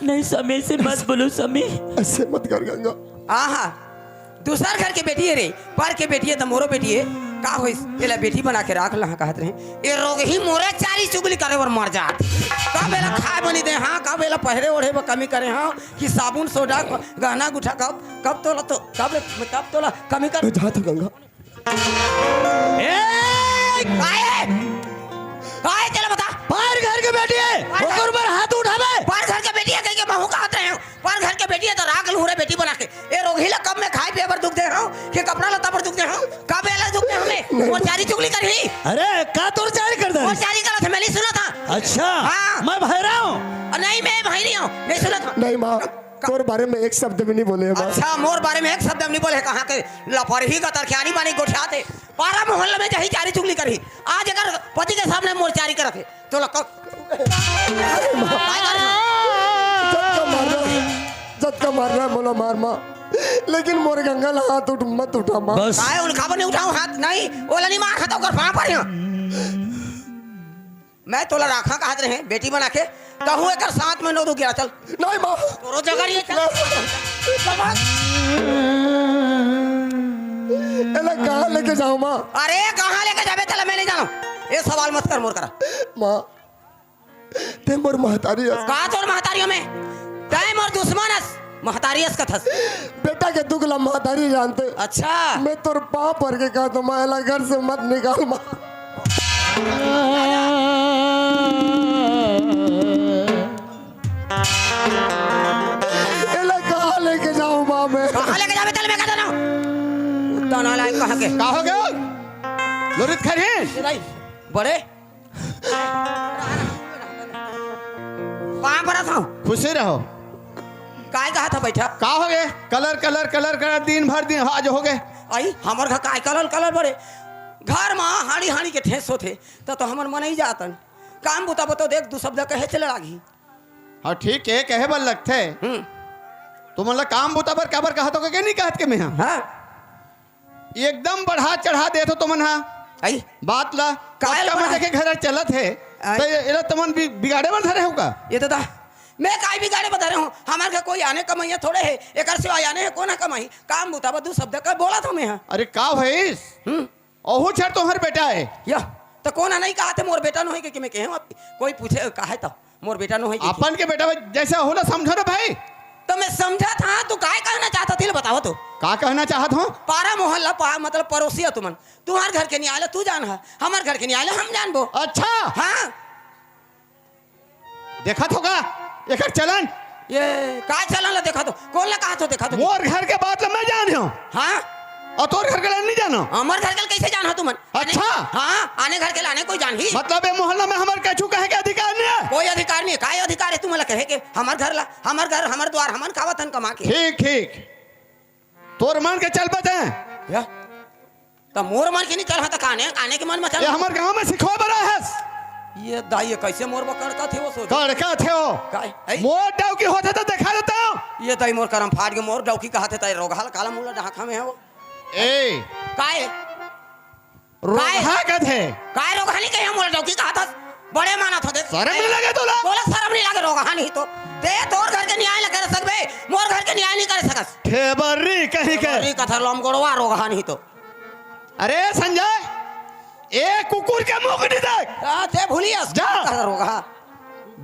नहीं स्वामी, ऐसे मत बोलो स्वामी। ऐसे मत कर गंगा। आहा दूसर घर के बेटी है रे, पर के बेटी है तो मोरो बेटी है का होइस, एला बेटी बना के राख लहा कहत रहे। ए रोग ही मोरे चारी चुगली करे और मर जात। कब एला खाए बनी दे, हाँ कब एला पहरे ओढ़े में कमी करे, हाँ कि साबुन सोडा गहना गुठा कब तोला तो कब तोला कमी कर जा तो गंगा। काय चला बता, पर घर के बेटी है ओकर पर हाथ उठावे। पर घर के बेटी है कहीं के महू कहत रहे हो, पर घर के बेटी है तो राख लूरे बेटी बना के। ए रोगी ला कब में खाए पिए पर दुख दे रहा हूं कि कपड़ा लता पर दुख दे रहा हूं, कब एला दुख दे हमें और चारी चुगली कर ही। अरे का तोर चारी कर दे, और चारी करा था, मैंने सुना था। अच्छा हाँ। मैं भैरा हूँ। नहीं मैं भाई नहीं हूं, नहीं सुना था। नहीं माँ, तोर बारे में एक शब्द भी नहीं बोले हैं माँ। अच्छा मोर बारे में एक शब्द नहीं बोले, कहाँ के लफरही का तरख्यानी बानी गोठियाते पारा मोहल्ला में जही चारी चुगली करी। आज अगर पति के सामने मोर चारी करते तो झटका मार रहा है, बोला मार माँ, लेकिन मोर गंगा ला हाथ उठ मत उठा माँ। बस काय उनका नहीं उठाऊं हाथ, नहीं ओला नहीं मार खाता कर वहां पर हूं मैं। तोला राखा कहत रहे बेटी बना के कहूं एक साथ में नो दो गिरा चल। नहीं माँ, तोरो जगह ये चल एला कहाँ लेके जाऊँ माँ? अरे कहां लेके जाबे चला, मैं नहीं जानू, ये सवाल मत कर मोर करा। माँ ते मोर महतारी है। का तोर महतारियों में टाइम और दुश्मनस महतारियस का थस। बेटा के दुख ला महतारी जानते। अच्छा मैं तोर पाँव पर के कहा तो माँ एला घर से मत निकाल माँ। एला कहाँ लेके जाऊँ माँ मैं? कहां लेके जाबे चल मैं कह देना तना लायक कहां के का हो गया लोरित खरी नहीं बड़े कहां पर था खुशी रहो। काय कहा था बैठा का हो गए कलर कलर कलर कर दिन भर दिन आज हो गए। आई हमर घर काय कलर कलर बड़े घर में हाड़ी हाड़ी के ठेस होते तो हमर मन ही जातन काम बुता बतो देख दू शब्द कहे चले लागी। हाँ ठीक है कहे बल लगते तो मतलब काम बुता पर काबर कहा तो के नहीं कहत के मैं हाँ एकदम बढ़ा चढ़ा दे तो तुमन हाँ आई बात ला कायल का बढ़ा- देखे घर चलत है तो ये तुमन बिगाड़े बन रहे होगा। ये तो मैं काय भी गाड़े बता रहा हूँ हमारे घर कोई आने कमाइया थोड़े है एक सिवा आने है कोना कमाई काम बुता बदू शब्द का बोला था मैं हाँ अरे का भैस ओहू छर तुम्हार बेटा है या तो कोना नहीं कहा थे मोर बेटा नो है कि मैं कहूँ कोई पूछे कहा तो मोर बेटा नो है अपन के बेटा जैसा होला समझो ना भाई। तो मैं समझा था तू काय कहना चाहता थी बताओ तो का कहना चाहत हो पारा मोहल्ला मतलब पड़ोसी है तुमन तुम्हारे घर के नहीं आले तू जान है हमारे घर के नहीं आले हम जानबो। अच्छा हाँ देखा होगा एक चलन ये काय चलन ला देखा तो कौन ला कहा तो देखा तो मोर घर के बात ला मैं जान हूँ हाँ और तोर घर के नहीं जानो। हमारे घर के कैसे जान हो तुमन अच्छा। हाँ आने घर के लाने कोई जान ही मतलब ये मोहल्ला में हमारे कछु कहे के अधिकार नहीं है। कोई अधिकार नहीं काय अधिकार है तुम्हारा कहे के हमारे घर ला हमारे घर हमारे द्वार हमन खावतन कमा के ठीक ठीक तोर मन के चल बचे या तो मोर मन के नहीं चल तो आने के मन में चल ये हमारे गांव में सिखो बड़ा है ये दाई कैसे मोर बकड़का थे वो सोच कड़का थे हो काय मोर डाव की होते तो देखा देता हूँ। ये दाई मोर करम फाड़ के मोर डौकी कहा थे रोगाल काला मुला ढाका में है वो ए काय रोहा का थे काय रोगानी कहे मोर डौकी कहा था बड़े माना था देख शर्म नहीं लगे तोला बोला शर्म नहीं लगे रोगानी तो दे तोर घर के न्याय न कर सकबे मोर घर के न्याय नहीं कर सकस ठेबरी कहीं के अरे कथा लम गोड़वा रोगानी तो अरे संजय ए कुकुर के मुंह नहीं देख थे भूलियस जा। रोगा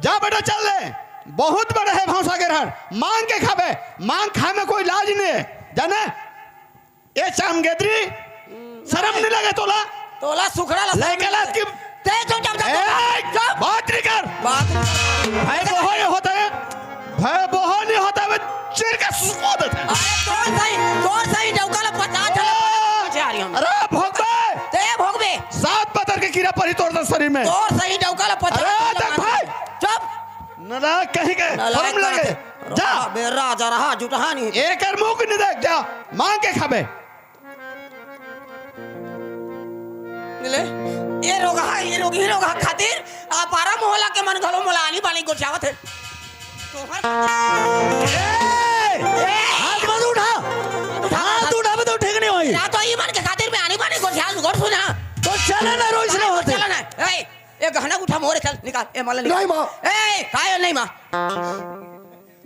जा बेटा चल ले बहुत बड़ा है भौसा के घर मांग के खाबे मांग खाए में कोई लाज नहीं है जाने ए चामगेदरी शर्म नहीं लगे तोला तोला सुखड़ा ला लेके लात की ते चुप चुप बात नहीं कर बात भाई बोहो नहीं होता है भाई बोहो नहीं होता है चिर का सुको देता है। अरे तोर सही डौकाला 50 चले आ रही हम अरे भोगबे ते भोगबे 7 पत्थर के कीड़ा पड़ी तोड़ दे शरीर में तोर सही डौकाला 50 अरे देख भाई चुप नालायक कहीं के शर्म नहीं लगे जा बेरा जा रहा जुटहा नहीं एक मुंह नहीं देख जा मांग के खाबे ले ये रोगा खातिर आ पारा मोहल्ला के मन घलो मोला आनी बानी गोचावत है हाथ मत उठा हाथ उठा तो ठीक नहीं होई या तो ई मन के खातिर में आनी बानी गोचाल गोर सुना तो चले ना रोइस ना होते चल ना ए गहना उठा मोरे चल निकाल ए माला नहीं माँ ए काय नहीं मां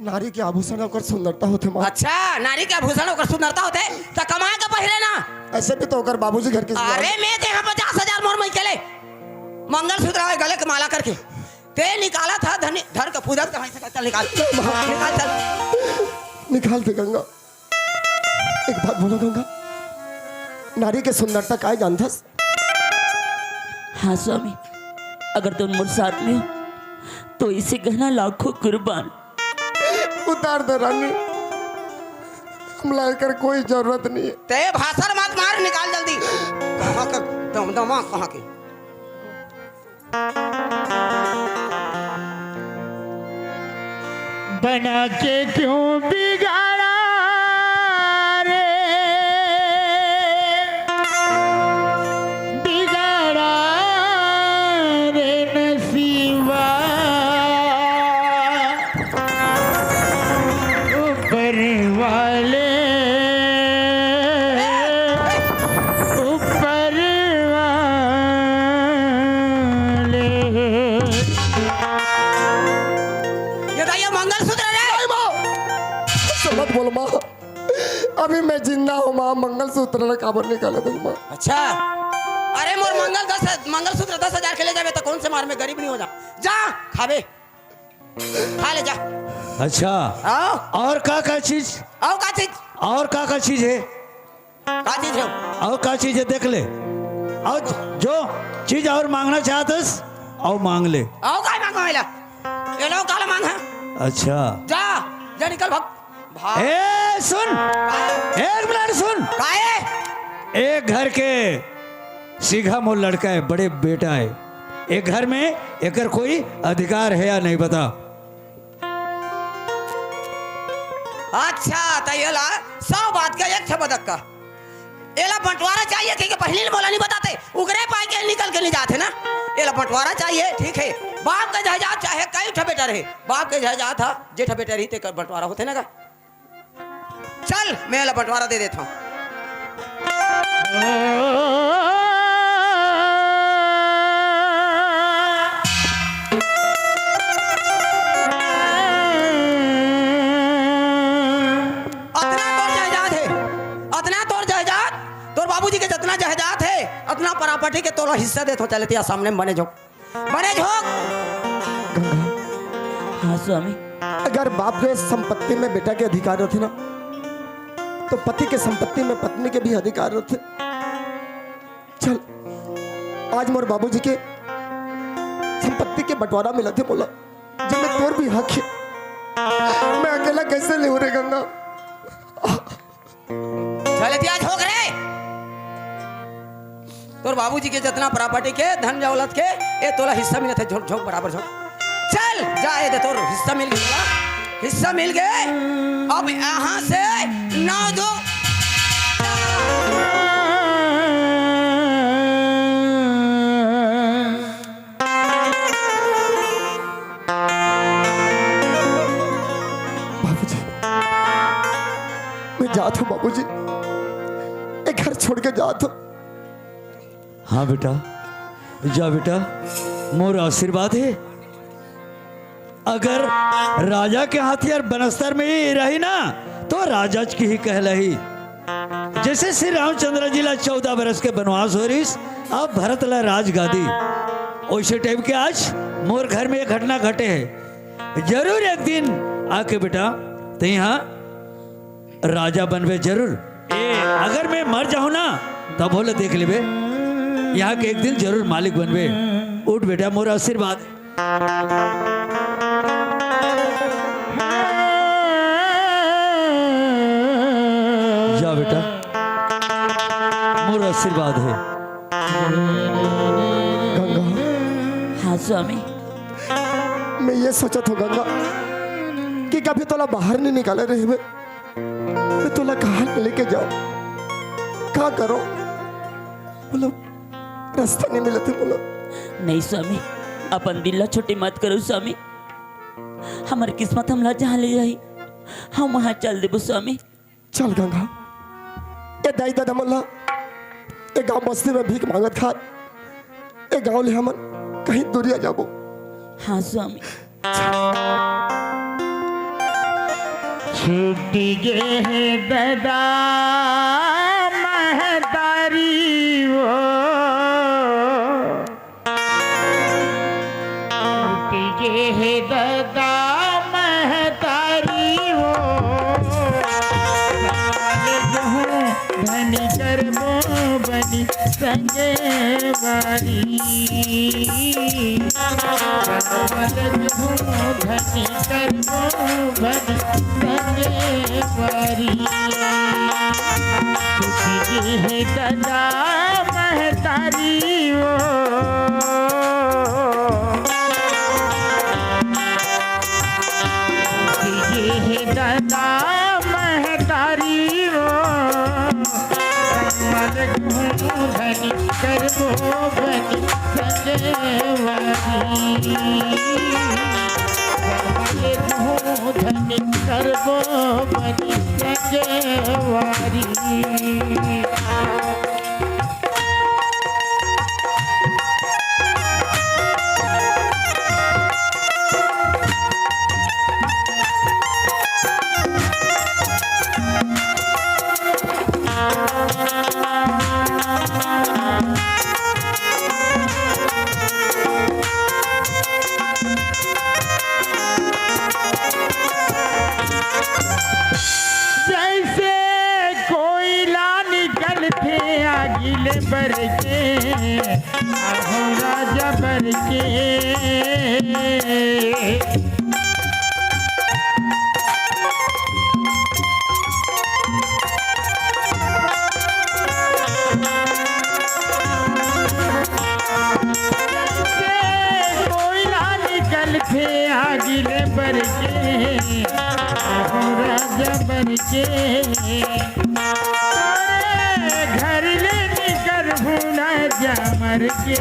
नारी के आभूषण होकर सुंदरता होते माँ। अच्छा नारी के आभूषण होकर सुंदरता होते तो कमा के पहले ना ऐसे भी तो होकर बाबूजी घर के अरे मैं ते 50,000 मोर में चले मंगलसूत्र है गले के माला करके ते निकाला था धनी धर का पूजा कहां से चल निकाल चल निकाल दे गंगा। एक बात बोलो गंगा, नारी के सुंदरता काय जानथस? हाँ स्वामी, अगर तुम मुझ साथ में हो तो इसे गहना लाखों कुर्बान। उतार दे रानी, हम लाकर कोई जरूरत नहीं है। ते भाषण मत मार, निकाल जल्दी। कहाँ का दमदमा कहाँ की? बना के क्यों बिगाड़ा रे, बिगाड़ा रे नसीबा, ऊपर वाले ऊपर वाले। ये तो ये मंगलसूत्र है। मत बोलो माँ, अभी मैं जिंदा हूँ माँ। मंगलसूत्र ने काबर निकाले थे माँ। अच्छा, अरे मोर मंगलसूत्र 10,000 के ले जावे तो कौन से मार में गरीब नहीं हो जा खावे, खा ले जा। अच्छा, आओ और का चीज? आओ का चीज? और का चीज है? का चीज है? और का चीज है देख ले, और जो चीज और मांगना चाहतस और मांग ले। आओ काय मांगो मेला, ये लो काला मांग है। अच्छा जा जा निकल भाग भाग। ए सुन, एक मिनट सुन। काहे? एक घर के सीधा मोल लड़का है, बड़े बेटा है। एक घर में एकर कोई अधिकार है या नहीं बता? अच्छा तो ये ला 100 बात का एक बदक का एला बंटवारा चाहिए थी कि पहले बोला नहीं बताते, उगरे पाए के निकल के नहीं जाते ना। एला बंटवारा चाहिए, ठीक है। बाप का जायदाद चाहे कई ठा बेटा रहे, बाप के जायदाद था जेठा बेटा रही ते बंटवारा होते ना का। चल मैं एला बंटवारा दे देता हूँ। बाबूजी के जितना जायदाद है उतना प्रॉपर्टी के तोला हिस्सा दे तो चलते या सामने बने जो हाँ स्वामी। अगर बाप के संपत्ति में बेटा के अधिकार होते ना, तो पति के संपत्ति में पत्नी के भी अधिकार होते। चल आज मोर बाबूजी के संपत्ति के बंटवारा मिला थे, बोला जब मैं तोर भी हक है, मैं अकेला कैसे ले रे गंगा। चलते आज हो गए तोर बाबूजी के जितना प्रॉपर्टी के धन दौलत के ये तोला हिस्सा मिले थे, झोंक झोंक बराबर झोंक। चल जाए दे, तोर हिस्सा मिल गया, हिस्सा मिल गए। अब यहाँ से 9 2 बाबूजी मैं जाता हूँ, बाबूजी एक घर छोड़ के जाता हूँ। हाँ बेटा जा बेटा, मोर आशीर्वाद है। अगर राजा के हथियार बनस्तर में ही रही ना तो राजा की ही कहलही। जैसे श्री रामचंद्र जी ला 14 बरस के वनवास हो रही, अब भरत ला राजगादी, वैसे टाइप के आज मोर घर में एक घटना घटे है। जरूर एक दिन आके बेटा तो यहाँ राजा बनवे जरूर। अगर मैं मर जाऊं ना तब बोले देख ले यहाँ के एक दिन जरूर मालिक बनवे। उठ बेटा, मोर आशीर्वाद। जा बेटा, मोर आशीर्वाद है। गंगा हाँ स्वामी। मैं ये सोचा था गंगा कि कभी तोला बाहर नहीं निकाले रहे, मैं तोला कहाँ लेके जाऊं, कहाँ करो। बोलो रास्ता नहीं मिला थे बोला। नहीं स्वामी, अपन दिल ला छोटी मत करो स्वामी। हमारी किस्मत हमला जहाँ ले जाई हम वहाँ चल देबो स्वामी। चल गंगा, ये दाई दादा मोला ये गांव बस्ती में भीख मांगत खा, ये गांव ले हमन कहीं दूरिया जाबो। हाँ स्वामी। छूटी गे है दादा महतारी वो, छूटी गे है दादा महतारी वो, धनी करबो बनी संगे बारी, धनी करबो बनी संगे बारी। छुट्टी है दादा महतारी वो, छुट्टी है दादा महतारी वो, धनी करबो बनी संगवारी, धनी करबो बनी संगवारी। जैसे कोयला निकलते आगिले बर के, आहो राजा बर के, कोयला निकलते आगिले बर के, राजा बन के, घर ले निकर भूना जमर के,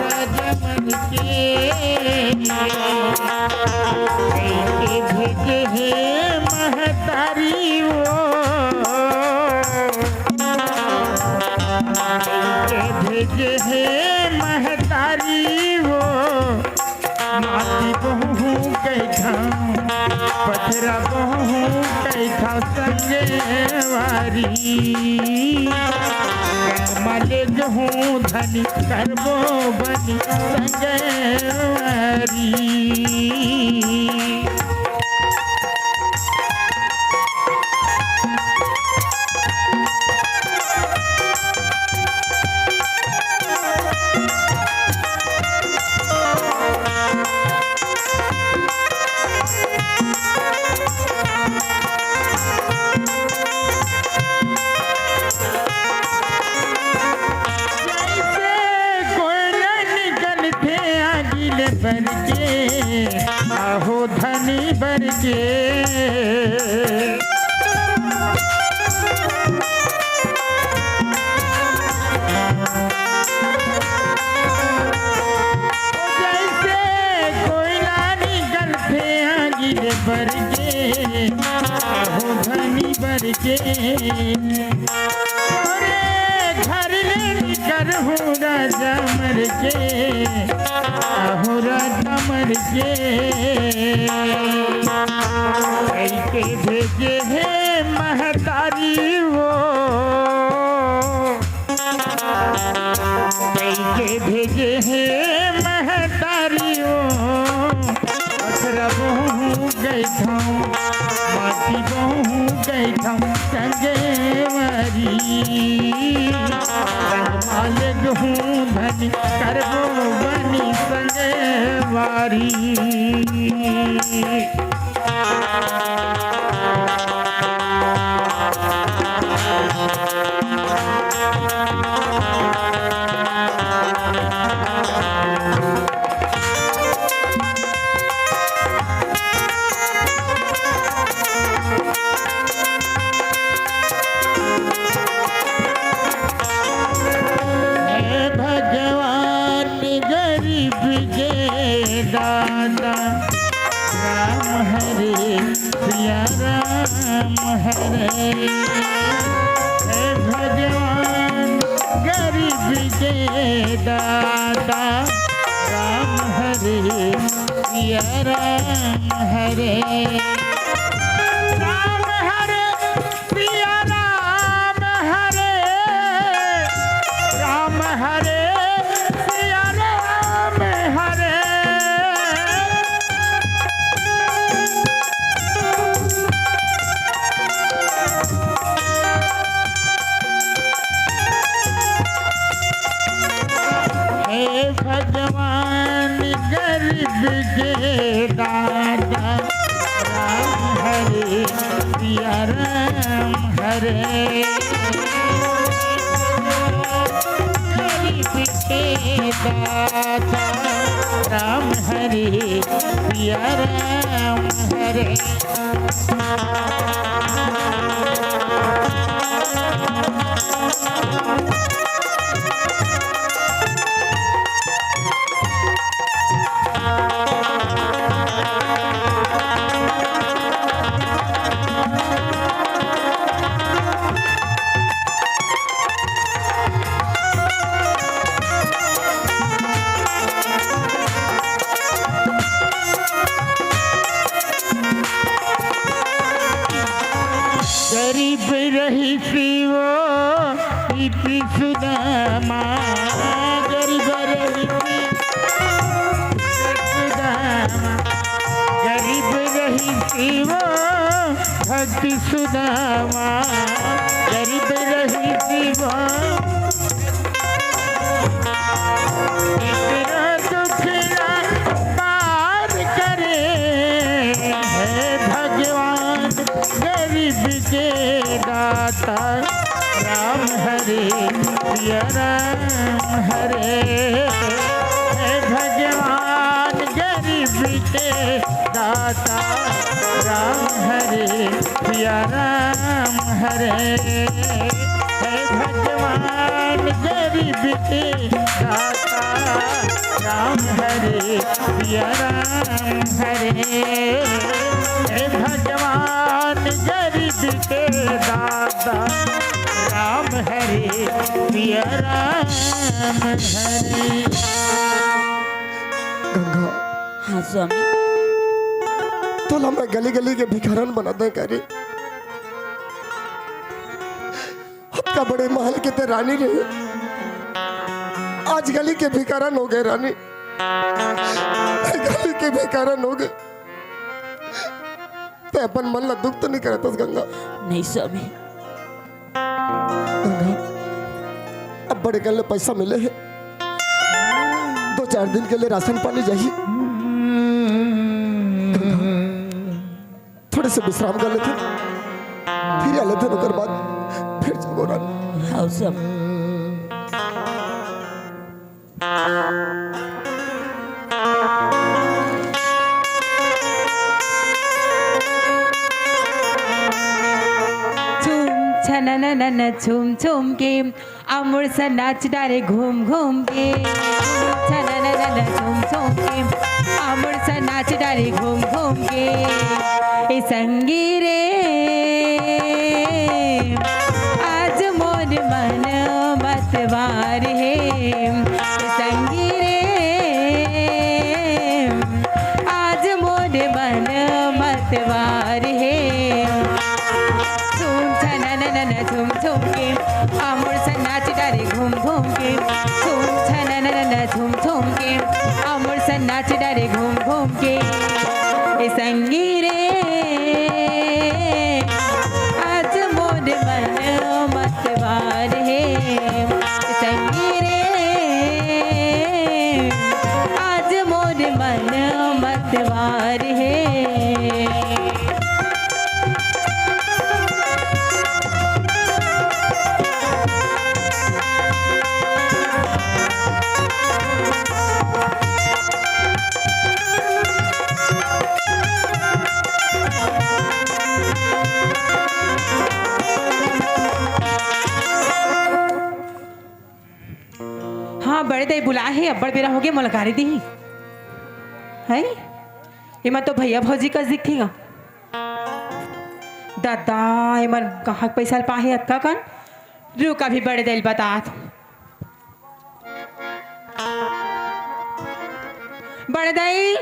राजा बन के, भेजे है महतारी वो, भेजे है महतारी वो, माती बहू कैठा पथरा बहू कैठा संगवारी, मले गहूँ धनी करबो बनी संगवारी। बन के, आहो धनी बन के, जैसे कोयला निकलते आगिले बर के, आहो धनी बन के, घर ले निकर हूँ राजा मर के, आहो राजा मर के, कैके भेजे है महतारी वो, कैके भेजे है महतारी वो, अखरा बहू गई था माटी बहू गई था संगवारी, माले गहूँ धनी करबो बनी संगवारी। के दाता राम हरे सिया राम हरे राम हरे सिया राम हरे राम हरे सिया राम हरे हे भगवान गरीब के दाता राम हरे सिया राम हरे गरीब के दाता राम हरे सिया राम हरे गरीब रही वो इति सुदामा गरीब रही सुदामा गरीब रही वो भक्ति सुदामा गरीब रही वो इतना दुखड़ा पार करे है भगवान गरीब के दाता राम हरे सिया राम हरे हे भगवान गरीब के दाता राम हरे सिया राम हरे हे भगवान गरीब के दाता राम हरे सिया राम हरे हे भगवान गरीब के दाता राम हरे सिया राम हरे गंगा हाँ स्वामी तो हमें गली गली के भिखारन बना दे करे का बड़े महल के ते रानी रहे आज गली के भिखारन हो गए रानी गली के भिखारन हो गए ते अपन मन ला दुख तो नहीं करता गंगा नहीं स्वामी गंगा अब बड़े गले पैसा मिले है 2-4 दिन के लिए राशन पानी चाहिए थोड़े से विश्राम कर लेते फिर आ लेते नौकर बाद फिर जाओ रानी हाँ सब छनननन झूम झूम के अमूल सा नाच डारे घूम घूम के छनननन झूम झूम के अमूल सा नाच डारे घूम घूम के ए संगी रे आज मोर मन मतवार है ए संगी रे आज मोर मन मतवार है झूम झूम के अमूल सा नाच डारे घूम घूम के झूम छननन झूम झूम के अमूल सा नाच डारे घूम घूम के ए संगी रे आज मोर मन मतवार है संगी रे आज मोर मन मतवार है बड़े दई बुला है अब्बड़ बेरा हो गया मुलाकारी दी है ये मत तो भैया भौजी का दिखेगा दादा ये मन कहाँ पैसा पाहे अक्का कन रू का भी बड़े दिल बता बड़े दाई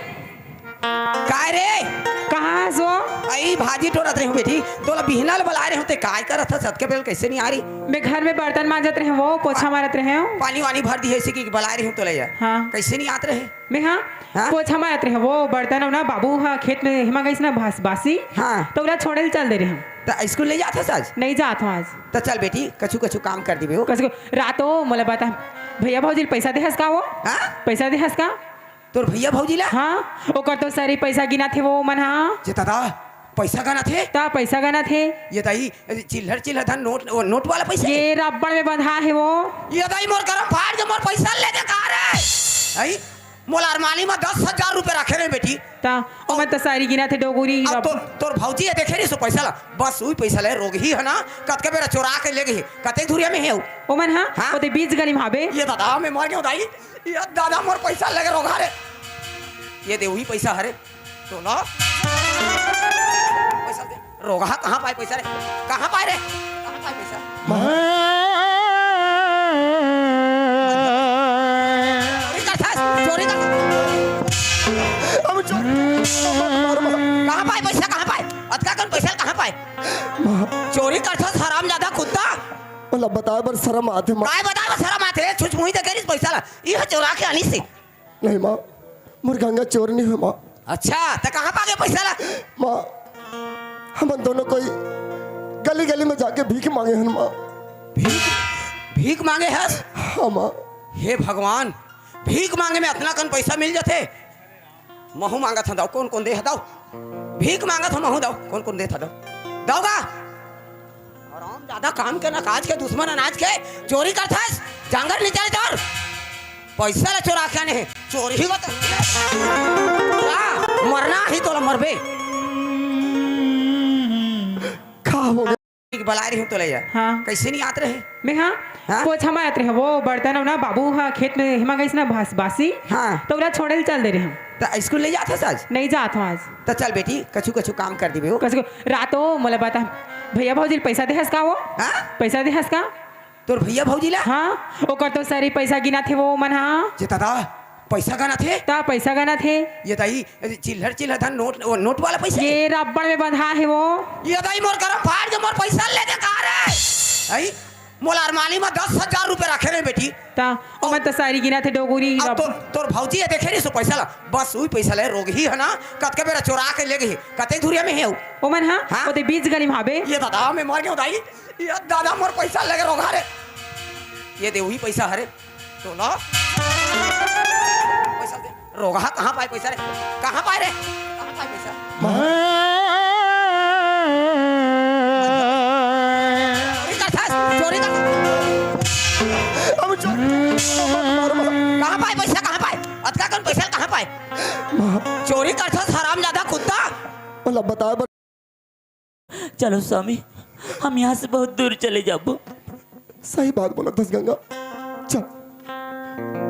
काय रे कहाँ सो आई भाजी टोरत रही हूँ बेटी तोला बिहनल बुला रहे हो ते काय करत था सदके बेल कैसे नहीं आ रही मैं घर में बर्तन मांजत रहे वो पोछा मारत रहे हो पानी वानी भर दी है इसी की बुला रही हूँ तो ले जा हाँ। कैसे नहीं आते रहे मैं हाँ हाँ? पोछा मारत रहे वो बर्तन ना बाबू हाँ खेत में हिमा गई ना बासी हाँ तो उला छोड़े चल दे रहे हम तो स्कूल नहीं जाते सच नहीं जात हूँ आज तो चल बेटी कछु कछु काम कर दी कसको रातो मोला बता भैया भौजी पैसा दे हस का वो हाँ पैसा दे हस का तोर भैया भौजी ला हाँ ओकर तो सारी पैसा गिना थे वो मन हाँ जे दादा पैसा गना थे ता पैसा गना थे ये दाई चिल्लर चिल्लर था नोट वो नोट वाला पैसा ये रबड़ में बंधा है वो ये दाई मोर गरम फाड़ के मोर पैसा ले दे कहा रे आई मोला अरमानी में 10,000 रुपए रखे रे बेटी ता ओ मैं तो सारी गिना थे डोगुरी अब तो तोर भौजी है देखे रे सो पैसा ला बस वही पैसा ले रोग ही है ना कत के बेरा चोरा के ले गई कते दूरिया में है ओ मन हाँ हाँ? ओ ते बीज गनी भाबे ये दादा मैं मर गया दाई ये दादा मोर पैसा लगे रोगा रे ये दे वही पैसा हरे तो ना पैसा दे रोगा कहाँ पाए पैसा रे कहाँ पाए रे कहाँ पाए पैसा चोरी कर अब कहाँ पाए पैसा कहाँ पाए अतका कौन पैसा कहाँ पाए चोरी करता हराम ज्यादा कुत्ता बोला बताए बर शर्म आते माँ काय बता बस हराम आते छुच मुही तो करीस पैसा ला ये चोरा के आनी से नहीं माँ मोर गंगा चोर नहीं हुई माँ अच्छा तो कहाँ पागे पैसा ला माँ हम दोनों कोई गली गली में जाके भीख मांगे हैं माँ भीख भीख मांगे हस हाँ माँ हे भगवान भीख मांगे में इतना कन पैसा मिल जाते महू मांगा था दाओ कौन कौन दे दाओ भीख मांगा था महू दाओ कौन कौन दे था दाओ दाओगा आराम ज्यादा काम के ना काज के दुश्मन अनाज के चोरी करता है जांगर नहीं चले चोर पैसा ला चोरा के नहीं चोरी ही बता मरना ही तो मरबे खा हो गया बुला रही हूँ तो ले जा हाँ। कैसे नहीं आते रहे मैं हाँ हाँ? पोछा मारत रहे वो बर्तन ना बाबू हाँ खेत में हिमा गई ना बासी हाँ तो उला छोड़े चल दे रहे हम तो स्कूल नहीं जाते सच नहीं जात हूँ आज तो चल बेटी कछु कछु काम कर दी कसको रातो मोला बता भैया भौजी पैसा दे हस का वो हाँ पैसा दे हस का तोर भैया भौजी ला हाँ ओकर तो सारी पैसा गिना थे वो मन हाँ जे दादा पैसा गना थे ता पैसा गना थे ये दाई चिल्लर चिल्लर था नोट वो नोट वाला पैसा ये रबड़ में बंधा है वो ये दाई मोर गरम फाड़ के मोर पैसा ले दे कहा रे आई मोला अरमानी में 10,000 रुपए रखे रे बेटी ता ओ मैं तो सारी गिना थे डोगुरी अब तो तोर भौजी है देखे रे सो पैसा ला बस वही पैसा ले रोग ही है ना कत के बेरा चोरा के ले गई कते दूरिया में है ओ मन हाँ हाँ? ओ ते बीज गनी भाबे ये दादा मैं मर गया दाई ये दादा मोर पैसा लगे रोगा रे ये दे वही पैसा हरे तो ना पैसा दे रोगा कहाँ पाए पैसा रे कहाँ पाए रे कहाँ पाए पैसा चोरी कर अब कहाँ पाए पैसा कहाँ पाए अतका कौन पैसा कहाँ पाए चोरी करता हराम ज्यादा कुत्ता बोला बताए बर चलो स्वामी हम यहाँ से बहुत दूर चले जाबो सही बात बोला दस गंगा चल